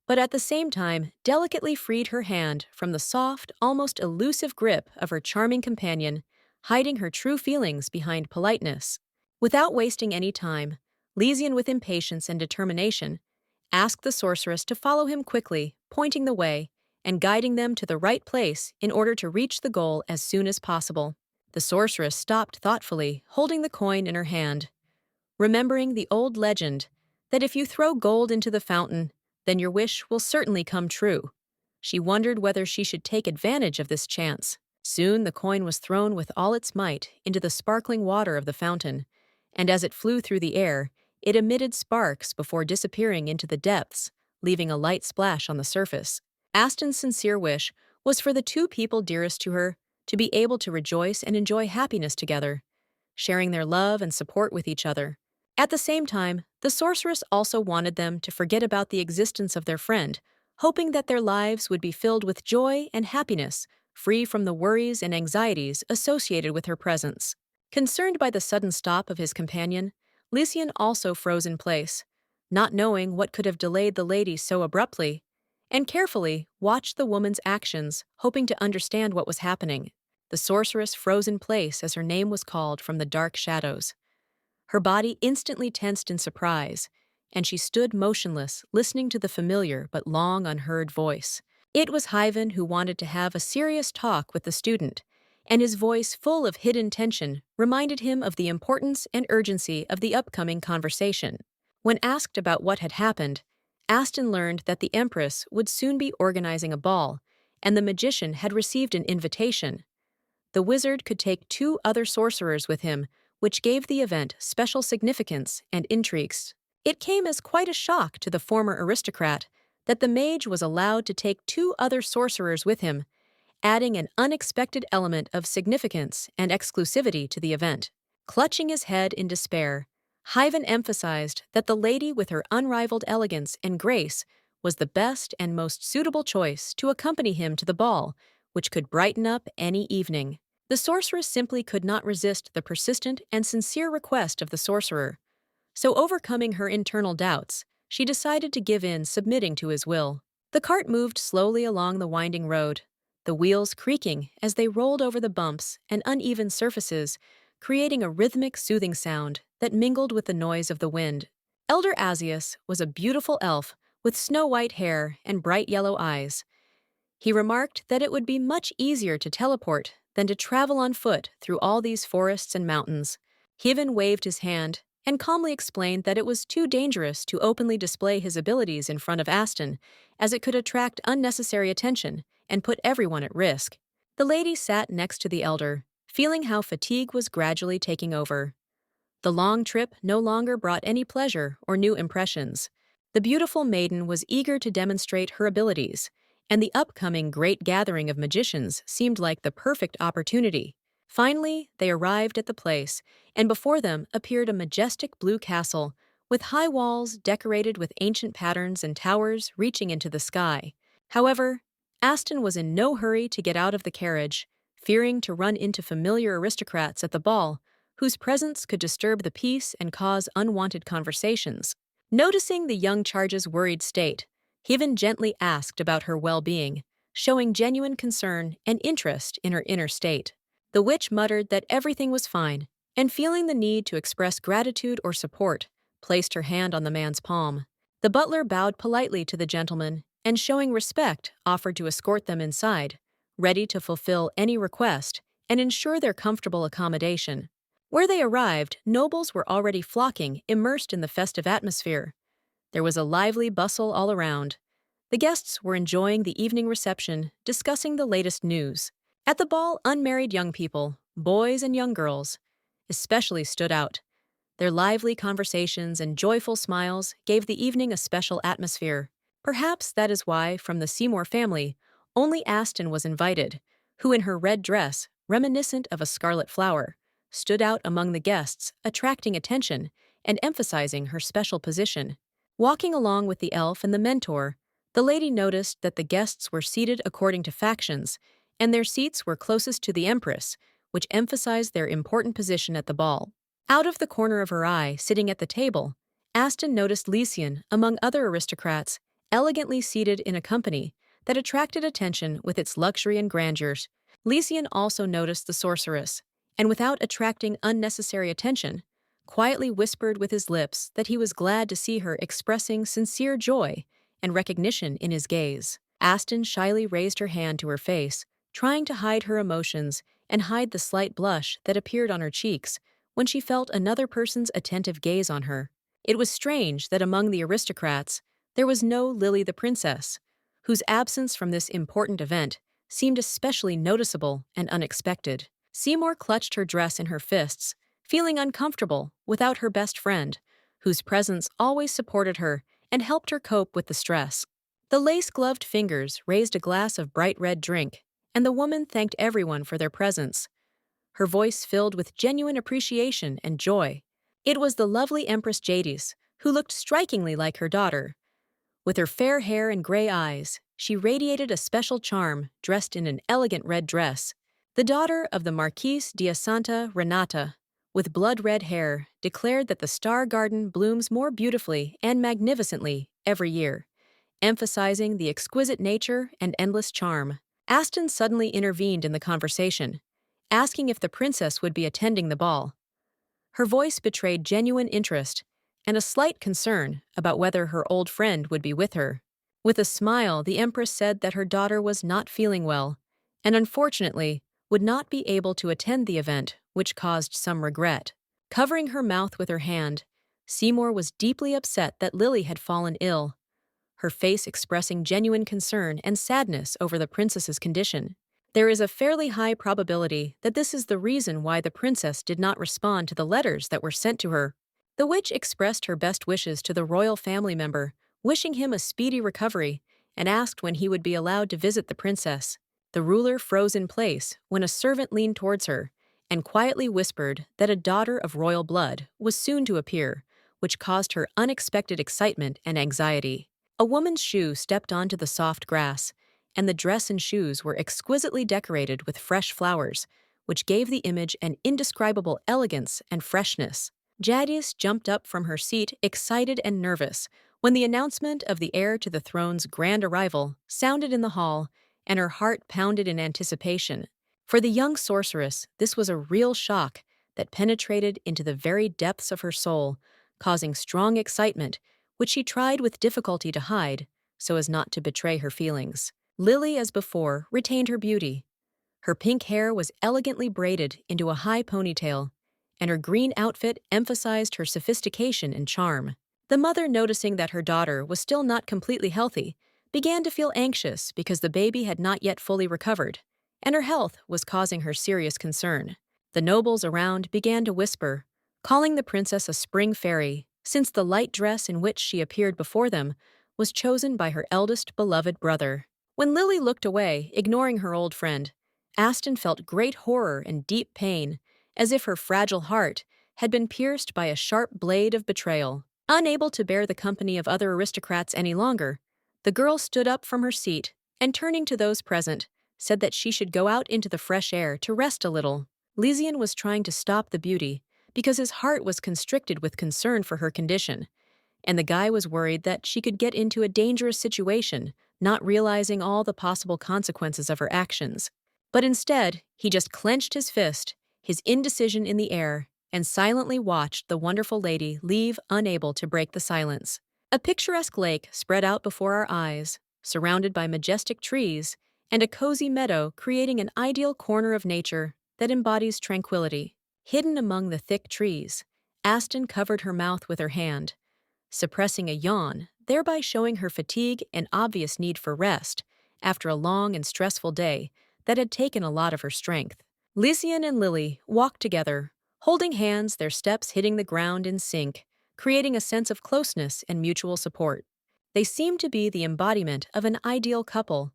but at the same time delicately freed her hand from the soft, almost elusive grip of her charming companion, hiding her true feelings behind politeness. Without wasting any time, Lysian, with impatience and determination, asked the sorceress to follow him quickly, pointing the way and guiding them to the right place in order to reach the goal as soon as possible. The sorceress stopped thoughtfully, holding the coin in her hand, remembering the old legend that if you throw gold into the fountain, then your wish will certainly come true. She wondered whether she should take advantage of this chance. Soon the coin was thrown with all its might into the sparkling water of the fountain, and as it flew through the air, it emitted sparks before disappearing into the depths, leaving a light splash on the surface. Aston's sincere wish was for the two people dearest to her to be able to rejoice and enjoy happiness together, sharing their love and support with each other. At the same time, the sorceress also wanted them to forget about the existence of their friend, hoping that their lives would be filled with joy and happiness, free from the worries and anxieties associated with her presence. Concerned by the sudden stop of his companion, Lycian also froze in place, not knowing what could have delayed the lady so abruptly, and carefully watched the woman's actions, hoping to understand what was happening. The sorceress froze in place as her name was called from the dark shadows. Her body instantly tensed in surprise, and she stood motionless, listening to the familiar but long unheard voice. It was Hyven who wanted to have a serious talk with the student, and his voice, full of hidden tension, reminded him of the importance and urgency of the upcoming conversation. When asked about what had happened, Aston learned that the Empress would soon be organizing a ball, and the magician had received an invitation. The wizard could take two other sorcerers with him, which gave the event special significance and intrigues. It came as quite a shock to the former aristocrat that the mage was allowed to take two other sorcerers with him, adding an unexpected element of significance and exclusivity to the event. Clutching his head in despair, Hyven emphasized that the lady with her unrivaled elegance and grace was the best and most suitable choice to accompany him to the ball, which could brighten up any evening. The sorceress simply could not resist the persistent and sincere request of the sorcerer. So, overcoming her internal doubts, she decided to give in, submitting to his will. The cart moved slowly along the winding road, the wheels creaking as they rolled over the bumps and uneven surfaces, creating a rhythmic, soothing sound that mingled with the noise of the wind. Elder Asius was a beautiful elf with snow-white hair and bright yellow eyes. He remarked that it would be much easier to teleport than to travel on foot through all these forests and mountains. Hyven waved his hand and calmly explained that it was too dangerous to openly display his abilities in front of Aston, as it could attract unnecessary attention and put everyone at risk. The lady sat next to the elder, feeling how fatigue was gradually taking over. The long trip no longer brought any pleasure or new impressions. The beautiful maiden was eager to demonstrate her abilities, and the upcoming great gathering of magicians seemed like the perfect opportunity. Finally, they arrived at the place, and before them appeared a majestic blue castle, with high walls decorated with ancient patterns and towers reaching into the sky. However, Aston was in no hurry to get out of the carriage, fearing to run into familiar aristocrats at the ball, whose presence could disturb the peace and cause unwanted conversations. Noticing the young charge's worried state, Hyven gently asked about her well-being, showing genuine concern and interest in her inner state. The witch muttered that everything was fine, and feeling the need to express gratitude or support, placed her hand on the man's palm. The butler bowed politely to the gentleman and, showing respect, offered to escort them inside, ready to fulfill any request and ensure their comfortable accommodation. Where they arrived, nobles were already flocking, immersed in the festive atmosphere. There was a lively bustle all around. The guests were enjoying the evening reception, discussing the latest news. At the ball, unmarried young people, boys and young girls, especially stood out. Their lively conversations and joyful smiles gave the evening a special atmosphere. Perhaps that is why, from the Seymour family, only Aston was invited, who in her red dress, reminiscent of a scarlet flower, stood out among the guests, attracting attention and emphasizing her special position. Walking along with the elf and the mentor, the lady noticed that the guests were seated according to factions, and their seats were closest to the Empress, which emphasized their important position at the ball. Out of the corner of her eye, sitting at the table, Aston noticed Lycian, among other aristocrats, elegantly seated in a company that attracted attention with its luxury and grandeur. Lycian also noticed the sorceress, and without attracting unnecessary attention, quietly whispered with his lips that he was glad to see her, expressing sincere joy and recognition in his gaze. Aston shyly raised her hand to her face, trying to hide her emotions and hide the slight blush that appeared on her cheeks when she felt another person's attentive gaze on her. It was strange that among the aristocrats, there was no Lily the princess, whose absence from this important event seemed especially noticeable and unexpected. Seymour clutched her dress in her fists, feeling uncomfortable without her best friend, whose presence always supported her and helped her cope with the stress. The lace-gloved fingers raised a glass of bright red drink, and the woman thanked everyone for their presence, her voice filled with genuine appreciation and joy. It was the lovely Empress Jadis, who looked strikingly like her daughter. With her fair hair and gray eyes, she radiated a special charm, dressed in an elegant red dress. The daughter of the Marquise de Santa Renata, with blood-red hair, declared that the Star Garden blooms more beautifully and magnificently every year, emphasizing the exquisite nature and endless charm. Aston suddenly intervened in the conversation, asking if the princess would be attending the ball. Her voice betrayed genuine interest, and a slight concern about whether her old friend would be with her. With a smile, the Empress said that her daughter was not feeling well, and unfortunately, would not be able to attend the event, which caused some regret. Covering her mouth with her hand, Seymour was deeply upset that Lily had fallen ill, her face expressing genuine concern and sadness over the princess's condition. There is a fairly high probability that this is the reason why the princess did not respond to the letters that were sent to her. The witch expressed her best wishes to the royal family member, wishing him a speedy recovery, and asked when he would be allowed to visit the princess. The ruler froze in place when a servant leaned towards her and quietly whispered that a daughter of royal blood was soon to appear, which caused her unexpected excitement and anxiety. A woman's shoe stepped onto the soft grass, and the dress and shoes were exquisitely decorated with fresh flowers, which gave the image an indescribable elegance and freshness. Jadis jumped up from her seat, excited and nervous, when the announcement of the heir to the throne's grand arrival sounded in the hall, and her heart pounded in anticipation. For the young sorceress, this was a real shock that penetrated into the very depths of her soul, causing strong excitement, which she tried with difficulty to hide so as not to betray her feelings. Lily, as before, retained her beauty. Her pink hair was elegantly braided into a high ponytail, and her green outfit emphasized her sophistication and charm. The mother, noticing that her daughter was still not completely healthy, began to feel anxious because the baby had not yet fully recovered, and her health was causing her serious concern. The nobles around began to whisper, calling the princess a spring fairy, since the light dress in which she appeared before them was chosen by her eldest beloved brother. When Lily looked away, ignoring her old friend, Aston felt great horror and deep pain, as if her fragile heart had been pierced by a sharp blade of betrayal. Unable to bear the company of other aristocrats any longer, the girl stood up from her seat and, turning to those present, said that she should go out into the fresh air to rest a little. Lysian was trying to stop the beauty because his heart was constricted with concern for her condition, and the guy was worried that she could get into a dangerous situation, not realizing all the possible consequences of her actions. But instead, he just clenched his fist, his indecision in the air, and silently watched the wonderful lady leave, unable to break the silence. A picturesque lake spread out before our eyes, surrounded by majestic trees, and a cozy meadow creating an ideal corner of nature that embodies tranquility. Hidden among the thick trees, Aston covered her mouth with her hand, suppressing a yawn, thereby showing her fatigue and obvious need for rest after a long and stressful day that had taken a lot of her strength. Lysian and Lily walked together, holding hands, their steps hitting the ground in sync, creating a sense of closeness and mutual support. They seemed to be the embodiment of an ideal couple.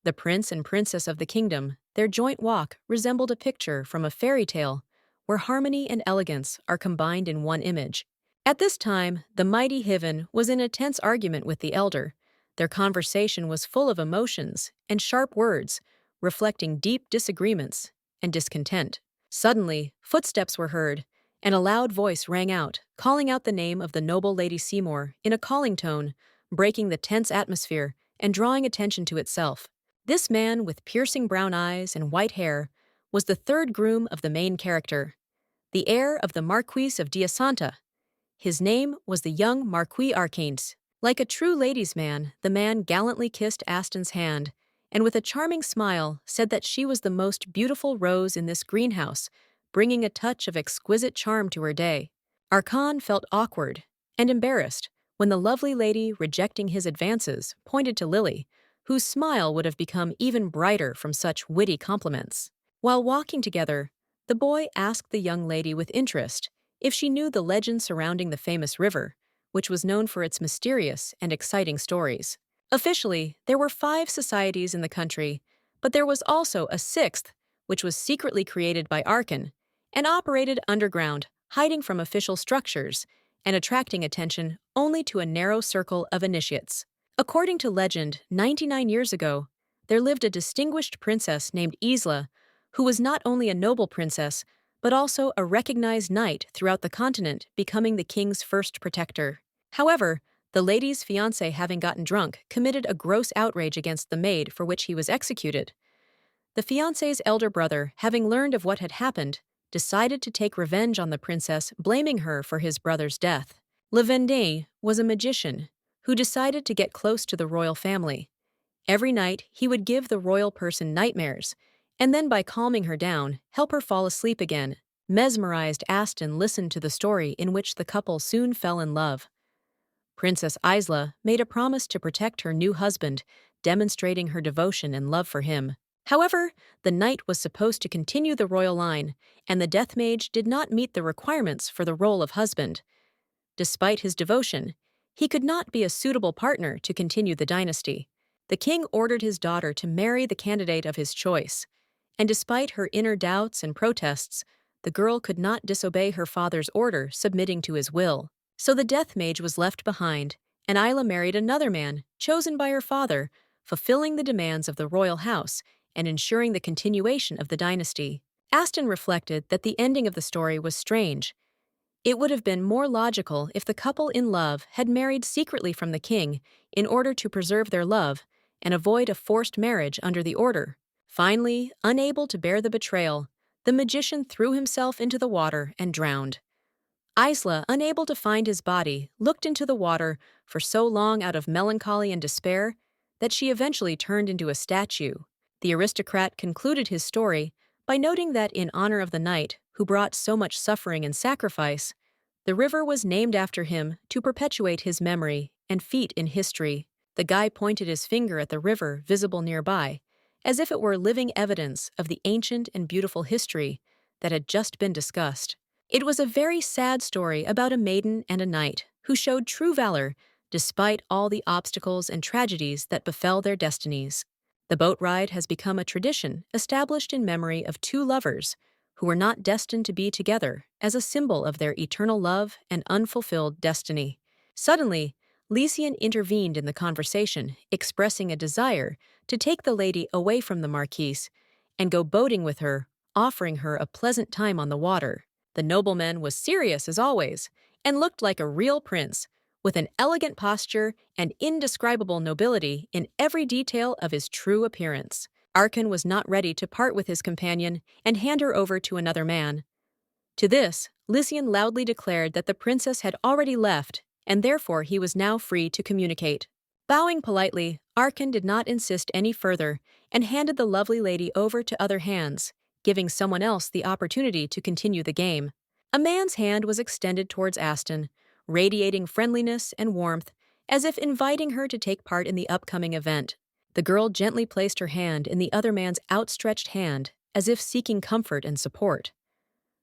The prince and princess of the kingdom, their joint walk resembled a picture from a fairy tale where harmony and elegance are combined in one image. At this time, the mighty Hiven was in a tense argument with the elder. Their conversation was full of emotions and sharp words, reflecting deep disagreements and discontent. Suddenly, footsteps were heard, and a loud voice rang out, calling out the name of the noble Lady Seymour in a calling tone, breaking the tense atmosphere and drawing attention to itself. This man, with piercing brown eyes and white hair, was the third groom of the main character, the heir of the Marquis of Diasanta. His name was the young Marquis Arcanes. Like a true ladies' man, the man gallantly kissed Aston's hand, and with a charming smile said that she was the most beautiful rose in this greenhouse, bringing a touch of exquisite charm to her day. Archon felt awkward and embarrassed when the lovely lady, rejecting his advances, pointed to Lily, whose smile would have become even brighter from such witty compliments. While walking together, the boy asked the young lady with interest if she knew the legend surrounding the famous river, which was known for its mysterious and exciting stories. Officially, there were 5 societies in the country, but there was also a 6th, which was secretly created by Archon and operated underground, hiding from official structures and attracting attention only to a narrow circle of initiates. According to legend, 99 years ago, there lived a distinguished princess named Isla, who was not only a noble princess, but also a recognized knight throughout the continent, becoming the king's first protector. However, the lady's fiancé, having gotten drunk, committed a gross outrage against the maid, for which he was executed. The fiancé's elder brother, having learned of what had happened, decided to take revenge on the princess, blaming her for his brother's death. Lavendale was a magician who decided to get close to the royal family. Every night, he would give the royal person nightmares, and then by calming her down, help her fall asleep again. Mesmerized, Aston listened to the story in which the couple soon fell in love. Princess Isla made a promise to protect her new husband, demonstrating her devotion and love for him. However, the knight was supposed to continue the royal line, and the death mage did not meet the requirements for the role of husband. Despite his devotion, he could not be a suitable partner to continue the dynasty. The king ordered his daughter to marry the candidate of his choice, and despite her inner doubts and protests, the girl could not disobey her father's order, submitting to his will. So the death mage was left behind, and Isla married another man, chosen by her father, fulfilling the demands of the royal house and ensuring the continuation of the dynasty. Aston reflected that the ending of the story was strange. It would have been more logical if the couple in love had married secretly from the king in order to preserve their love and avoid a forced marriage under the order. Finally, unable to bear the betrayal, the magician threw himself into the water and drowned. Isla, unable to find his body, looked into the water for so long out of melancholy and despair that she eventually turned into a statue. The aristocrat concluded his story by noting that in honor of the knight who brought so much suffering and sacrifice, the river was named after him to perpetuate his memory and feat in history. The guy pointed his finger at the river visible nearby, as if it were living evidence of the ancient and beautiful history that had just been discussed. It was a very sad story about a maiden and a knight who showed true valor despite all the obstacles and tragedies that befell their destinies. The boat ride has become a tradition established in memory of two lovers who were not destined to be together as a symbol of their eternal love and unfulfilled destiny. Suddenly, Lysian intervened in the conversation, expressing a desire to take the lady away from the marquise and go boating with her, offering her a pleasant time on the water. The nobleman was serious as always and looked like a real prince, with an elegant posture and indescribable nobility in every detail of his true appearance. Arkan was not ready to part with his companion and hand her over to another man. To this, Lysian loudly declared that the princess had already left, and therefore he was now free to communicate. Bowing politely, Arkan did not insist any further and handed the lovely lady over to other hands, giving someone else the opportunity to continue the game. A man's hand was extended towards Aston, radiating friendliness and warmth, as if inviting her to take part in the upcoming event. The girl gently placed her hand in the other man's outstretched hand, as if seeking comfort and support.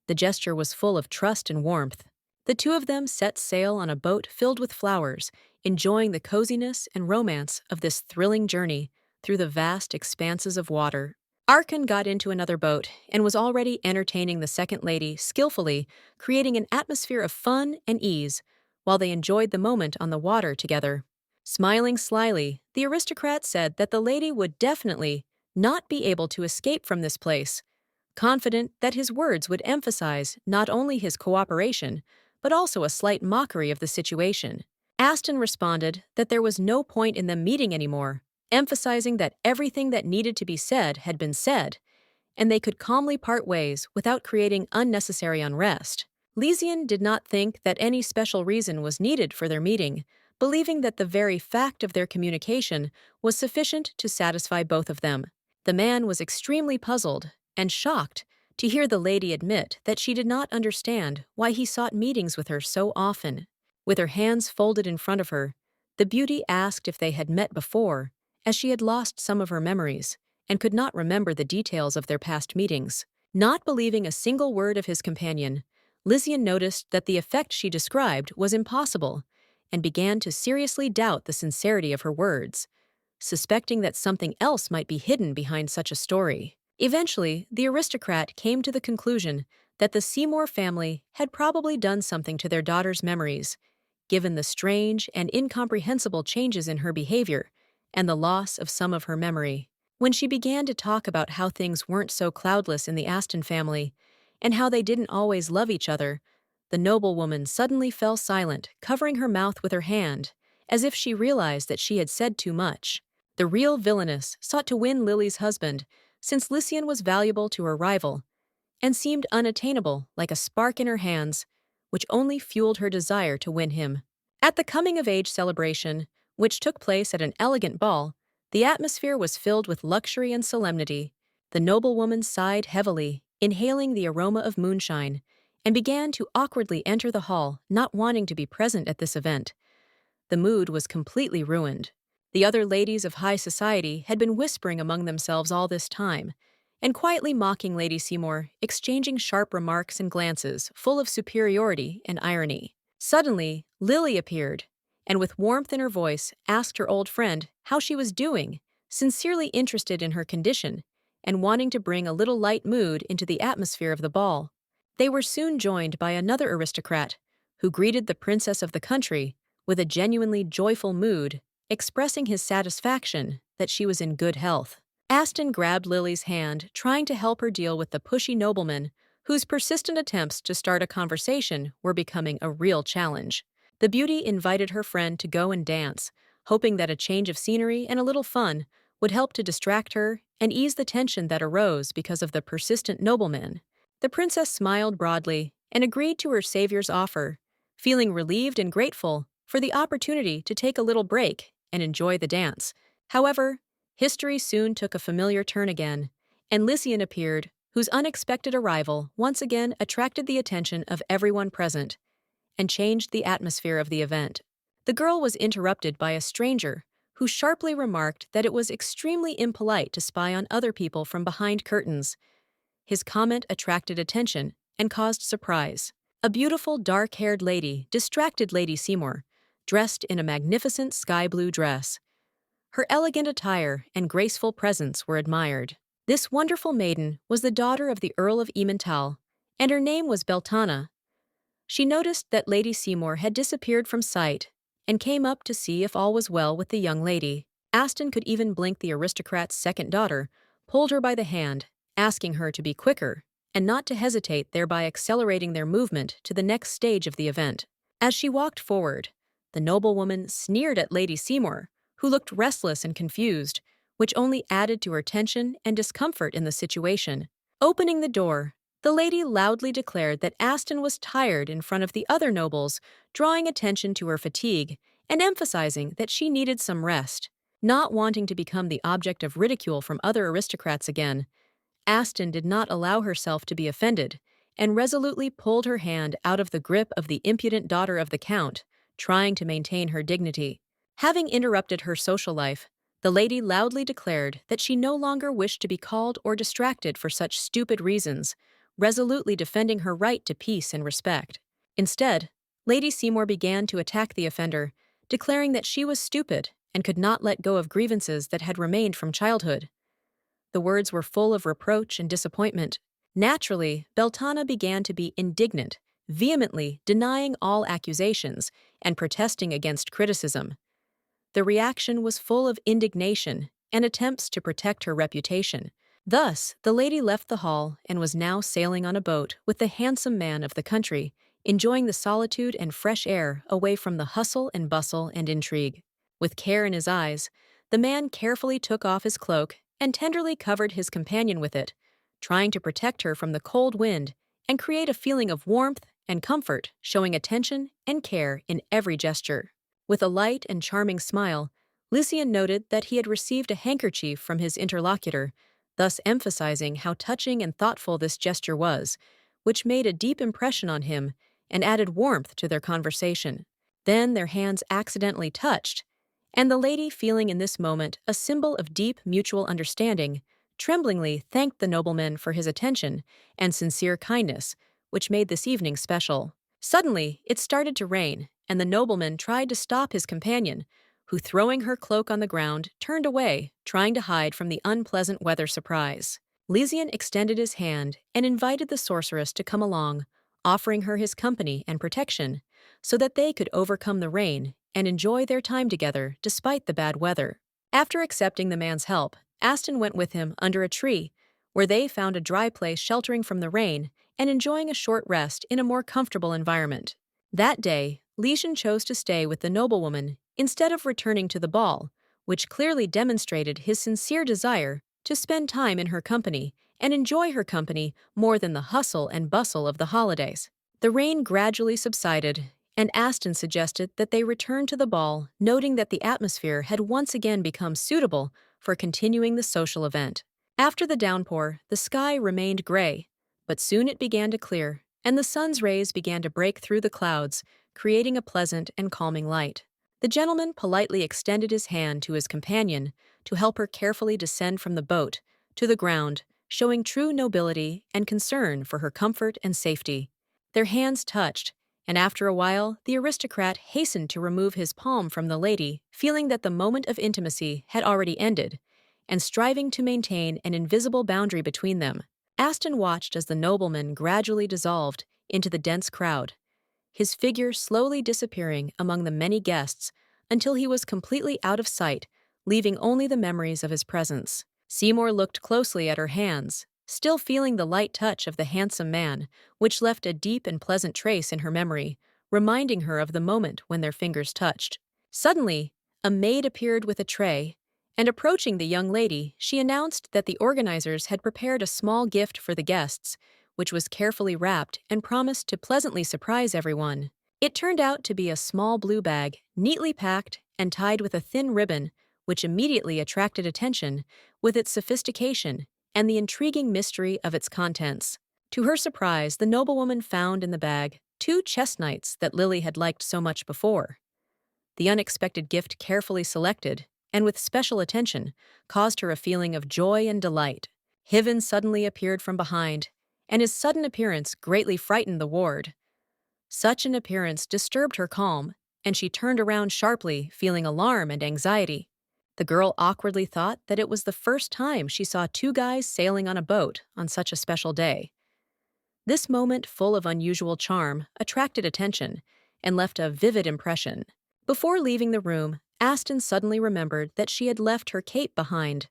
The gesture was full of trust and warmth. The two of them set sail on a boat filled with flowers, enjoying the coziness and romance of this thrilling journey through the vast expanses of water. Arkan got into another boat and was already entertaining the second lady skillfully, creating an atmosphere of fun and ease while they enjoyed the moment on the water together. Smiling slyly, the aristocrat said that the lady would definitely not be able to escape from this place, confident that his words would emphasize not only his cooperation, but also a slight mockery of the situation. Aston responded that there was no point in them meeting anymore, emphasizing that everything that needed to be said had been said, and they could calmly part ways without creating unnecessary unrest. Lysian did not think that any special reason was needed for their meeting, believing that the very fact of their communication was sufficient to satisfy both of them. The man was extremely puzzled and shocked to hear the lady admit that she did not understand why he sought meetings with her so often. With her hands folded in front of her, the beauty asked if they had met before, as she had lost some of her memories and could not remember the details of their past meetings. Not believing a single word of his companion, Lysian noticed that the effect she described was impossible and began to seriously doubt the sincerity of her words, suspecting that something else might be hidden behind such a story. Eventually, the aristocrat came to the conclusion that the Seymour family had probably done something to their daughter's memories, given the strange and incomprehensible changes in her behavior and the loss of some of her memory. When she began to talk about how things weren't so cloudless in the Aston family and how they didn't always love each other, the noblewoman suddenly fell silent, covering her mouth with her hand, as if she realized that she had said too much. The real villainess sought to win Lily's husband, since Lysian was valuable to her rival, and seemed unattainable like a spark in her hands which only fueled her desire to win him. At the coming-of-age celebration, which took place at an elegant ball, the atmosphere was filled with luxury and solemnity. The noblewoman sighed heavily, inhaling the aroma of moonshine, and began to awkwardly enter the hall, not wanting to be present at this event. The mood was completely ruined. The other ladies of high society had been whispering among themselves all this time, and quietly mocking Lady Seymour, exchanging sharp remarks and glances full of superiority and irony. Suddenly, Lily appeared, and with warmth in her voice asked her old friend how she was doing, sincerely interested in her condition, and wanting to bring a little light mood into the atmosphere of the ball. They were soon joined by another aristocrat, who greeted the princess of the country with a genuinely joyful mood, expressing his satisfaction that she was in good health. Aston grabbed Lily's hand, trying to help her deal with the pushy nobleman, whose persistent attempts to start a conversation were becoming a real challenge. The beauty invited her friend to go and dance, hoping that a change of scenery and a little fun would help to distract her and ease the tension that arose because of the persistent nobleman. The princess smiled broadly and agreed to her savior's offer, feeling relieved and grateful for the opportunity to take a little break and enjoy the dance. However, history soon took a familiar turn again, and Lysian appeared, whose unexpected arrival once again attracted the attention of everyone present and changed the atmosphere of the event. The girl was interrupted by a stranger who sharply remarked that it was extremely impolite to spy on other people from behind curtains. His comment attracted attention and caused surprise. A beautiful dark-haired lady distracted Lady Seymour, dressed in a magnificent sky-blue dress. Her elegant attire and graceful presence were admired. This wonderful maiden was the daughter of the Earl of Emmental, and her name was Beltana. She noticed that Lady Seymour had disappeared from sight and came up to see if all was well with the young lady. Aston could even blink the aristocrat's second daughter, pulled her by the hand, asking her to be quicker and not to hesitate, thereby accelerating their movement to the next stage of the event. As she walked forward, the noblewoman sneered at Lady Seymour, who looked restless and confused, which only added to her tension and discomfort in the situation. Opening the door, the lady loudly declared that Aston was tired in front of the other nobles, drawing attention to her fatigue and emphasizing that she needed some rest. Not wanting to become the object of ridicule from other aristocrats again, Aston did not allow herself to be offended and resolutely pulled her hand out of the grip of the impudent daughter of the Count, trying to maintain her dignity. Having interrupted her social life, the lady loudly declared that she no longer wished to be called or distracted for such stupid reasons, resolutely defending her right to peace and respect. Instead, Lady Seymour began to attack the offender, declaring that she was stupid and could not let go of grievances that had remained from childhood. The words were full of reproach and disappointment. Naturally, Beltana began to be indignant, vehemently denying all accusations and protesting against criticism. The reaction was full of indignation and attempts to protect her reputation. Thus, the lady left the hall and was now sailing on a boat with the handsome man of the country, enjoying the solitude and fresh air away from the hustle and bustle and intrigue. With care in his eyes, the man carefully took off his cloak and tenderly covered his companion with it, trying to protect her from the cold wind and create a feeling of warmth and comfort, showing attention and care in every gesture. With a light and charming smile, Lysian noted that he had received a handkerchief from his interlocutor, thus emphasizing how touching and thoughtful this gesture was, which made a deep impression on him and added warmth to their conversation. Then their hands accidentally touched, and the lady, feeling in this moment a symbol of deep mutual understanding, tremblingly thanked the nobleman for his attention and sincere kindness, which made this evening special. Suddenly, it started to rain, and the nobleman tried to stop his companion, who, throwing her cloak on the ground, turned away, trying to hide from the unpleasant weather surprise. Lysian extended his hand and invited the sorceress to come along, offering her his company and protection, so that they could overcome the rain and enjoy their time together despite the bad weather. After accepting the man's help, Aston went with him under a tree, where they found a dry place sheltering from the rain and enjoying a short rest in a more comfortable environment. That day, Lysian chose to stay with the noblewoman instead of returning to the ball, which clearly demonstrated his sincere desire to spend time in her company and enjoy her company more than the hustle and bustle of the holidays. The rain gradually subsided, and Aston suggested that they return to the ball, noting that the atmosphere had once again become suitable for continuing the social event. After the downpour, the sky remained gray, but soon it began to clear, and the sun's rays began to break through the clouds, creating a pleasant and calming light. The gentleman politely extended his hand to his companion to help her carefully descend from the boat to the ground, showing true nobility and concern for her comfort and safety. Their hands touched, and after a while, the aristocrat hastened to remove his palm from the lady, feeling that the moment of intimacy had already ended, and striving to maintain an invisible boundary between them. Aston watched as the nobleman gradually dissolved into the dense crowd, his figure slowly disappearing among the many guests until he was completely out of sight, leaving only the memories of his presence. Seymour looked closely at her hands, still feeling the light touch of the handsome man, which left a deep and pleasant trace in her memory, reminding her of the moment when their fingers touched. Suddenly, a maid appeared with a tray, and approaching the young lady, she announced that the organizers had prepared a small gift for the guests, which was carefully wrapped and promised to pleasantly surprise everyone. It turned out to be a small blue bag, neatly packed and tied with a thin ribbon, which immediately attracted attention with its sophistication and the intriguing mystery of its contents. To her surprise, the noblewoman found in the bag 2 chess knights that Lily had liked so much before. The unexpected gift, carefully selected and with special attention, caused her a feeling of joy and delight. Hiven suddenly appeared from behind, and his sudden appearance greatly frightened the ward. Such an appearance disturbed her calm, and she turned around sharply, feeling alarm and anxiety. The girl awkwardly thought that it was the first time she saw 2 guys sailing on a boat on such a special day. This moment, full of unusual charm, attracted attention and left a vivid impression. Before leaving the room, Aston suddenly remembered that she had left her cape behind.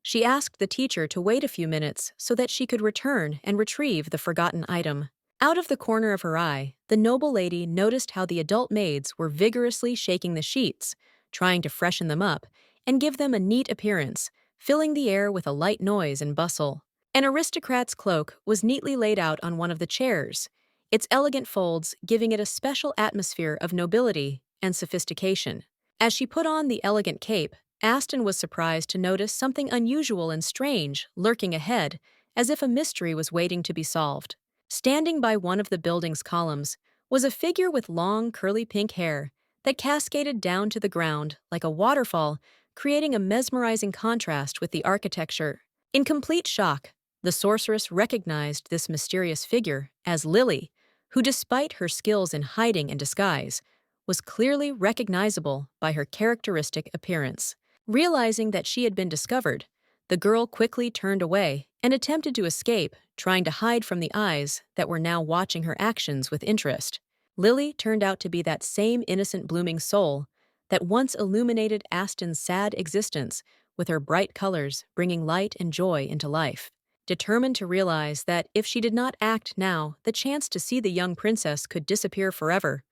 She asked the teacher to wait a few minutes so that she could return and retrieve the forgotten item. Out of the corner of her eye, the noble lady noticed how the adult maids were vigorously shaking the sheets, trying to freshen them up and give them a neat appearance, filling the air with a light noise and bustle. An aristocrat's cloak was neatly laid out on one of the chairs, its elegant folds giving it a special atmosphere of nobility and sophistication. As she put on the elegant cape, Aston was surprised to notice something unusual and strange lurking ahead, as if a mystery was waiting to be solved. Standing by one of the building's columns was a figure with long, curly pink hair that cascaded down to the ground like a waterfall, creating a mesmerizing contrast with the architecture. In complete shock, the sorceress recognized this mysterious figure as Lily, who, despite her skills in hiding and disguise, was clearly recognizable by her characteristic appearance. Realizing that she had been discovered, the girl quickly turned away and attempted to escape, trying to hide from the eyes that were now watching her actions with interest. Lily turned out to be that same innocent blooming soul that once illuminated Aston's sad existence with her bright colors bringing light and joy into life. Determined to realize that if she did not act now, the chance to see the young princess could disappear forever,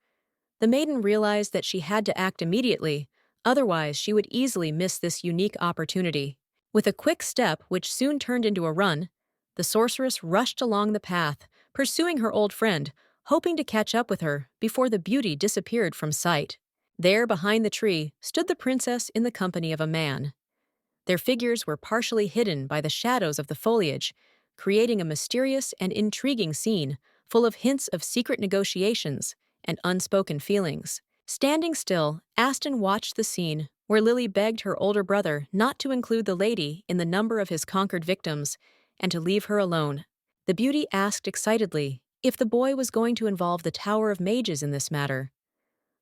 the maiden realized that she had to act immediately, otherwise she would easily miss this unique opportunity. With a quick step which soon turned into a run, the sorceress rushed along the path, pursuing her old friend, hoping to catch up with her before the beauty disappeared from sight. There, behind the tree, stood the princess in the company of a man. Their figures were partially hidden by the shadows of the foliage, creating a mysterious and intriguing scene full of hints of secret negotiations and unspoken feelings. Standing still, Aston watched the scene where Lily begged her older brother not to include the lady in the number of his conquered victims and to leave her alone. The beauty asked excitedly if the boy was going to involve the Tower of Mages in this matter.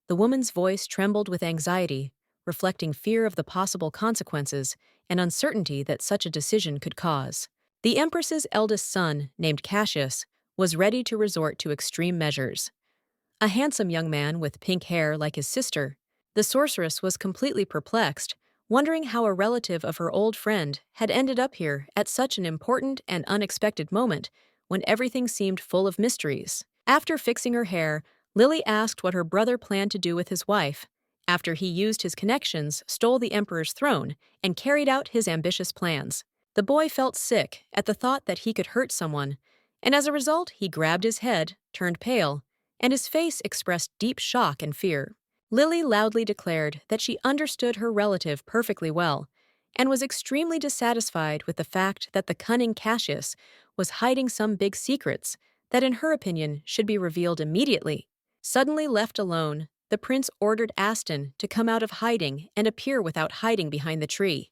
The woman's voice trembled with anxiety, reflecting fear of the possible consequences and uncertainty that such a decision could cause. The Empress's eldest son, named Cassius, was ready to resort to extreme measures. A handsome young man with pink hair like his sister, the sorceress was completely perplexed, wondering how a relative of her old friend had ended up here at such an important and unexpected moment when everything seemed full of mysteries. After fixing her hair, Lily asked what her brother planned to do with his wife, after he used his connections, stole the emperor's throne, and carried out his ambitious plans. The boy felt sick at the thought that he could hurt someone, and as a result, he grabbed his head, turned pale, and his face expressed deep shock and fear. Lily loudly declared that she understood her relative perfectly well and was extremely dissatisfied with the fact that the cunning Cassius was hiding some big secrets that, in her opinion, should be revealed immediately. Suddenly left alone, the prince ordered Aston to come out of hiding and appear without hiding behind the tree.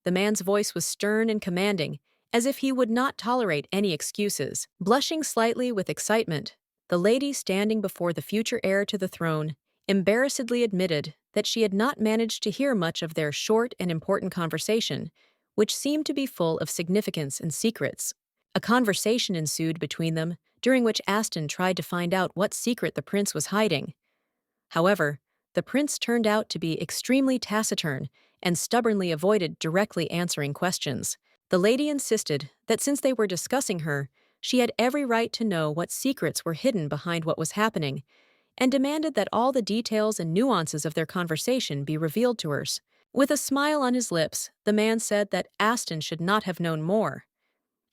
The man's voice was stern and commanding, as if he would not tolerate any excuses. Blushing slightly with excitement, the lady standing before the future heir to the throne embarrassedly admitted that she had not managed to hear much of their short and important conversation, which seemed to be full of significance and secrets. A conversation ensued between them, during which Aston tried to find out what secret the prince was hiding. However, the prince turned out to be extremely taciturn and stubbornly avoided directly answering questions. The lady insisted that since they were discussing her, she had every right to know what secrets were hidden behind what was happening, and demanded that all the details and nuances of their conversation be revealed to her. With a smile on his lips, the man said that Aston should not have known more.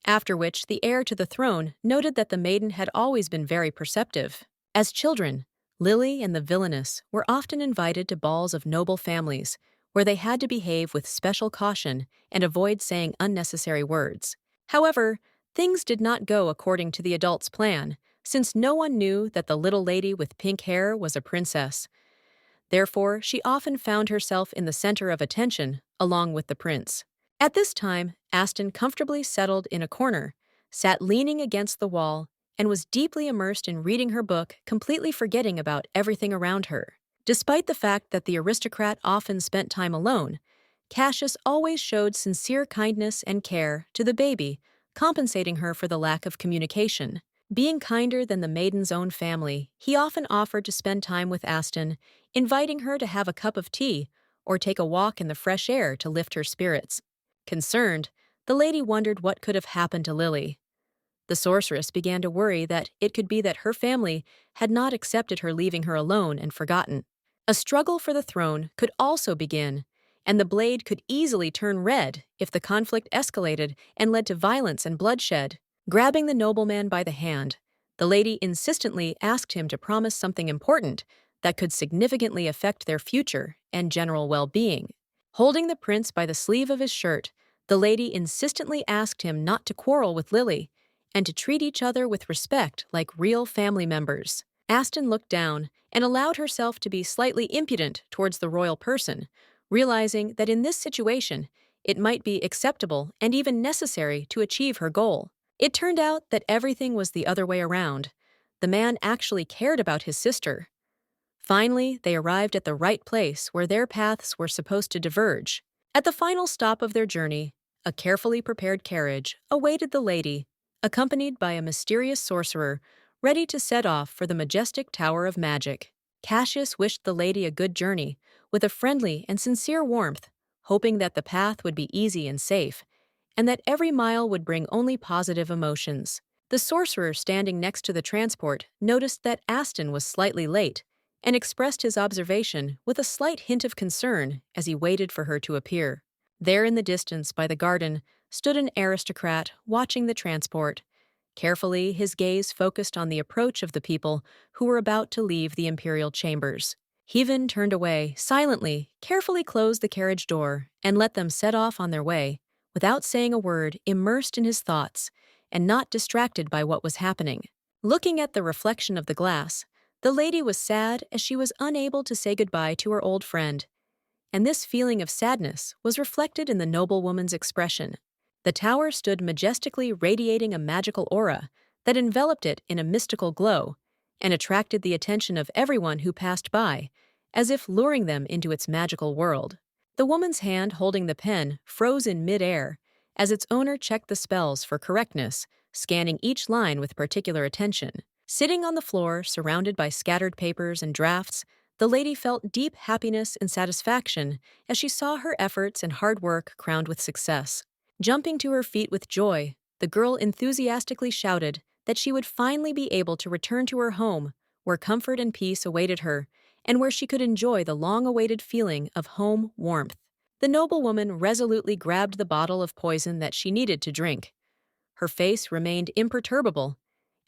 After which, the heir to the throne noted that the maiden had always been very perceptive. As children, Lily and the villainess were often invited to balls of noble families, where they had to behave with special caution and avoid saying unnecessary words. However, things did not go according to the adults' plan, since no one knew that the little lady with pink hair was a princess. Therefore, she often found herself in the center of attention, along with the prince. At this time, Aston comfortably settled in a corner, sat leaning against the wall, and was deeply immersed in reading her book, completely forgetting about everything around her. Despite the fact that the aristocrat often spent time alone, Cassius always showed sincere kindness and care to the baby, compensating her for the lack of communication. Being kinder than the maiden's own family, he often offered to spend time with Aston, inviting her to have a cup of tea or take a walk in the fresh air to lift her spirits. Concerned, the lady wondered what could have happened to Lily. The sorceress began to worry that it could be that her family had not accepted her, leaving her alone and forgotten. A struggle for the throne could also begin, and the blade could easily turn red if the conflict escalated and led to violence and bloodshed. Grabbing the nobleman by the hand, the lady insistently asked him to promise something important that could significantly affect their future and general well-being. Holding the prince by the sleeve of his shirt, the lady insistently asked him not to quarrel with Lily and to treat each other with respect like real family members. Aston looked down and allowed herself to be slightly impudent towards the royal person, realizing that in this situation, it might be acceptable and even necessary to achieve her goal. It turned out that everything was the other way around. The man actually cared about his sister. Finally, they arrived at the right place where their paths were supposed to diverge. At the final stop of their journey, a carefully prepared carriage awaited the lady, accompanied by a mysterious sorcerer ready to set off for the majestic Tower of Magic. Cassius wished the lady a good journey with a friendly and sincere warmth, hoping that the path would be easy and safe, and that every mile would bring only positive emotions. The sorcerer standing next to the transport noticed that Aston was slightly late and expressed his observation with a slight hint of concern as he waited for her to appear. There in the distance by the garden stood an aristocrat watching the transport. Carefully, his gaze focused on the approach of the people who were about to leave the imperial chambers. Heaven turned away, silently, carefully closed the carriage door, and let them set off on their way, without saying a word, immersed in his thoughts, and not distracted by what was happening. Looking at the reflection of the glass, the lady was sad as she was unable to say goodbye to her old friend, and this feeling of sadness was reflected in the noblewoman's expression. The tower stood majestically, radiating a magical aura that enveloped it in a mystical glow and attracted the attention of everyone who passed by, as if luring them into its magical world. The woman's hand holding the pen froze in mid-air as its owner checked the spells for correctness, scanning each line with particular attention. Sitting on the floor, surrounded by scattered papers and drafts, the lady felt deep happiness and satisfaction as she saw her efforts and hard work crowned with success. Jumping to her feet with joy, the girl enthusiastically shouted that she would finally be able to return to her home, where comfort and peace awaited her, and where she could enjoy the long-awaited feeling of home warmth. The noblewoman resolutely grabbed the bottle of poison that she needed to drink. Her face remained imperturbable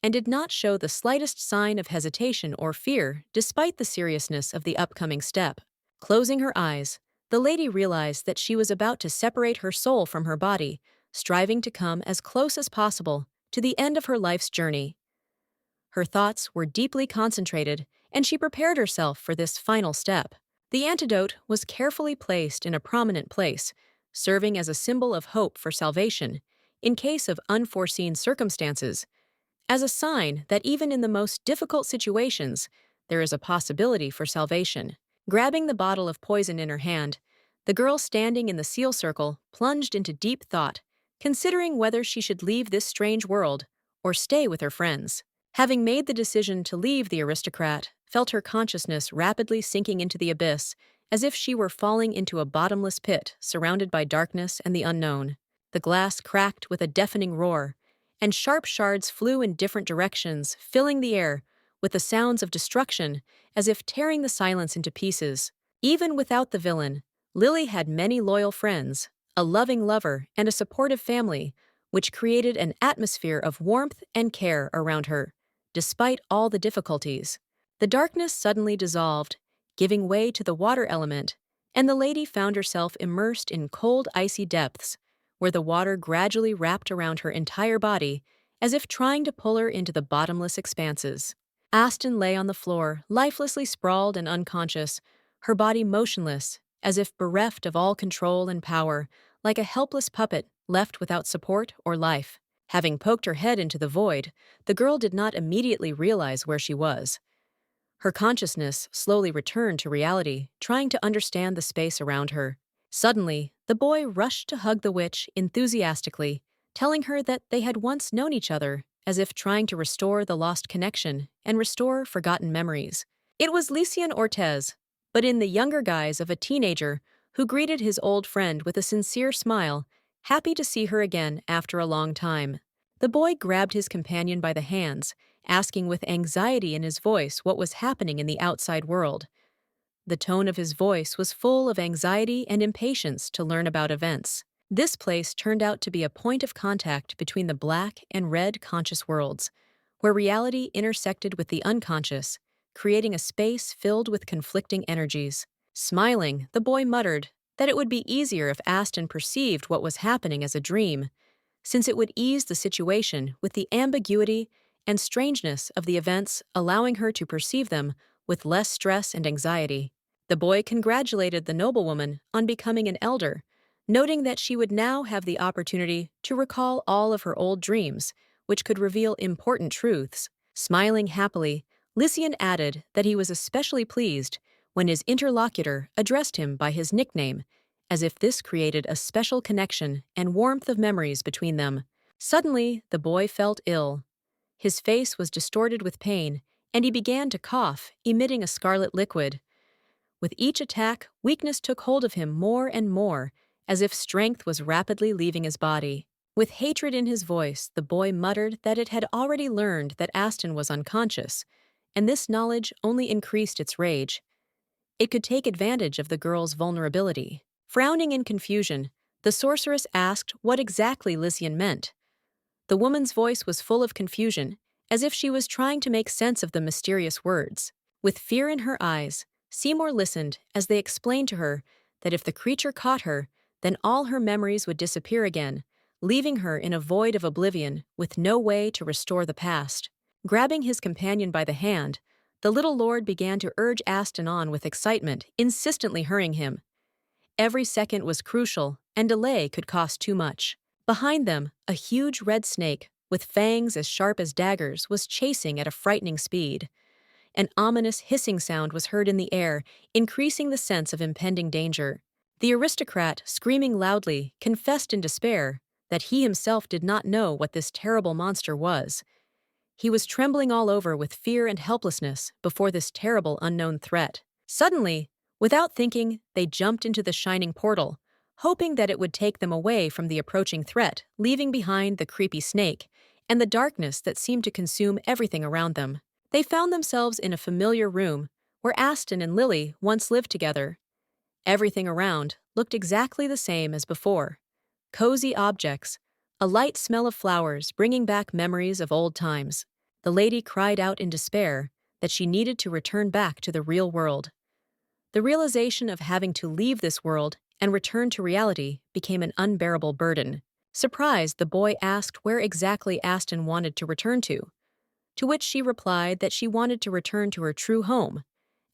and did not show the slightest sign of hesitation or fear despite the seriousness of the upcoming step. Closing her eyes, the lady realized that she was about to separate her soul from her body, striving to come as close as possible to the end of her life's journey. Her thoughts were deeply concentrated, and she prepared herself for this final step. The antidote was carefully placed in a prominent place, serving as a symbol of hope for salvation in case of unforeseen circumstances, as a sign that even in the most difficult situations, there is a possibility for salvation. Grabbing the bottle of poison in her hand, the girl standing in the seal circle plunged into deep thought, considering whether she should leave this strange world or stay with her friends. Having made the decision to leave, the aristocrat felt her consciousness rapidly sinking into the abyss, as if she were falling into a bottomless pit surrounded by darkness and the unknown. The glass cracked with a deafening roar, and sharp shards flew in different directions, filling the air with the sounds of destruction as if tearing the silence into pieces. Even without the villain, Lily had many loyal friends, a loving lover, and a supportive family, which created an atmosphere of warmth and care around her, despite all the difficulties. The darkness suddenly dissolved, giving way to the water element, and the lady found herself immersed in cold, icy depths, where the water gradually wrapped around her entire body, as if trying to pull her into the bottomless expanses. Aston lay on the floor, lifelessly sprawled and unconscious, her body motionless, as if bereft of all control and power, like a helpless puppet left without support or life. Having poked her head into the void, the girl did not immediately realize where she was. Her consciousness slowly returned to reality, trying to understand the space around her. Suddenly, the boy rushed to hug the witch enthusiastically, telling her that they had once known each other, as if trying to restore the lost connection and restore forgotten memories. It was Lucien Ortez, but in the younger guise of a teenager, who greeted his old friend with a sincere smile, happy to see her again after a long time. The boy grabbed his companion by the hands, asking with anxiety in his voice what was happening in the outside world. The tone of his voice was full of anxiety and impatience to learn about events. This place turned out to be a point of contact between the black and red conscious worlds, where reality intersected with the unconscious, creating a space filled with conflicting energies. Smiling, the boy muttered that it would be easier if Aston perceived what was happening as a dream, since it would ease the situation with the ambiguity and strangeness of the events, allowing her to perceive them with less stress and anxiety. The boy congratulated the noblewoman on becoming an elder, noting that she would now have the opportunity to recall all of her old dreams, which could reveal important truths. Smiling happily, Lycian added that he was especially pleased when his interlocutor addressed him by his nickname, as if this created a special connection and warmth of memories between them. Suddenly, the boy felt ill. His face was distorted with pain, and he began to cough, emitting a scarlet liquid. With each attack, weakness took hold of him more and more, as if strength was rapidly leaving his body. With hatred in his voice, the boy muttered that it had already learned that Aston was unconscious, and this knowledge only increased its rage. It could take advantage of the girl's vulnerability. Frowning in confusion, the sorceress asked what exactly Lycian meant. The woman's voice was full of confusion, as if she was trying to make sense of the mysterious words. With fear in her eyes, Seymour listened as they explained to her that if the creature caught her, then all her memories would disappear again, leaving her in a void of oblivion with no way to restore the past. Grabbing his companion by the hand, the little lord began to urge Aston on with excitement, insistently hurrying him. Every second was crucial, and delay could cost too much. Behind them, a huge red snake, with fangs as sharp as daggers, was chasing at a frightening speed. An ominous hissing sound was heard in the air, increasing the sense of impending danger. The aristocrat, screaming loudly, confessed in despair that he himself did not know what this terrible monster was. He was trembling all over with fear and helplessness before this terrible unknown threat. Suddenly, without thinking, they jumped into the shining portal, hoping that it would take them away from the approaching threat, leaving behind the creepy snake and the darkness that seemed to consume everything around them. They found themselves in a familiar room where Aston and Lily once lived together. Everything around looked exactly the same as before. Cozy objects, a light smell of flowers bringing back memories of old times. The lady cried out in despair that she needed to return back to the real world. The realization of having to leave this world and return to reality became an unbearable burden. Surprised, the boy asked where exactly Aston wanted to return to which she replied that she wanted to return to her true home,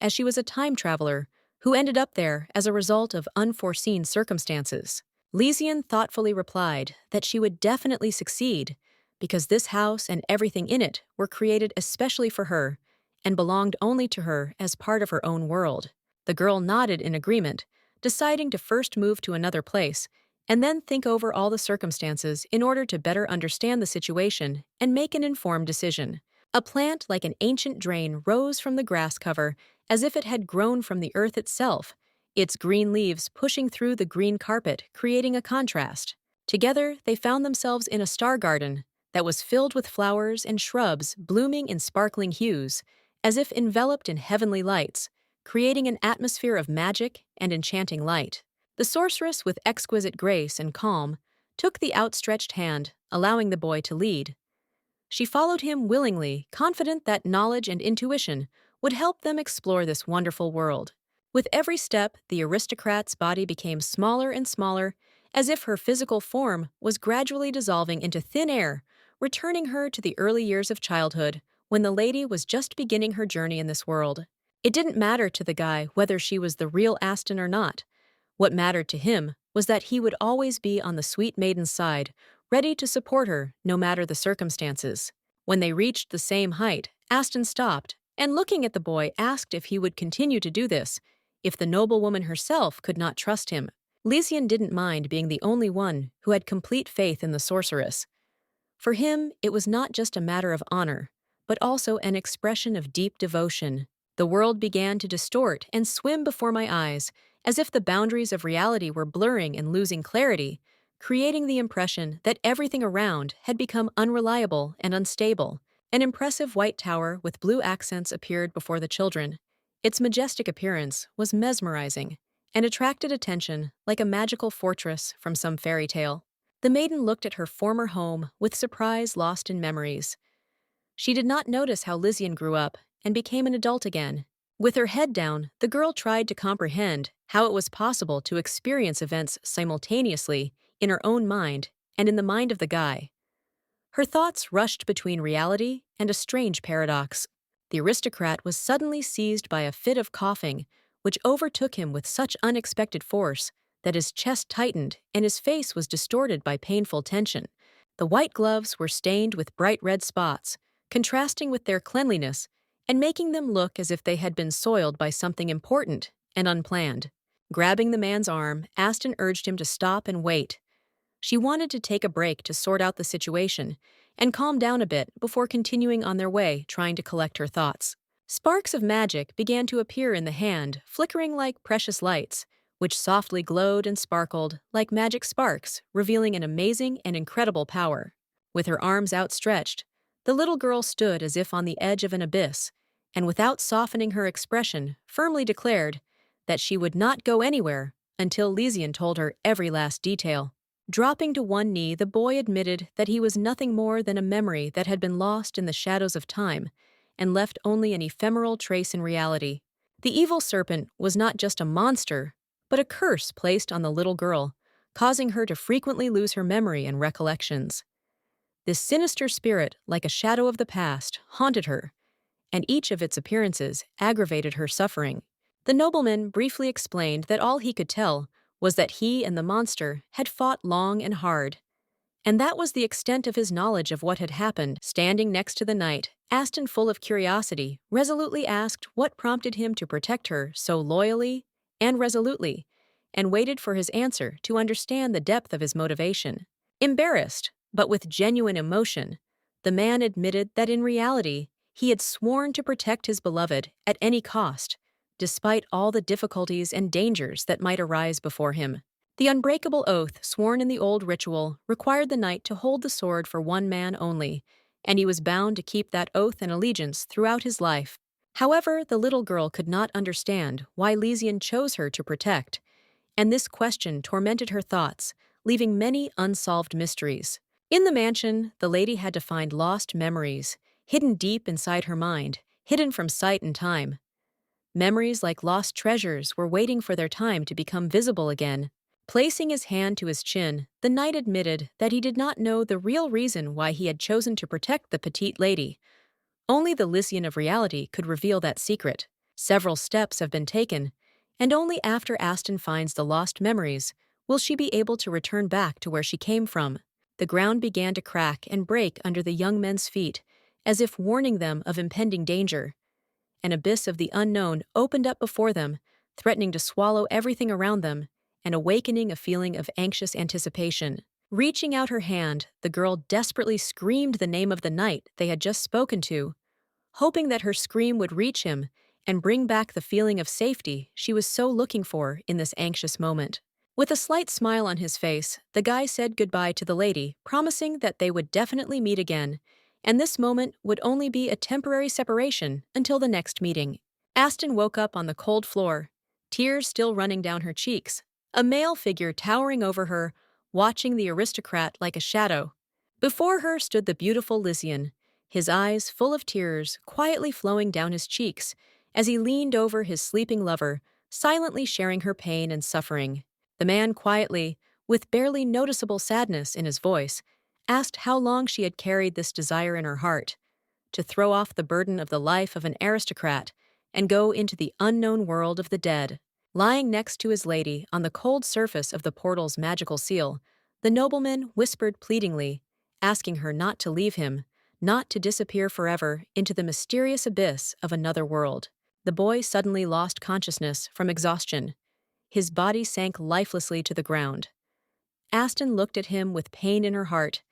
as she was a time traveler who ended up there as a result of unforeseen circumstances. Lysian thoughtfully replied that she would definitely succeed because this house and everything in it were created especially for her and belonged only to her as part of her own world. The girl nodded in agreement, deciding to first move to another place and then think over all the circumstances in order to better understand the situation and make an informed decision. A plant like an ancient drain rose from the grass cover as if it had grown from the earth itself, its green leaves pushing through the green carpet, creating a contrast. Together, they found themselves in a star garden that was filled with flowers and shrubs blooming in sparkling hues, as if enveloped in heavenly lights, creating an atmosphere of magic and enchanting light. The sorceress, with exquisite grace and calm, took the outstretched hand, allowing the boy to lead. She followed him willingly, confident that knowledge and intuition would help them explore this wonderful world. With every step, the aristocrat's body became smaller and smaller, as if her physical form was gradually dissolving into thin air, returning her to the early years of childhood, when the lady was just beginning her journey in this world. It didn't matter to the guy whether she was the real Aston or not. What mattered to him was that he would always be on the sweet maiden's side, ready to support her no matter the circumstances. When they reached the same height, Aston stopped and, looking at the boy, asked if he would continue to do this, if the noblewoman herself could not trust him. Lysian didn't mind being the only one who had complete faith in the sorceress. For him, it was not just a matter of honor, but also an expression of deep devotion. The world began to distort and swim before my eyes, as if the boundaries of reality were blurring and losing clarity, creating the impression that everything around had become unreliable and unstable. An impressive white tower with blue accents appeared before the children. Its majestic appearance was mesmerizing and attracted attention like a magical fortress from some fairy tale. The maiden looked at her former home with surprise lost in memories. She did not notice how Lysian grew up and became an adult again. With her head down, the girl tried to comprehend how it was possible to experience events simultaneously in her own mind and in the mind of the guy. Her thoughts rushed between reality and a strange paradox. The aristocrat was suddenly seized by a fit of coughing, which overtook him with such unexpected force that his chest tightened and his face was distorted by painful tension. The white gloves were stained with bright red spots, contrasting with their cleanliness and making them look as if they had been soiled by something important and unplanned. Grabbing the man's arm, Aston urged him to stop and wait. She wanted to take a break to sort out the situation and calm down a bit before continuing on their way, trying to collect her thoughts. Sparks of magic began to appear in the hand, flickering like precious lights, which softly glowed and sparkled like magic sparks, revealing an amazing and incredible power. With her arms outstretched, the little girl stood as if on the edge of an abyss, and without softening her expression, firmly declared that she would not go anywhere until Lysian told her every last detail. Dropping to one knee, the boy admitted that he was nothing more than a memory that had been lost in the shadows of time and left only an ephemeral trace in reality. The evil serpent was not just a monster, but a curse placed on the little girl, causing her to frequently lose her memory and recollections. This sinister spirit, like a shadow of the past, haunted her, and each of its appearances aggravated her suffering. The nobleman briefly explained that all he could tell was that he and the monster had fought long and hard, and that was the extent of his knowledge of what had happened. Standing next to the knight, Aston, full of curiosity, resolutely asked what prompted him to protect her so loyally and resolutely, and waited for his answer to understand the depth of his motivation. Embarrassed, but with genuine emotion, the man admitted that in reality, he had sworn to protect his beloved at any cost, despite all the difficulties and dangers that might arise before him. The unbreakable oath sworn in the old ritual required the knight to hold the sword for one man only, and he was bound to keep that oath and allegiance throughout his life. However, the little girl could not understand why Lysian chose her to protect, and this question tormented her thoughts, leaving many unsolved mysteries. In the mansion, the lady had to find lost memories, hidden deep inside her mind, hidden from sight and time. Memories like lost treasures were waiting for their time to become visible again. Placing his hand to his chin, the knight admitted that he did not know the real reason why he had chosen to protect the petite lady. Only the Lycian of reality could reveal that secret. Several steps have been taken, and only after Aston finds the lost memories will she be able to return back to where she came from. The ground began to crack and break under the young men's feet, as if warning them of impending danger. An abyss of the unknown opened up before them, threatening to swallow everything around them and awakening a feeling of anxious anticipation. Reaching out her hand, the girl desperately screamed the name of the knight they had just spoken to, hoping that her scream would reach him and bring back the feeling of safety she was so looking for in this anxious moment. With a slight smile on his face, the guy said goodbye to the lady, promising that they would definitely meet again, and this moment would only be a temporary separation until the next meeting. Aston woke up on the cold floor, tears still running down her cheeks, a male figure towering over her, watching the aristocrat like a shadow. Before her stood the beautiful Lycian, his eyes full of tears quietly flowing down his cheeks as he leaned over his sleeping lover, silently sharing her pain and suffering. The man quietly, with barely noticeable sadness in his voice, asked how long she had carried this desire in her heart, to throw off the burden of the life of an aristocrat and go into the unknown world of the dead. Lying next to his lady on the cold surface of the portal's magical seal, the nobleman whispered pleadingly, asking her not to leave him, not to disappear forever into the mysterious abyss of another world. The boy suddenly lost consciousness from exhaustion. His body sank lifelessly to the ground. Aston looked at him with pain in her heart,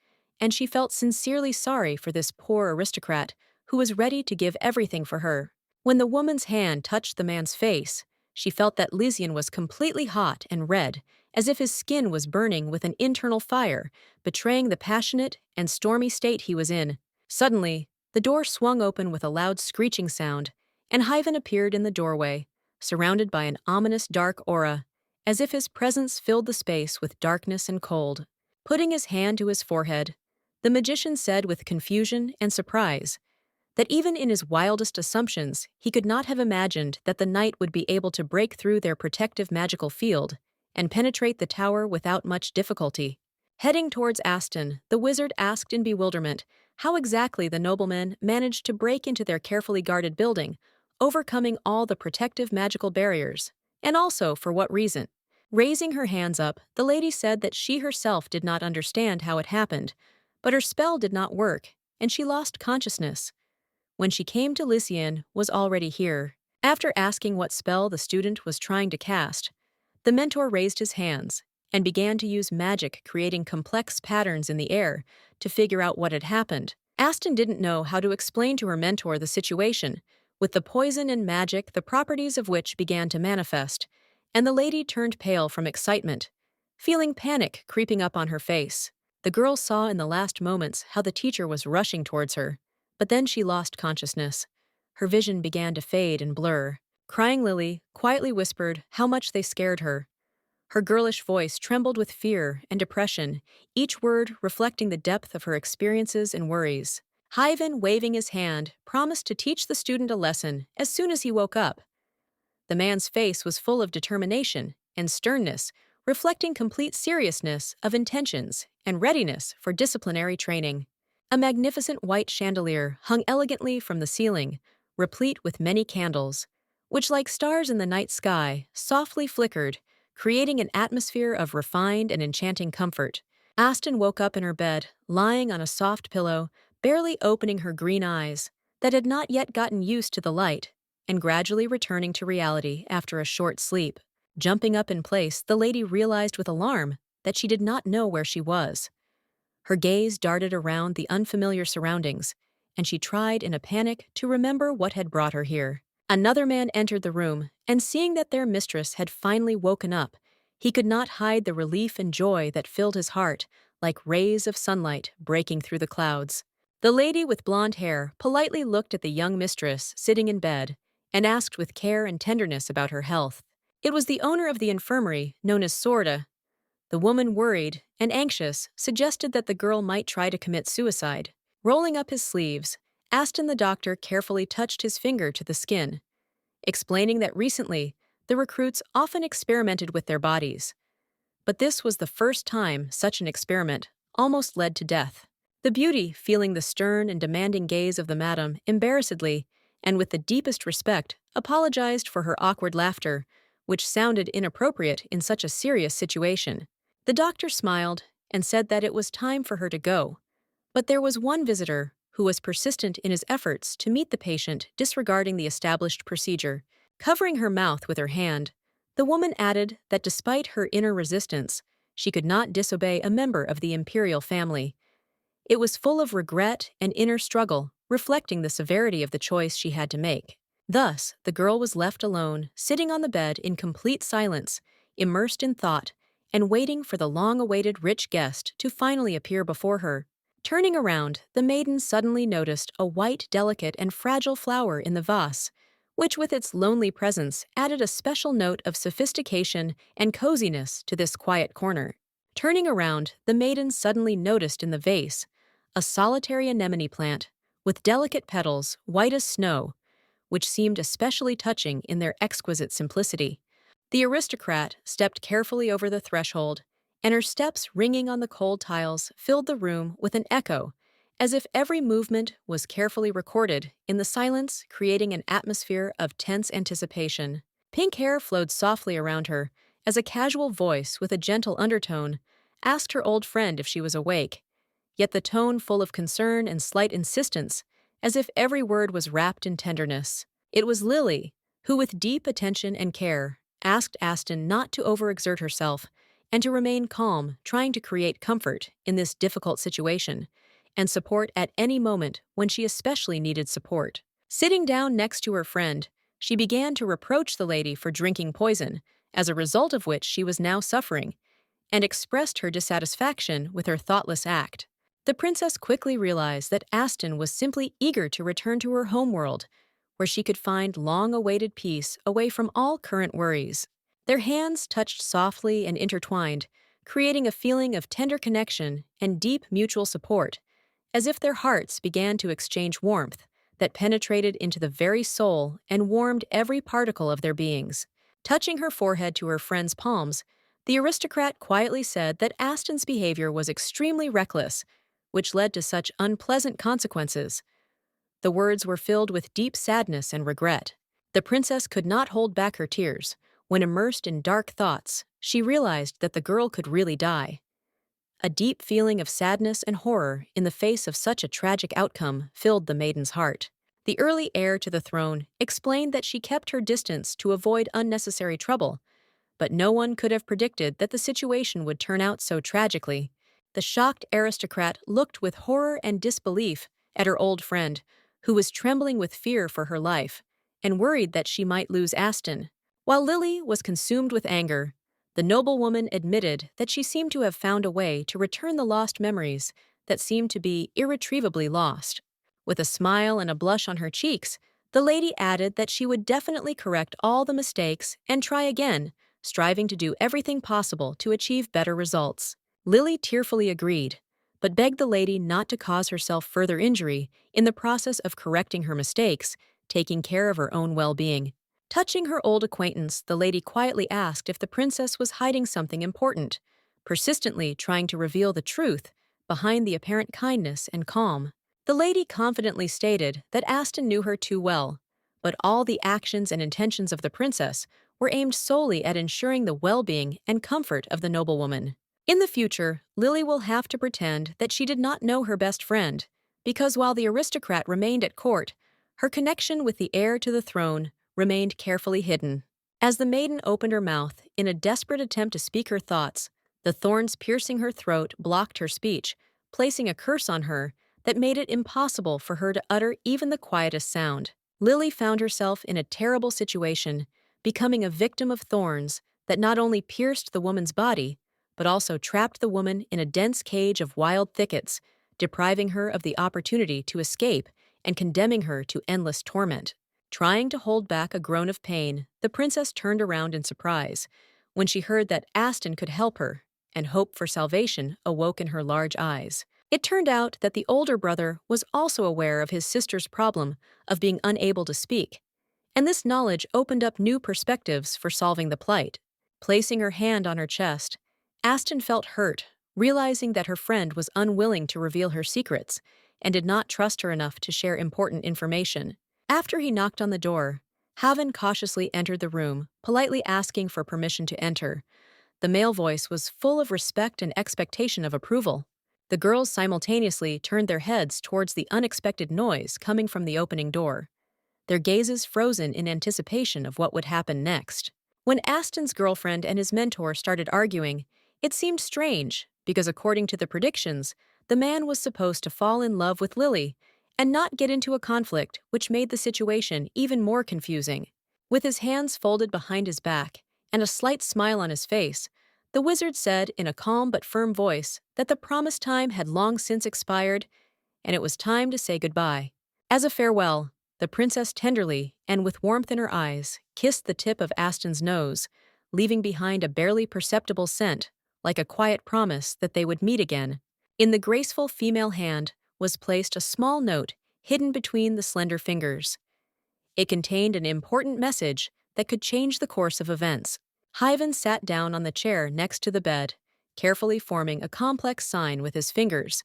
and she felt sincerely sorry for this poor aristocrat who was ready to give everything for her. When the woman's hand touched the man's face, she felt that Lysian was completely hot and red, as if his skin was burning with an internal fire, betraying the passionate and stormy state he was in. Suddenly, the door swung open with a loud screeching sound, and Hyven appeared in the doorway, surrounded by an ominous dark aura, as if his presence filled the space with darkness and cold. Putting his hand to his forehead, the magician said with confusion and surprise that even in his wildest assumptions, he could not have imagined that the knight would be able to break through their protective magical field and penetrate the tower without much difficulty. Heading towards Aston, the wizard asked in bewilderment how exactly the nobleman managed to break into their carefully guarded building, overcoming all the protective magical barriers, and also for what reason. Raising her hands up, the lady said that she herself did not understand how it happened, but her spell did not work, and she lost consciousness. When she came to Lycian was already here. After asking what spell the student was trying to cast, the mentor raised his hands and began to use magic, creating complex patterns in the air to figure out what had happened. Aston didn't know how to explain to her mentor the situation, with the poison and magic the properties of which began to manifest, and the lady turned pale from excitement, feeling panic creeping up on her face. The girl saw in the last moments how the teacher was rushing towards her, but then she lost consciousness. Her vision began to fade and blur. Crying Lily quietly whispered how much they scared her. Her girlish voice trembled with fear and depression, each word reflecting the depth of her experiences and worries. Hyven, waving his hand, promised to teach the student a lesson as soon as he woke up. The man's face was full of determination and sternness, reflecting complete seriousness of intentions and readiness for disciplinary training. A magnificent white chandelier hung elegantly from the ceiling, replete with many candles, which, like stars in the night sky, softly flickered, creating an atmosphere of refined and enchanting comfort. Aston woke up in her bed, lying on a soft pillow, barely opening her green eyes, that had not yet gotten used to the light, and gradually returning to reality after a short sleep. Jumping up in place, the lady realized with alarm that she did not know where she was. Her gaze darted around the unfamiliar surroundings, and she tried in a panic to remember what had brought her here. Another man entered the room, and seeing that their mistress had finally woken up, he could not hide the relief and joy that filled his heart, like rays of sunlight breaking through the clouds. The lady with blonde hair politely looked at the young mistress sitting in bed and asked with care and tenderness about her health. It was the owner of the infirmary, known as Sorda. The woman, worried and anxious, suggested that the girl might try to commit suicide. Rolling up his sleeves, Aston the doctor carefully touched his finger to the skin, explaining that recently, the recruits often experimented with their bodies. But this was the first time such an experiment almost led to death. The beauty, feeling the stern and demanding gaze of the madam, embarrassedly, and with the deepest respect, apologized for her awkward laughter, which sounded inappropriate in such a serious situation. The doctor smiled and said that it was time for her to go. But there was one visitor who was persistent in his efforts to meet the patient, disregarding the established procedure. Covering her mouth with her hand, the woman added that despite her inner resistance, she could not disobey a member of the imperial family. It was full of regret and inner struggle, reflecting the severity of the choice she had to make. Thus, the girl was left alone, sitting on the bed in complete silence, immersed in thought, and waiting for the long-awaited rich guest to finally appear before her. Turning around, the maiden suddenly noticed a white, delicate, and fragile flower in the vase, which with its lonely presence added a special note of sophistication and coziness to this quiet corner. Turning around, the maiden suddenly noticed in the vase a solitary anemone plant with delicate petals white as snow, which seemed especially touching in their exquisite simplicity. The aristocrat stepped carefully over the threshold, and her steps ringing on the cold tiles filled the room with an echo, as if every movement was carefully recorded in the silence, creating an atmosphere of tense anticipation. Pink hair flowed softly around her, as a casual voice with a gentle undertone asked her old friend if she was awake, yet the tone full of concern and slight insistence, as if every word was wrapped in tenderness. It was Lily, who with deep attention and care asked Aston not to overexert herself and to remain calm, trying to create comfort in this difficult situation, and support at any moment when she especially needed support. Sitting down next to her friend, she began to reproach the lady for drinking poison, as a result of which she was now suffering, and expressed her dissatisfaction with her thoughtless act. The princess quickly realized that Aston was simply eager to return to her homeworld, where she could find long-awaited peace away from all current worries. Their hands touched softly and intertwined, creating a feeling of tender connection and deep mutual support, as if their hearts began to exchange warmth that penetrated into the very soul and warmed every particle of their beings. Touching her forehead to her friend's palms, the aristocrat quietly said that Aston's behavior was extremely reckless, which led to such unpleasant consequences. The words were filled with deep sadness and regret. The princess could not hold back her tears. When immersed in dark thoughts, she realized that the girl could really die. A deep feeling of sadness and horror in the face of such a tragic outcome filled the maiden's heart. The early heir to the throne explained that she kept her distance to avoid unnecessary trouble, but no one could have predicted that the situation would turn out so tragically. The shocked aristocrat looked with horror and disbelief at her old friend, who was trembling with fear for her life, and worried that she might lose Aston. While Lily was consumed with anger, the noblewoman admitted that she seemed to have found a way to return the lost memories that seemed to be irretrievably lost. With a smile and a blush on her cheeks, the lady added that she would definitely correct all the mistakes and try again, striving to do everything possible to achieve better results. Lily tearfully agreed, but begged the lady not to cause herself further injury in the process of correcting her mistakes, taking care of her own well-being. Touching her old acquaintance, the lady quietly asked if the princess was hiding something important, persistently trying to reveal the truth behind the apparent kindness and calm. The lady confidently stated that Aston knew her too well, but all the actions and intentions of the princess were aimed solely at ensuring the well-being and comfort of the noblewoman. In the future, Lily will have to pretend that she did not know her best friend, because while the aristocrat remained at court, her connection with the heir to the throne remained carefully hidden. As the maiden opened her mouth in a desperate attempt to speak her thoughts, the thorns piercing her throat blocked her speech, placing a curse on her that made it impossible for her to utter even the quietest sound. Lily found herself in a terrible situation, becoming a victim of thorns that not only pierced the woman's body, but also trapped the woman in a dense cage of wild thickets, depriving her of the opportunity to escape and condemning her to endless torment. Trying to hold back a groan of pain, the princess turned around in surprise when she heard that Aston could help her, and hope for salvation awoke in her large eyes. It turned out that the older brother was also aware of his sister's problem of being unable to speak, and this knowledge opened up new perspectives for solving the plight. Placing her hand on her chest, Aston felt hurt, realizing that her friend was unwilling to reveal her secrets and did not trust her enough to share important information. After he knocked on the door, Haven cautiously entered the room, politely asking for permission to enter. The male voice was full of respect and expectation of approval. The girls simultaneously turned their heads towards the unexpected noise coming from the opening door, their gazes frozen in anticipation of what would happen next. When Aston's girlfriend and his mentor started arguing, it seemed strange because, according to the predictions, the man was supposed to fall in love with Lily and not get into a conflict, which made the situation even more confusing. With his hands folded behind his back and a slight smile on his face, the wizard said in a calm but firm voice that the promised time had long since expired and it was time to say goodbye. As a farewell, the princess tenderly, and with warmth in her eyes, kissed the tip of Aston's nose, leaving behind a barely perceptible scent, like a quiet promise that they would meet again. In the graceful female hand was placed a small note hidden between the slender fingers. It contained an important message that could change the course of events. Hyven sat down on the chair next to the bed, carefully forming a complex sign with his fingers,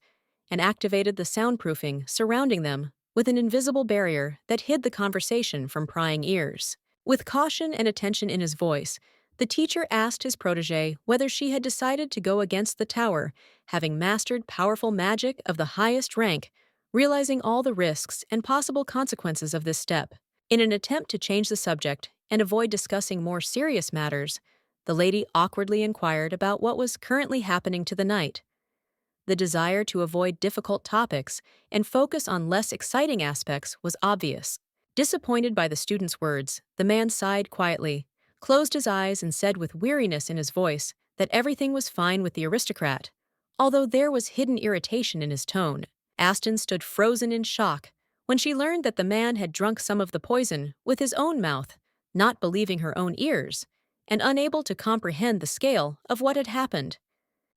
and activated the soundproofing surrounding them with an invisible barrier that hid the conversation from prying ears. With caution and attention in his voice, the teacher asked his protégé whether she had decided to go against the tower, having mastered powerful magic of the highest rank, realizing all the risks and possible consequences of this step. In an attempt to change the subject and avoid discussing more serious matters, the lady awkwardly inquired about what was currently happening to the knight. The desire to avoid difficult topics and focus on less exciting aspects was obvious. Disappointed by the student's words, the man sighed quietly, closed his eyes, and said with weariness in his voice that everything was fine with the aristocrat, although there was hidden irritation in his tone. Aston stood frozen in shock when she learned that the man had drunk some of the poison with his own mouth, not believing her own ears, and unable to comprehend the scale of what had happened.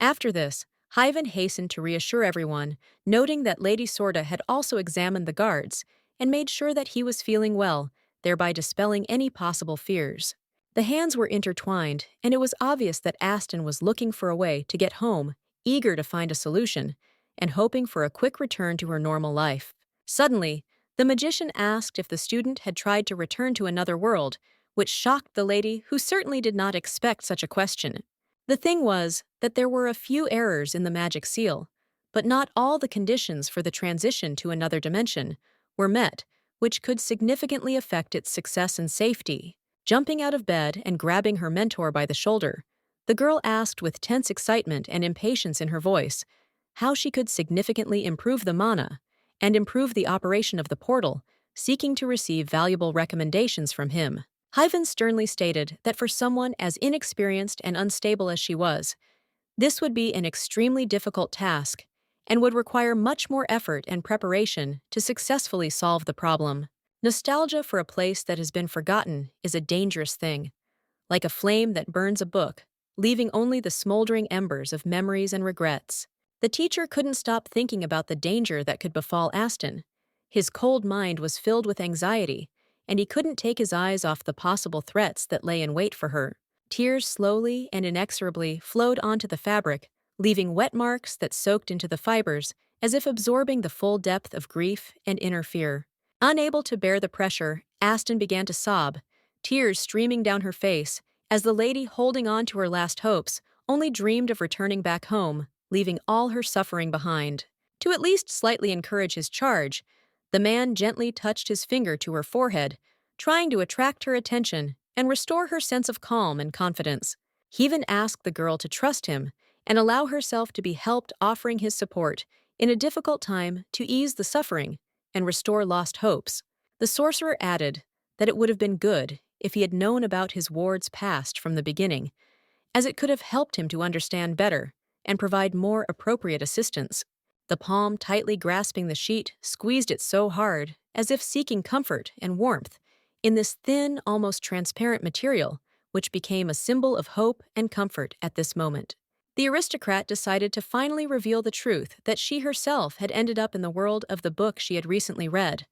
After this, Hyven hastened to reassure everyone, noting that Lady Sorda had also examined the guards and made sure that he was feeling well, thereby dispelling any possible fears. The hands were intertwined, and it was obvious that Aston was looking for a way to get home, eager to find a solution, and hoping for a quick return to her normal life. Suddenly, the magician asked if the student had tried to return to another world, which shocked the lady, who certainly did not expect such a question. The thing was that there were a few errors in the magic seal, but not all the conditions for the transition to another dimension were met, which could significantly affect its success and safety. Jumping out of bed and grabbing her mentor by the shoulder, the girl asked with tense excitement and impatience in her voice how she could significantly improve the mana and improve the operation of the portal, seeking to receive valuable recommendations from him. Hyven sternly stated that for someone as inexperienced and unstable as she was, this would be an extremely difficult task and would require much more effort and preparation to successfully solve the problem. Nostalgia for a place that has been forgotten is a dangerous thing, like a flame that burns a book, leaving only the smoldering embers of memories and regrets. The teacher couldn't stop thinking about the danger that could befall Aston. His cold mind was filled with anxiety, and he couldn't take his eyes off the possible threats that lay in wait for her. Tears slowly and inexorably flowed onto the fabric, leaving wet marks that soaked into the fibers, as if absorbing the full depth of grief and inner fear. Unable to bear the pressure, Aston began to sob, tears streaming down her face, as the lady, holding on to her last hopes, only dreamed of returning back home, leaving all her suffering behind. To at least slightly encourage his charge, the man gently touched his finger to her forehead, trying to attract her attention and restore her sense of calm and confidence. He even asked the girl to trust him and allow herself to be helped, offering his support in a difficult time to ease the suffering and restore lost hopes. The sorcerer added that it would have been good if he had known about his ward's past from the beginning, as it could have helped him to understand better and provide more appropriate assistance. The palm tightly grasping the sheet squeezed it so hard, as if seeking comfort and warmth, in this thin, almost transparent material, which became a symbol of hope and comfort at this moment. The aristocrat decided to finally reveal the truth that she herself had ended up in the world of the book she had recently read.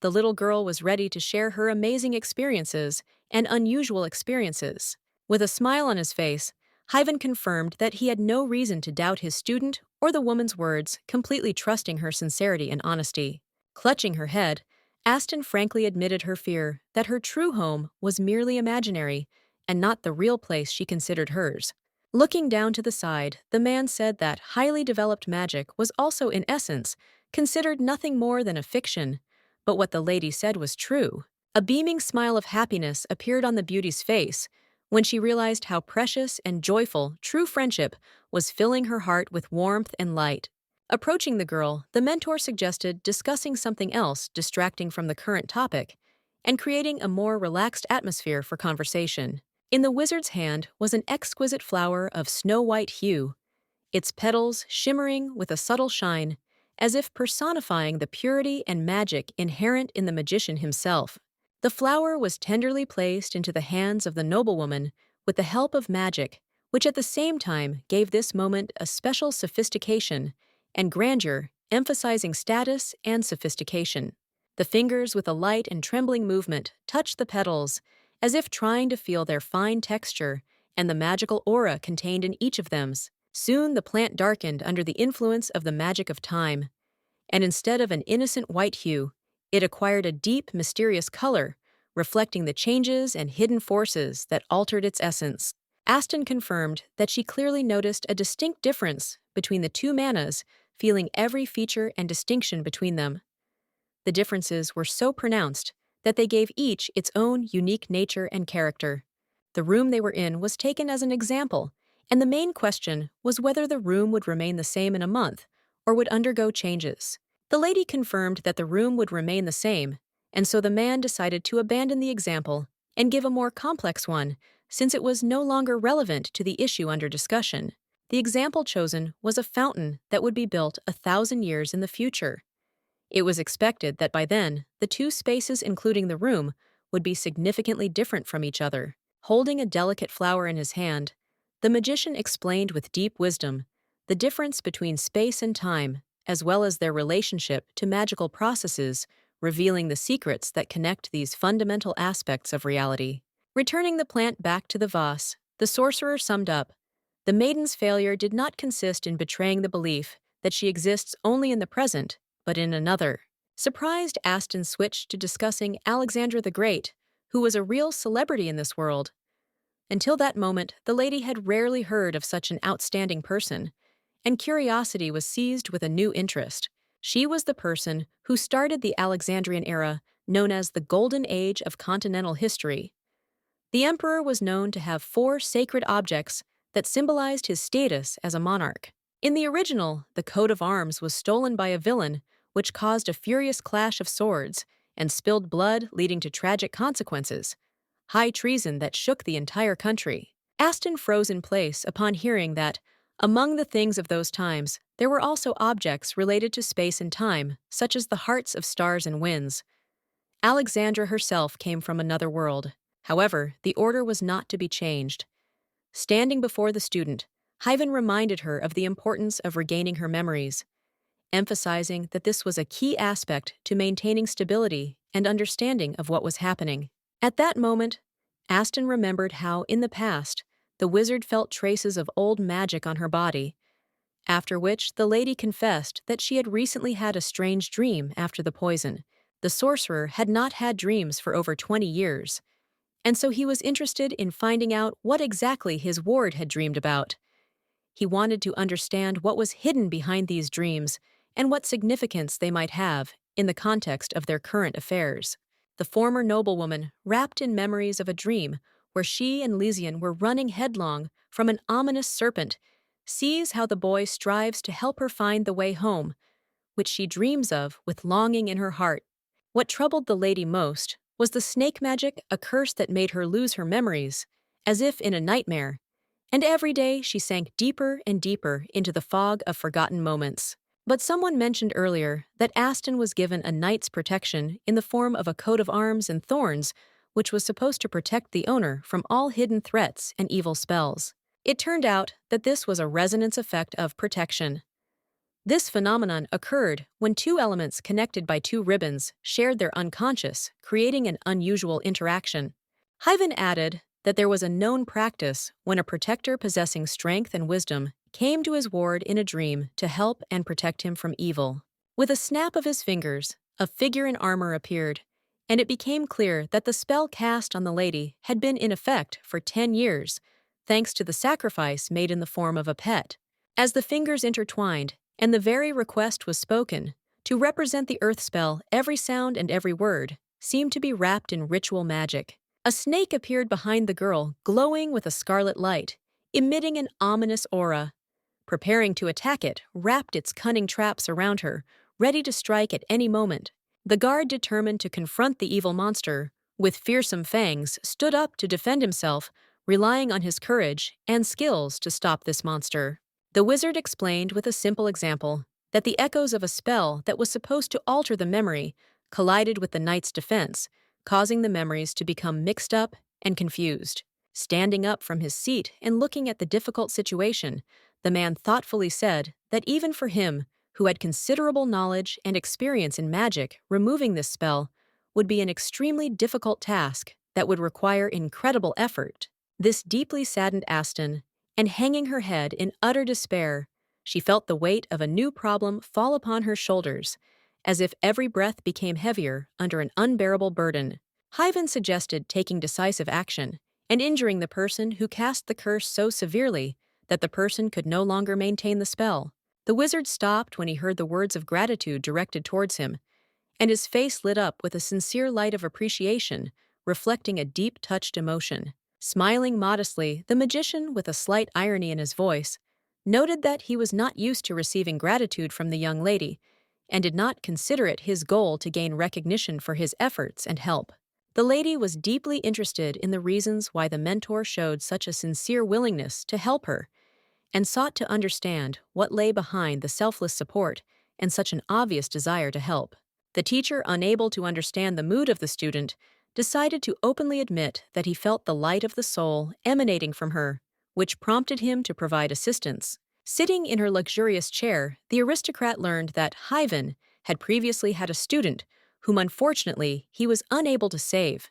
The little girl was ready to share her amazing experiences and unusual experiences. With a smile on his face, Hyven confirmed that he had no reason to doubt his student or the woman's words, completely trusting her sincerity and honesty. Clutching her head, Aston frankly admitted her fear that her true home was merely imaginary and not the real place she considered hers. Looking down to the side, the man said that highly developed magic was also, in essence, considered nothing more than a fiction. But what the lady said was true. A beaming smile of happiness appeared on the beauty's face when she realized how precious and joyful true friendship was, filling her heart with warmth and light. Approaching the girl, the mentor suggested discussing something else distracting from the current topic and creating a more relaxed atmosphere for conversation. In the wizard's hand was an exquisite flower of snow-white hue, its petals shimmering with a subtle shine, as if personifying the purity and magic inherent in the magician himself. The flower was tenderly placed into the hands of the noblewoman with the help of magic, which at the same time gave this moment a special sophistication and grandeur, emphasizing status and sophistication. The fingers, with a light and trembling movement, touched the petals, as if trying to feel their fine texture and the magical aura contained in each of them. Soon the plant darkened under the influence of the magic of time, and instead of an innocent white hue, it acquired a deep, mysterious color, reflecting the changes and hidden forces that altered its essence. Aston confirmed that she clearly noticed a distinct difference between the two manas, feeling every feature and distinction between them. The differences were so pronounced that they gave each its own unique nature and character. The room they were in was taken as an example, and the main question was whether the room would remain the same in a month or would undergo changes. The lady confirmed that the room would remain the same, and so the man decided to abandon the example and give a more complex one, since it was no longer relevant to the issue under discussion. The example chosen was a fountain that would be built 1,000 years in the future. It was expected that by then, the two spaces, including the room, would be significantly different from each other. Holding a delicate flower in his hand, the magician explained with deep wisdom the difference between space and time, as well as their relationship to magical processes, revealing the secrets that connect these fundamental aspects of reality. Returning the plant back to the vase, the sorcerer summed up, "The maiden's failure did not consist in betraying the belief that she exists only in the present, but in another." Surprised, Aston switched to discussing Alexandra the Great, who was a real celebrity in this world. Until that moment, the lady had rarely heard of such an outstanding person, and curiosity was seized with a new interest. She was the person who started the Alexandrian era, known as the Golden Age of continental history. The emperor was known to have 4 sacred objects that symbolized his status as a monarch. In the original, the coat of arms was stolen by a villain, which caused a furious clash of swords and spilled blood, leading to tragic consequences. High treason that shook the entire country. Aston froze in place upon hearing that, among the things of those times, there were also objects related to space and time, such as the hearts of stars and winds. Alexandra herself came from another world. However, the order was not to be changed. Standing before the student, Hyven reminded her of the importance of regaining her memories, emphasizing that this was a key aspect to maintaining stability and understanding of what was happening. At that moment, Aston remembered how, in the past, the wizard felt traces of old magic on her body, after which the lady confessed that she had recently had a strange dream after the poison. The sorcerer had not had dreams for over 20 years, and so he was interested in finding out what exactly his ward had dreamed about. He wanted to understand what was hidden behind these dreams and what significance they might have in the context of their current affairs. The former noblewoman, wrapped in memories of a dream where she and Lysian were running headlong from an ominous serpent, sees how the boy strives to help her find the way home, which she dreams of with longing in her heart. What troubled the lady most was the snake magic, a curse that made her lose her memories, as if in a nightmare, and every day she sank deeper and deeper into the fog of forgotten moments. But someone mentioned earlier that Aston was given a knight's protection in the form of a coat of arms and thorns, which was supposed to protect the owner from all hidden threats and evil spells. It turned out that this was a resonance effect of protection. This phenomenon occurred when two elements connected by two ribbons shared their unconscious, creating an unusual interaction. Hyven added that there was a known practice when a protector possessing strength and wisdom came to his ward in a dream to help and protect him from evil. With a snap of his fingers, a figure in armor appeared, and it became clear that the spell cast on the lady had been in effect for 10 years, thanks to the sacrifice made in the form of a pet. As the fingers intertwined, and the very request was spoken, to represent the earth spell, every sound and every word seemed to be wrapped in ritual magic. A snake appeared behind the girl, glowing with a scarlet light, emitting an ominous aura. Preparing to attack it, wrapped its cunning traps around her, ready to strike at any moment. The guard, determined to confront the evil monster, with fearsome fangs, stood up to defend himself, relying on his courage and skills to stop this monster. The wizard explained with a simple example that the echoes of a spell that was supposed to alter the memory collided with the knight's defense, causing the memories to become mixed up and confused. Standing up from his seat and looking at the difficult situation, the man thoughtfully said that even for him, who had considerable knowledge and experience in magic, removing this spell would be an extremely difficult task that would require incredible effort. This deeply saddened Aston, and hanging her head in utter despair, she felt the weight of a new problem fall upon her shoulders, as if every breath became heavier under an unbearable burden. Hyven suggested taking decisive action and injuring the person who cast the curse so severely that the person could no longer maintain the spell. The wizard stopped when he heard the words of gratitude directed towards him, and his face lit up with a sincere light of appreciation, reflecting a deep-touched emotion. Smiling modestly, the magician, with a slight irony in his voice, noted that he was not used to receiving gratitude from the young lady, and did not consider it his goal to gain recognition for his efforts and help. The lady was deeply interested in the reasons why the mentor showed such a sincere willingness to help her, and sought to understand what lay behind the selfless support and such an obvious desire to help. The teacher, unable to understand the mood of the student, decided to openly admit that he felt the light of the soul emanating from her, which prompted him to provide assistance. Sitting in her luxurious chair, the aristocrat learned that Hyven had previously had a student whom unfortunately he was unable to save.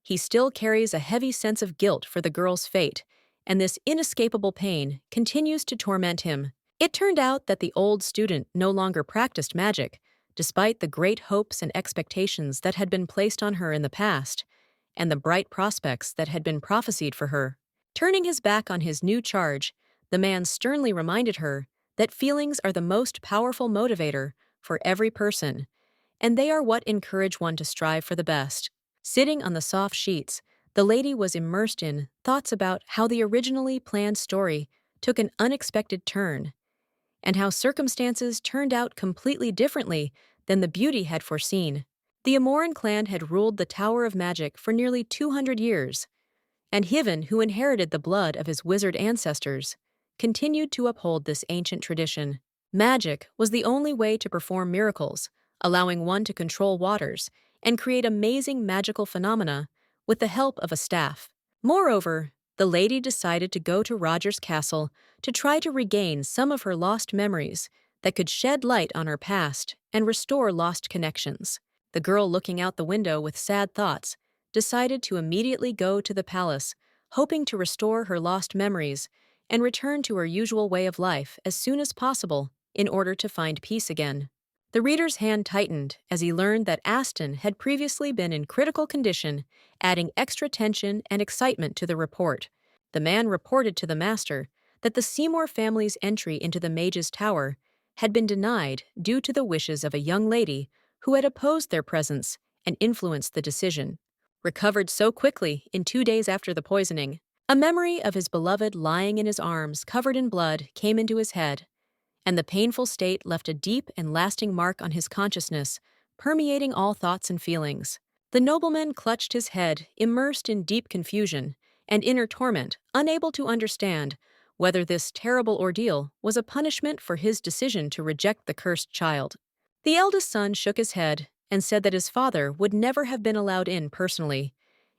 He still carries a heavy sense of guilt for the girl's fate, and this inescapable pain continues to torment him. It turned out that the old student no longer practiced magic, despite the great hopes and expectations that had been placed on her in the past, and the bright prospects that had been prophesied for her. Turning his back on his new charge, the man sternly reminded her that feelings are the most powerful motivator for every person, and they are what encourage one to strive for the best. Sitting on the soft sheets, the lady was immersed in thoughts about how the originally planned story took an unexpected turn, and how circumstances turned out completely differently than the beauty had foreseen. The Amoran clan had ruled the Tower of Magic for nearly 200 years, and Hyven, who inherited the blood of his wizard ancestors, continued to uphold this ancient tradition. Magic was the only way to perform miracles, allowing one to control waters and create amazing magical phenomena with the help of a staff. Moreover, the lady decided to go to Roger's castle to try to regain some of her lost memories that could shed light on her past and restore lost connections. The girl, looking out the window with sad thoughts, decided to immediately go to the palace, hoping to restore her lost memories and return to her usual way of life as soon as possible in order to find peace again. The reader's hand tightened as he learned that Aston had previously been in critical condition, adding extra tension and excitement to the report. The man reported to the master that the Seymour family's entry into the Mage's Tower had been denied due to the wishes of a young lady who had opposed their presence and influenced the decision. Recovered so quickly in 2 days after the poisoning, a memory of his beloved lying in his arms covered in blood came into his head, and the painful state left a deep and lasting mark on his consciousness, permeating all thoughts and feelings. The nobleman clutched his head, immersed in deep confusion and inner torment, unable to understand whether this terrible ordeal was a punishment for his decision to reject the cursed child. The eldest son shook his head and said that his father would never have been allowed in personally,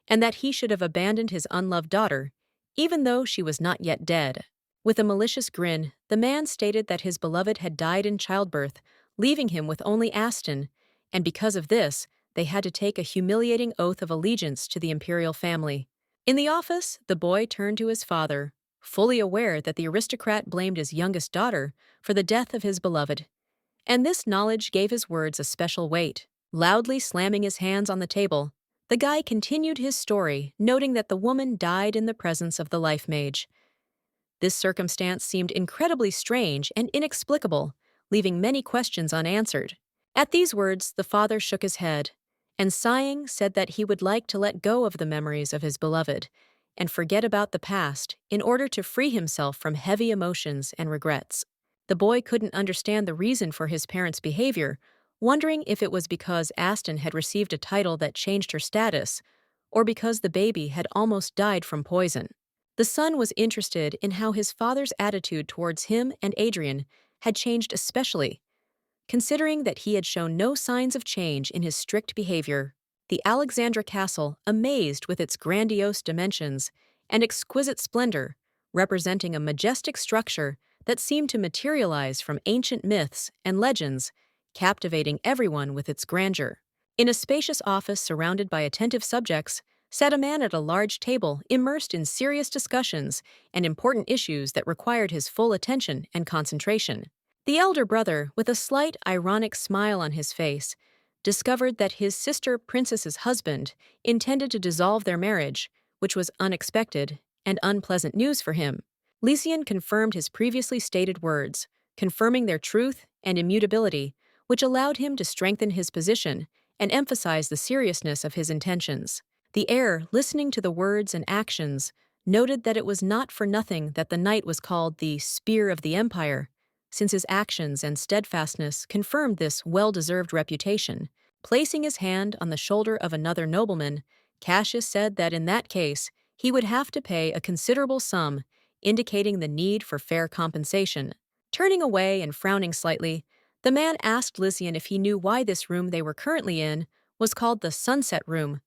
and that he should have abandoned his unloved daughter, even though she was not yet dead. With a malicious grin, the man stated that his beloved had died in childbirth, leaving him with only Aston, and because of this, they had to take a humiliating oath of allegiance to the imperial family. In the office, the boy turned to his father, fully aware that the aristocrat blamed his youngest daughter for the death of his beloved. And this knowledge gave his words a special weight. Loudly slamming his hands on the table, the guy continued his story, noting that the woman died in the presence of the life mage. This circumstance seemed incredibly strange and inexplicable, leaving many questions unanswered. At these words, the father shook his head, and sighing, said that he would like to let go of the memories of his beloved and forget about the past in order to free himself from heavy emotions and regrets. The boy couldn't understand the reason for his parents' behavior, wondering if it was because Aston had received a title that changed her status, or because the baby had almost died from poison. The son was interested in how his father's attitude towards him and Adrian had changed, especially considering that he had shown no signs of change in his strict behavior. The Alexandra Castle, amazed with its grandiose dimensions and exquisite splendor, representing a majestic structure that seemed to materialize from ancient myths and legends, captivating everyone with its grandeur. In a spacious office surrounded by attentive subjects, sat a man at a large table immersed in serious discussions and important issues that required his full attention and concentration. The elder brother, with a slight ironic smile on his face, discovered that his sister princess's husband intended to dissolve their marriage, which was unexpected and unpleasant news for him. Lycian confirmed his previously stated words, confirming their truth and immutability, which allowed him to strengthen his position and emphasize the seriousness of his intentions. The heir, listening to the words and actions, noted that it was not for nothing that the knight was called the Spear of the Empire, since his actions and steadfastness confirmed this well-deserved reputation. Placing his hand on the shoulder of another nobleman, Cassius said that in that case, he would have to pay a considerable sum, indicating the need for fair compensation. Turning away and frowning slightly, the man asked Lycian if he knew why this room they were currently in was called the Sunset Room,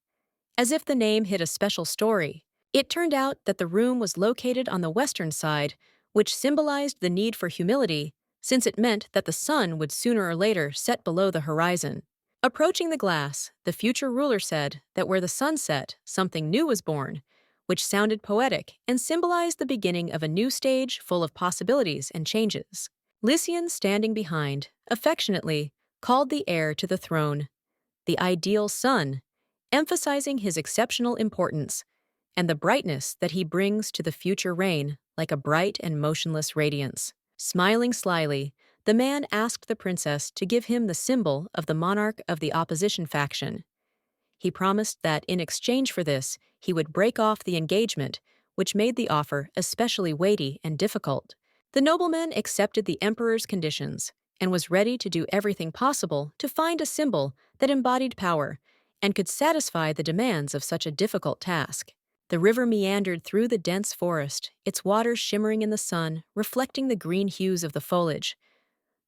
as if the name hid a special story. It turned out that the room was located on the western side, which symbolized the need for humility, since it meant that the sun would sooner or later set below the horizon. Approaching the glass, the future ruler said that where the sun set, something new was born, which sounded poetic and symbolized the beginning of a new stage full of possibilities and changes. Lycian, standing behind, affectionately called the heir to the throne the ideal son, emphasizing his exceptional importance and the brightness that he brings to the future reign like a bright and motionless radiance. Smiling slyly, the man asked the princess to give him the symbol of the monarch of the opposition faction. He promised that in exchange for this, he would break off the engagement, which made the offer especially weighty and difficult. The nobleman accepted the emperor's conditions and was ready to do everything possible to find a symbol that embodied power and could satisfy the demands of such a difficult task. The river meandered through the dense forest, its waters shimmering in the sun, reflecting the green hues of the foliage.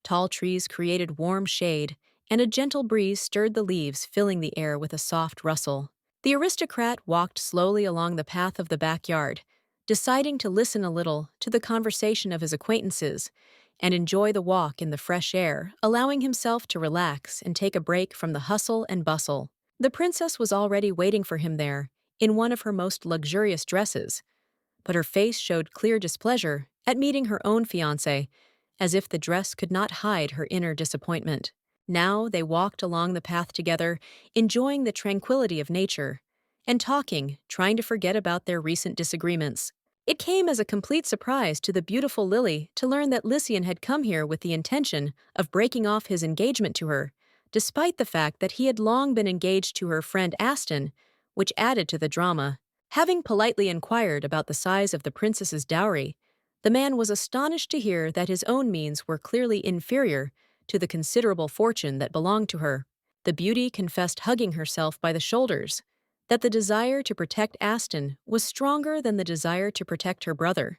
Tall trees created warm shade, and a gentle breeze stirred the leaves, filling the air with a soft rustle. The aristocrat walked slowly along the path of the backyard, deciding to listen a little to the conversation of his acquaintances and enjoy the walk in the fresh air, allowing himself to relax and take a break from the hustle and bustle. The princess was already waiting for him there, in one of her most luxurious dresses, but her face showed clear displeasure at meeting her own fiancé, as if the dress could not hide her inner disappointment. Now they walked along the path together, enjoying the tranquility of nature, and talking, trying to forget about their recent disagreements. It came as a complete surprise to the beautiful Lily to learn that Lycian had come here with the intention of breaking off his engagement to her, despite the fact that he had long been engaged to her friend Aston, which added to the drama. Having politely inquired about the size of the princess's dowry, the man was astonished to hear that his own means were clearly inferior to the considerable fortune that belonged to her. The beauty confessed, hugging herself by the shoulders, that the desire to protect Aston was stronger than the desire to protect her brother.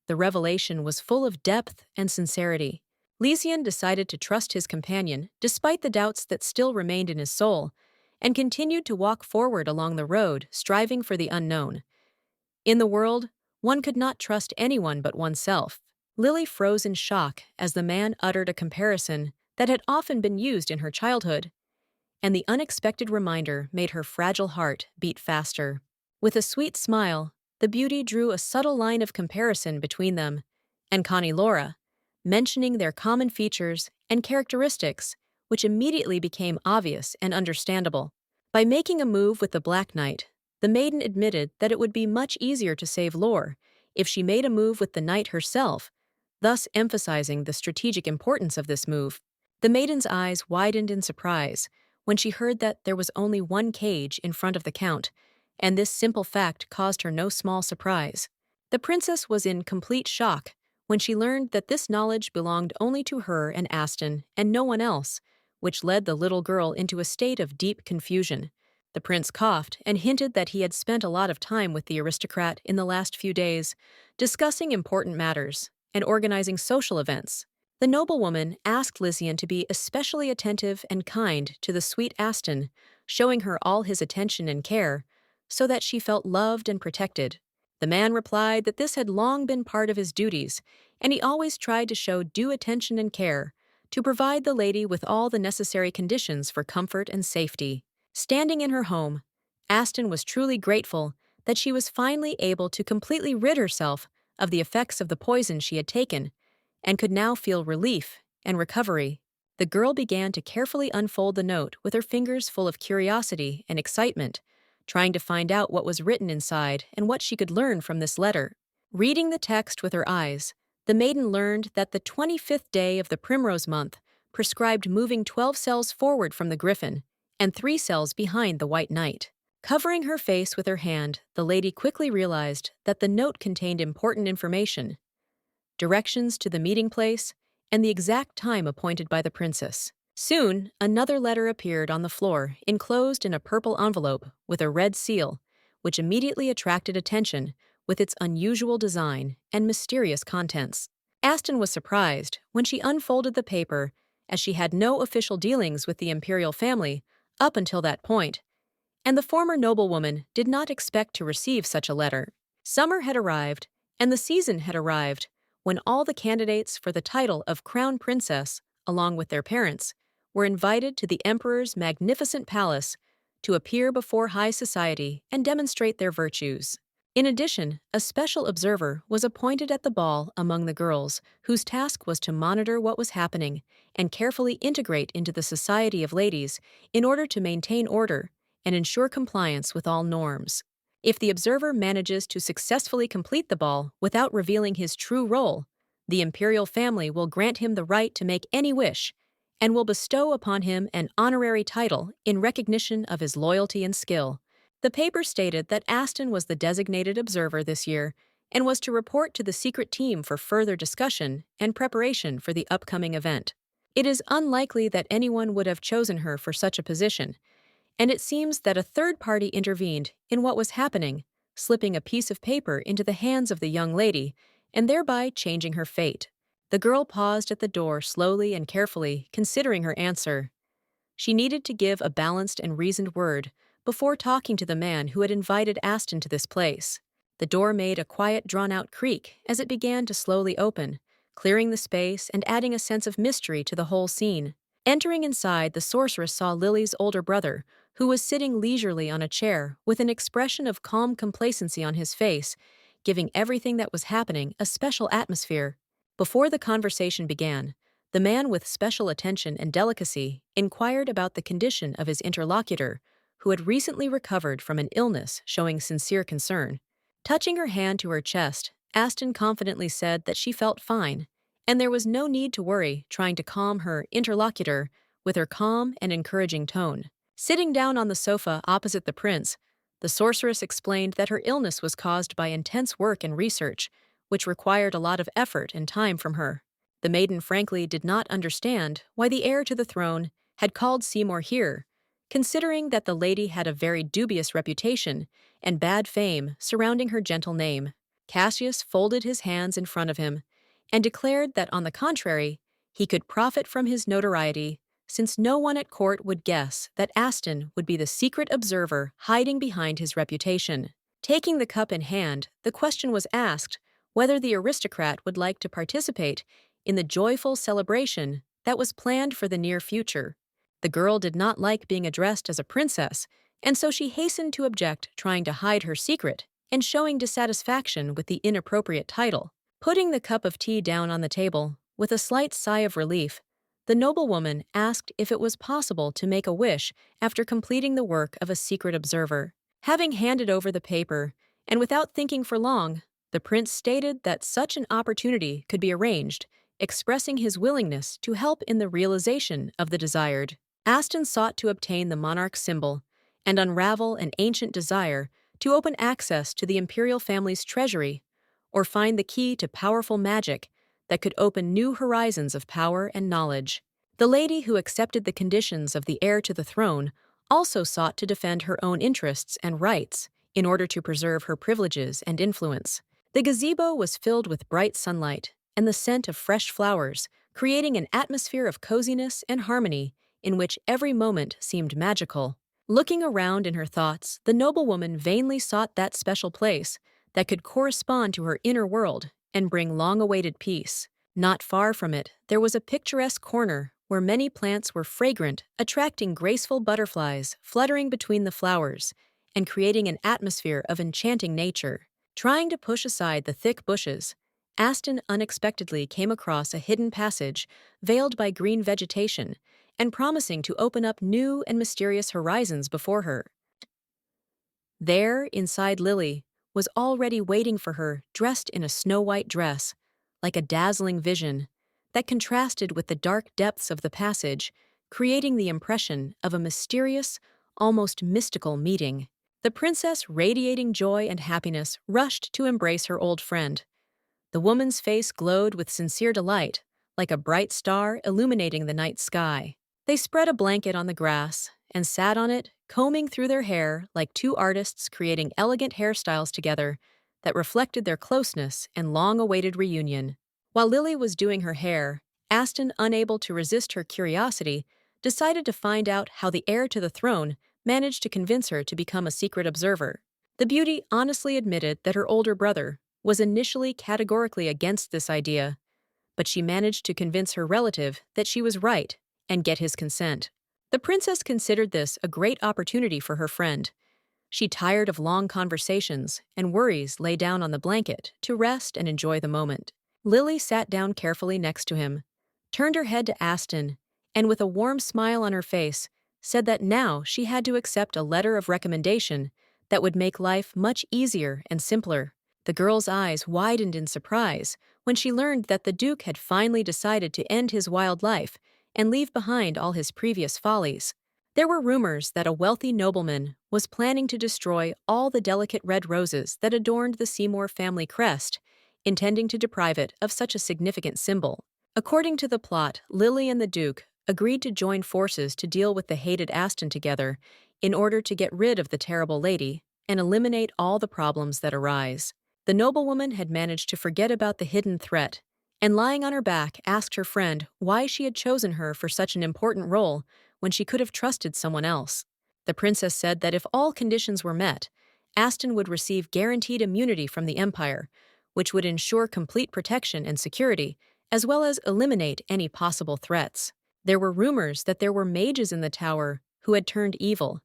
The revelation was full of depth and sincerity. Lycian decided to trust his companion, despite the doubts that still remained in his soul, and continued to walk forward along the road, striving for the unknown. In the world, One could not trust anyone but oneself. Lily froze in shock as the man uttered a comparison that had often been used in her childhood, and the unexpected reminder made her fragile heart beat faster. With a sweet smile, the beauty drew a subtle line of comparison between them and Connie Laura, mentioning their common features and characteristics, which immediately became obvious and understandable. By making a move with the Black Knight, the maiden admitted that it would be much easier to save Lore if she made a move with the knight herself, thus emphasizing the strategic importance of this move. The maiden's eyes widened in surprise when she heard that there was only one cage in front of the count, and this simple fact caused her no small surprise. The princess was in complete shock when she learned that this knowledge belonged only to her and Aston and no one else, which led the little girl into a state of deep confusion. The prince coughed and hinted that he had spent a lot of time with the aristocrat in the last few days, discussing important matters and organizing social events. The noblewoman asked Lysian to be especially attentive and kind to the sweet Aston, showing her all his attention and care, so that she felt loved and protected. The man replied that this had long been part of his duties, and he always tried to show due attention and care, to provide the lady with all the necessary conditions for comfort and safety. Standing in her home, Aston was truly grateful that she was finally able to completely rid herself of the effects of the poison she had taken, and could now feel relief and recovery. The girl began to carefully unfold the note with her fingers full of curiosity and excitement, trying to find out what was written inside and what she could learn from this letter. Reading the text with her eyes, the maiden learned that the 25th day of the primrose month prescribed moving 12 cells forward from the griffin and 3 cells behind the white knight. Covering her face with her hand, the lady quickly realized that the note contained important information: directions to the meeting place, and the exact time appointed by the princess. Soon, another letter appeared on the floor, enclosed in a purple envelope with a red seal, which immediately attracted attention with its unusual design and mysterious contents. Aston was surprised when she unfolded the paper, as she had no official dealings with the imperial family up until that point, and the former noblewoman did not expect to receive such a letter. Summer had arrived, and the season had arrived, when all the candidates for the title of Crown Princess, along with their parents, were invited to the emperor's magnificent palace to appear before high society and demonstrate their virtues. In addition, a special observer was appointed at the ball among the girls, whose task was to monitor what was happening and carefully integrate into the society of ladies in order to maintain order and ensure compliance with all norms. If the observer manages to successfully complete the ball without revealing his true role, the imperial family will grant him the right to make any wish and will bestow upon him an honorary title in recognition of his loyalty and skill. The paper stated that Aston was the designated observer this year and was to report to the secret team for further discussion and preparation for the upcoming event. It is unlikely that anyone would have chosen her for such a position, and it seems that a third party intervened in what was happening, slipping a piece of paper into the hands of the young lady and thereby changing her fate. The girl paused at the door slowly and carefully, considering her answer. She needed to give a balanced and reasoned word before talking to the man who had invited Aston to this place. The door made a quiet, drawn-out creak as it began to slowly open, clearing the space and adding a sense of mystery to the whole scene. Entering inside, the sorceress saw Lily's older brother, who was sitting leisurely on a chair with an expression of calm complacency on his face, giving everything that was happening a special atmosphere. Before the conversation began, the man with special attention and delicacy inquired about the condition of his interlocutor, who had recently recovered from an illness, showing sincere concern. Touching her hand to her chest, Aston confidently said that she felt fine, and there was no need to worry, trying to calm her interlocutor with her calm and encouraging tone. Sitting down on the sofa opposite the prince, the sorceress explained that her illness was caused by intense work and research, which required a lot of effort and time from her. The maiden frankly did not understand why the heir to the throne had called Seymour here, considering that the lady had a very dubious reputation and bad fame surrounding her gentle name. Cassius folded his hands in front of him and declared that, on the contrary, he could profit from his notoriety, since no one at court would guess that Aston would be the secret observer hiding behind his reputation. Taking the cup in hand, the question was asked whether the aristocrat would like to participate in the joyful celebration that was planned for the near future. The girl did not like being addressed as a princess, and so she hastened to object, trying to hide her secret and showing dissatisfaction with the inappropriate title. Putting the cup of tea down on the table, with a slight sigh of relief, the noblewoman asked if it was possible to make a wish after completing the work of a secret observer. Having handed over the paper, and without thinking for long, the prince stated that such an opportunity could be arranged, expressing his willingness to help in the realization of the desired. Aston sought to obtain the monarch's symbol and unravel an ancient desire to open access to the imperial family's treasury or find the key to powerful magic that could open new horizons of power and knowledge. The lady who accepted the conditions of the heir to the throne also sought to defend her own interests and rights in order to preserve her privileges and influence. The gazebo was filled with bright sunlight and the scent of fresh flowers, creating an atmosphere of coziness and harmony in which every moment seemed magical. Looking around in her thoughts, the noblewoman vainly sought that special place that could correspond to her inner world and bring long-awaited peace. Not far from it, there was a picturesque corner where many plants were fragrant, attracting graceful butterflies fluttering between the flowers and creating an atmosphere of enchanting nature. Trying to push aside the thick bushes, Aston unexpectedly came across a hidden passage veiled by green vegetation and promising to open up new and mysterious horizons before her. There, inside Lily, was already waiting for her, dressed in a snow-white dress, like a dazzling vision, that contrasted with the dark depths of the passage, creating the impression of a mysterious, almost mystical meeting. The princess, radiating joy and happiness, rushed to embrace her old friend. The woman's face glowed with sincere delight, like a bright star illuminating the night sky. They spread a blanket on the grass and sat on it, combing through their hair like two artists creating elegant hairstyles together that reflected their closeness and long-awaited reunion. While Lily was doing her hair, Aston, unable to resist her curiosity, decided to find out how the heir to the throne managed to convince her to become a secret observer. The beauty honestly admitted that her older brother was initially categorically against this idea, but she managed to convince her relative that she was right and get his consent. The princess considered this a great opportunity for her friend. She, tired of long conversations and worries, lay down on the blanket to rest and enjoy the moment. Lily sat down carefully next to him, turned her head to Aston, and with a warm smile on her face, said that now she had to accept a letter of recommendation that would make life much easier and simpler. The girl's eyes widened in surprise when she learned that the Duke had finally decided to end his wild life and leave behind all his previous follies. There were rumors that a wealthy nobleman was planning to destroy all the delicate red roses that adorned the Seymour family crest, intending to deprive it of such a significant symbol. According to the plot, Lily and the Duke agreed to join forces to deal with the hated Aston together in order to get rid of the terrible lady and eliminate all the problems that arise. The noblewoman had managed to forget about the hidden threat, and lying on her back asked her friend why she had chosen her for such an important role when she could have trusted someone else. The princess said that if all conditions were met, Aston would receive guaranteed immunity from the Empire, which would ensure complete protection and security, as well as eliminate any possible threats. There were rumors that there were mages in the tower who had turned evil.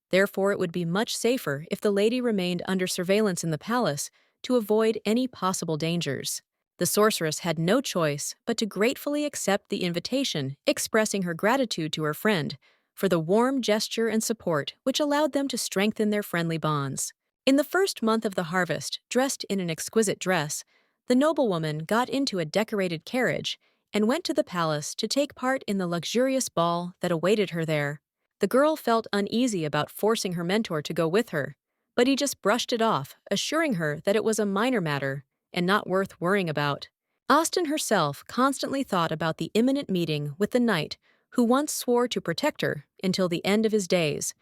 Therefore, it would be much safer if the lady remained under surveillance in the palace to avoid any possible dangers. The sorceress had no choice but to gratefully accept the invitation, expressing her gratitude to her friend for the warm gesture and support which allowed them to strengthen their friendly bonds. In the first month of the harvest, dressed in an exquisite dress, the noblewoman got into a decorated carriage and went to the palace to take part in the luxurious ball that awaited her there. The girl felt uneasy about forcing her mentor to go with her, but he just brushed it off, assuring her that it was a minor matter and not worth worrying about. Aston herself constantly thought about the imminent meeting with the knight who once swore to protect her until the end of his days,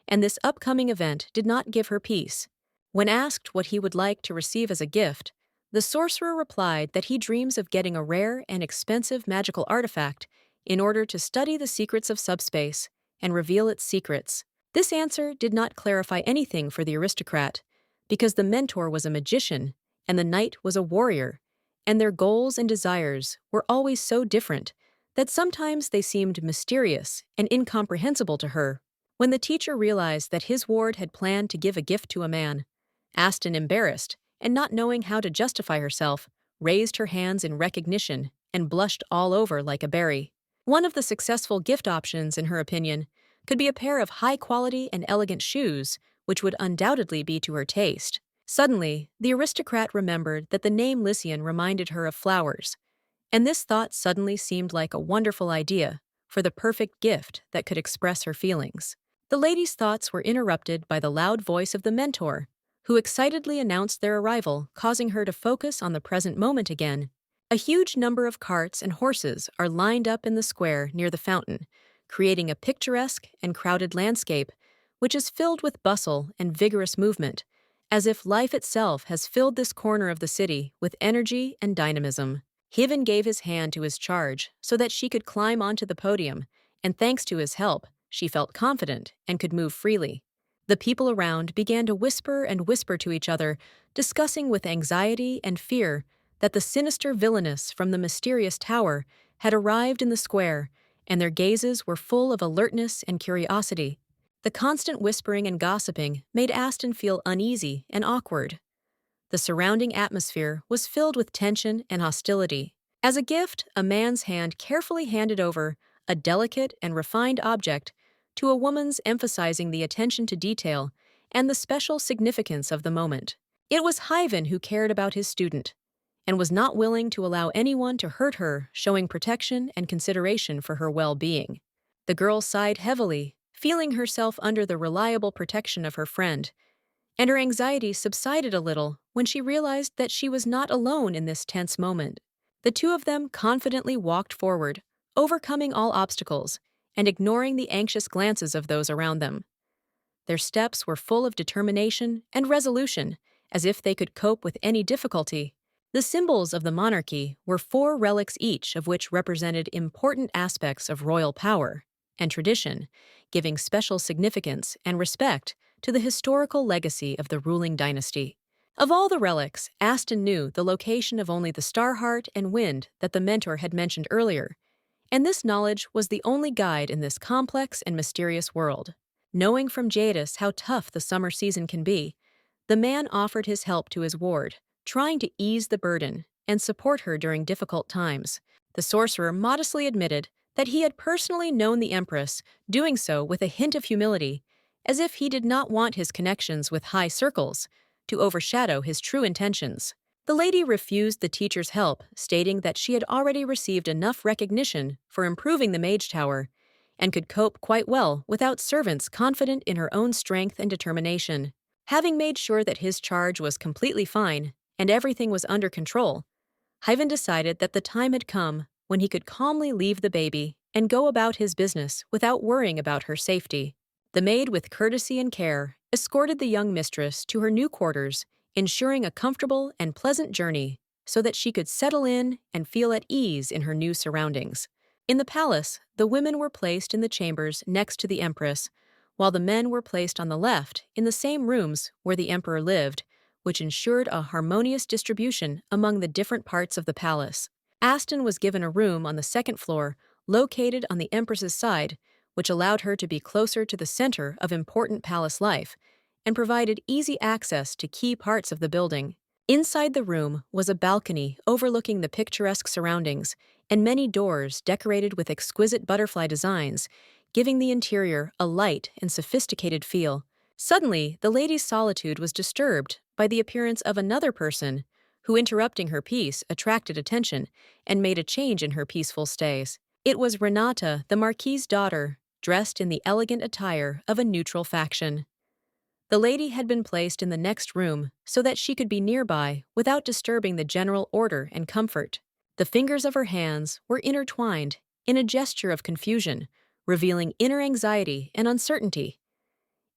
and this upcoming event did not give her peace. When asked what he would like to receive as a gift, the sorcerer replied that he dreams of getting a rare and expensive magical artifact in order to study the secrets of subspace and reveal its secrets. This answer did not clarify anything for the aristocrat. because the mentor was a magician and the knight was a warrior, and their goals and desires were always so different that sometimes they seemed mysterious and incomprehensible to her. When the teacher realized that his ward had planned to give a gift to a man, Aston, embarrassed and not knowing how to justify herself, raised her hands in recognition and blushed all over like a berry. One of the successful gift options, in her opinion, could be a pair of high-quality and elegant shoes, which would undoubtedly be to her taste. Suddenly, the aristocrat remembered that the name Lycian reminded her of flowers, and this thought suddenly seemed like a wonderful idea for the perfect gift that could express her feelings. The lady's thoughts were interrupted by the loud voice of the mentor, who excitedly announced their arrival, causing her to focus on the present moment again. A huge number of carts and horses are lined up in the square near the fountain, creating a picturesque and crowded landscape, which is filled with bustle and vigorous movement, as if life itself has filled this corner of the city with energy and dynamism. Hiven gave his hand to his charge so that she could climb onto the podium, and thanks to his help, she felt confident and could move freely. The people around began to whisper and whisper to each other, discussing with anxiety and fear that the sinister villainess from the mysterious tower had arrived in the square, and their gazes were full of alertness and curiosity. The constant whispering and gossiping made Aston feel uneasy and awkward. The surrounding atmosphere was filled with tension and hostility. As a gift, a man's hand carefully handed over a delicate and refined object to a woman's, emphasizing the attention to detail and the special significance of the moment. It was Hyven who cared about his student and was not willing to allow anyone to hurt her, showing protection and consideration for her well-being. The girl sighed heavily, feeling herself under the reliable protection of her friend, and her anxiety subsided a little when she realized that she was not alone in this tense moment. The two of them confidently walked forward, overcoming all obstacles and ignoring the anxious glances of those around them. Their steps were full of determination and resolution, as if they could cope with any difficulty. The symbols of the monarchy were 4 relics each, of which represented important aspects of royal power and tradition, giving special significance and respect to the historical legacy of the ruling dynasty. Of all the relics, Aston knew the location of only the star heart and wind that the mentor had mentioned earlier, and this knowledge was the only guide in this complex and mysterious world. Knowing from Jadis how tough the summer season can be, the man offered his help to his ward, trying to ease the burden and support her during difficult times. The sorcerer modestly admitted that he had personally known the Empress, doing so with a hint of humility, as if he did not want his connections with high circles to overshadow his true intentions. The lady refused the teacher's help, stating that she had already received enough recognition for improving the mage tower and could cope quite well without servants confident in her own strength and determination. Having made sure that his charge was completely fine and everything was under control, Hyven decided that the time had come when he could calmly leave the baby and go about his business without worrying about her safety. The maid, with courtesy and care, escorted the young mistress to her new quarters, ensuring a comfortable and pleasant journey so that she could settle in and feel at ease in her new surroundings. In the palace, the women were placed in the chambers next to the Empress, while the men were placed on the left in the same rooms where the Emperor lived, which ensured a harmonious distribution among the different parts of the palace. Aston was given a room on the second floor, located on the Empress's side, which allowed her to be closer to the center of important palace life and provided easy access to key parts of the building. Inside the room was a balcony overlooking the picturesque surroundings and many doors decorated with exquisite butterfly designs, giving the interior a light and sophisticated feel. Suddenly, the lady's solitude was disturbed by the appearance of another person who, interrupting her peace, attracted attention and made a change in her peaceful stays. It was Renata, the Marquis's daughter, dressed in the elegant attire of a neutral faction. The lady had been placed in the next room so that she could be nearby without disturbing the general order and comfort. The fingers of her hands were intertwined in a gesture of confusion, revealing inner anxiety and uncertainty.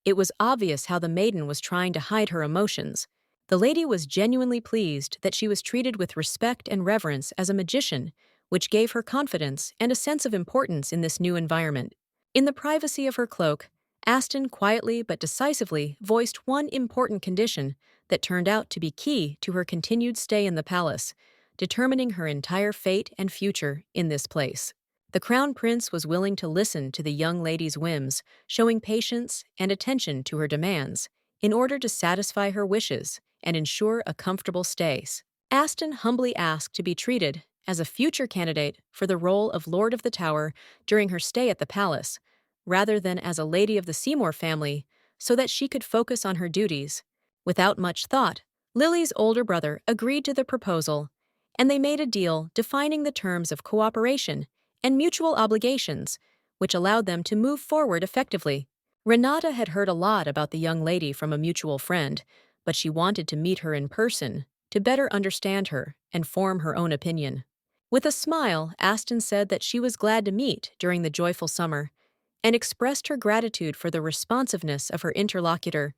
It was obvious how the maiden was trying to hide her emotions. The lady was genuinely pleased that she was treated with respect and reverence as a magician, which gave her confidence and a sense of importance in this new environment. In the privacy of her cloak, Aston quietly but decisively voiced one important condition that turned out to be key to her continued stay in the palace, determining her entire fate and future in this place. The crown prince was willing to listen to the young lady's whims, showing patience and attention to her demands, in order to satisfy her wishes and ensure a comfortable stay. Aston humbly asked to be treated as a future candidate for the role of Lord of the Tower during her stay at the palace, rather than as a lady of the Seymour family, so that she could focus on her duties. Without much thought, Lily's older brother agreed to the proposal, and they made a deal defining the terms of cooperation and mutual obligations, which allowed them to move forward effectively. Renata had heard a lot about the young lady from a mutual friend, but she wanted to meet her in person to better understand her and form her own opinion. With a smile, Aston said that she was glad to meet during the joyful summer and expressed her gratitude for the responsiveness of her interlocutor,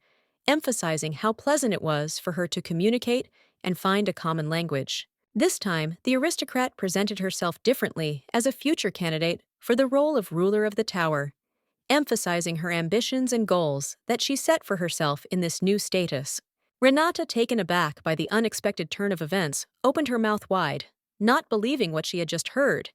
emphasizing how pleasant it was for her to communicate and find a common language. This time, the aristocrat presented herself differently as a future candidate for the role of ruler of the tower, emphasizing her ambitions and goals that she set for herself in this new status. Renata, taken aback by the unexpected turn of events, opened her mouth wide, not believing what she had just heard,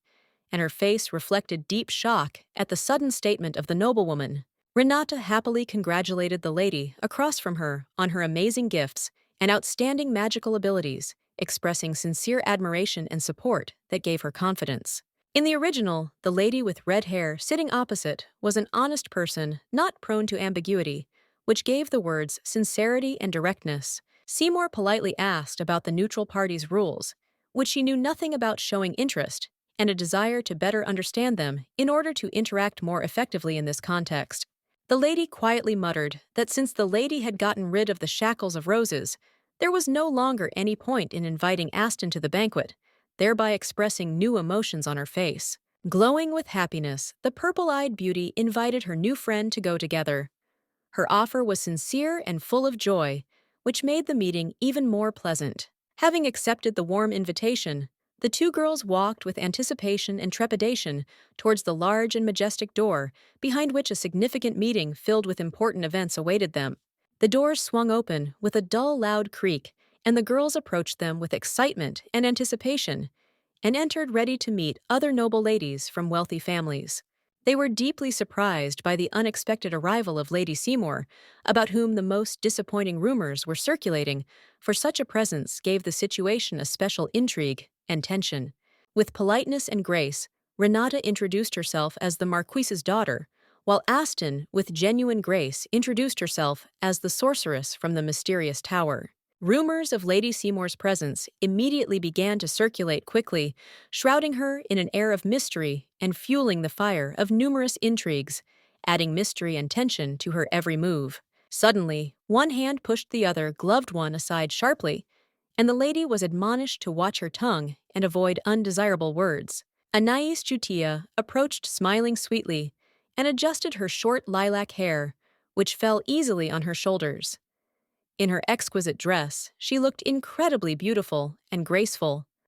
and her face reflected deep shock at the sudden statement of the noblewoman. Renata happily congratulated the lady across from her on her amazing gifts and outstanding magical abilities, expressing sincere admiration and support that gave her confidence. In the original, the lady with red hair sitting opposite was an honest person not prone to ambiguity, which gave the words sincerity and directness. Seymour politely asked about the neutral party's rules, which she knew nothing about, showing interest and a desire to better understand them in order to interact more effectively in this context. The lady quietly muttered that since the lady had gotten rid of the shackles of roses, there was no longer any point in inviting Aston to the banquet, thereby expressing new emotions on her face. Glowing with happiness, the purple-eyed beauty invited her new friend to go together. Her offer was sincere and full of joy, which made the meeting even more pleasant. Having accepted the warm invitation, the two girls walked with anticipation and trepidation towards the large and majestic door, behind which a significant meeting filled with important events awaited them. The doors swung open with a dull, loud creak, and the girls approached them with excitement and anticipation, and entered ready to meet other noble ladies from wealthy families. They were deeply surprised by the unexpected arrival of Lady Seymour, about whom the most disappointing rumors were circulating, for such a presence gave the situation a special intrigue and tension. With politeness and grace, Renata introduced herself as the Marquise's daughter, while Aston, with genuine grace, introduced herself as the sorceress from the mysterious tower. Rumors of Lady Seymour's presence immediately began to circulate quickly, shrouding her in an air of mystery and fueling the fire of numerous intrigues, adding mystery and tension to her every move. Suddenly, one hand pushed the other gloved one aside sharply, and the lady was admonished to watch her tongue and avoid undesirable words. Anais Jutia approached smiling sweetly and adjusted her short lilac hair, which fell easily on her shoulders. In her exquisite dress, she looked incredibly beautiful and graceful.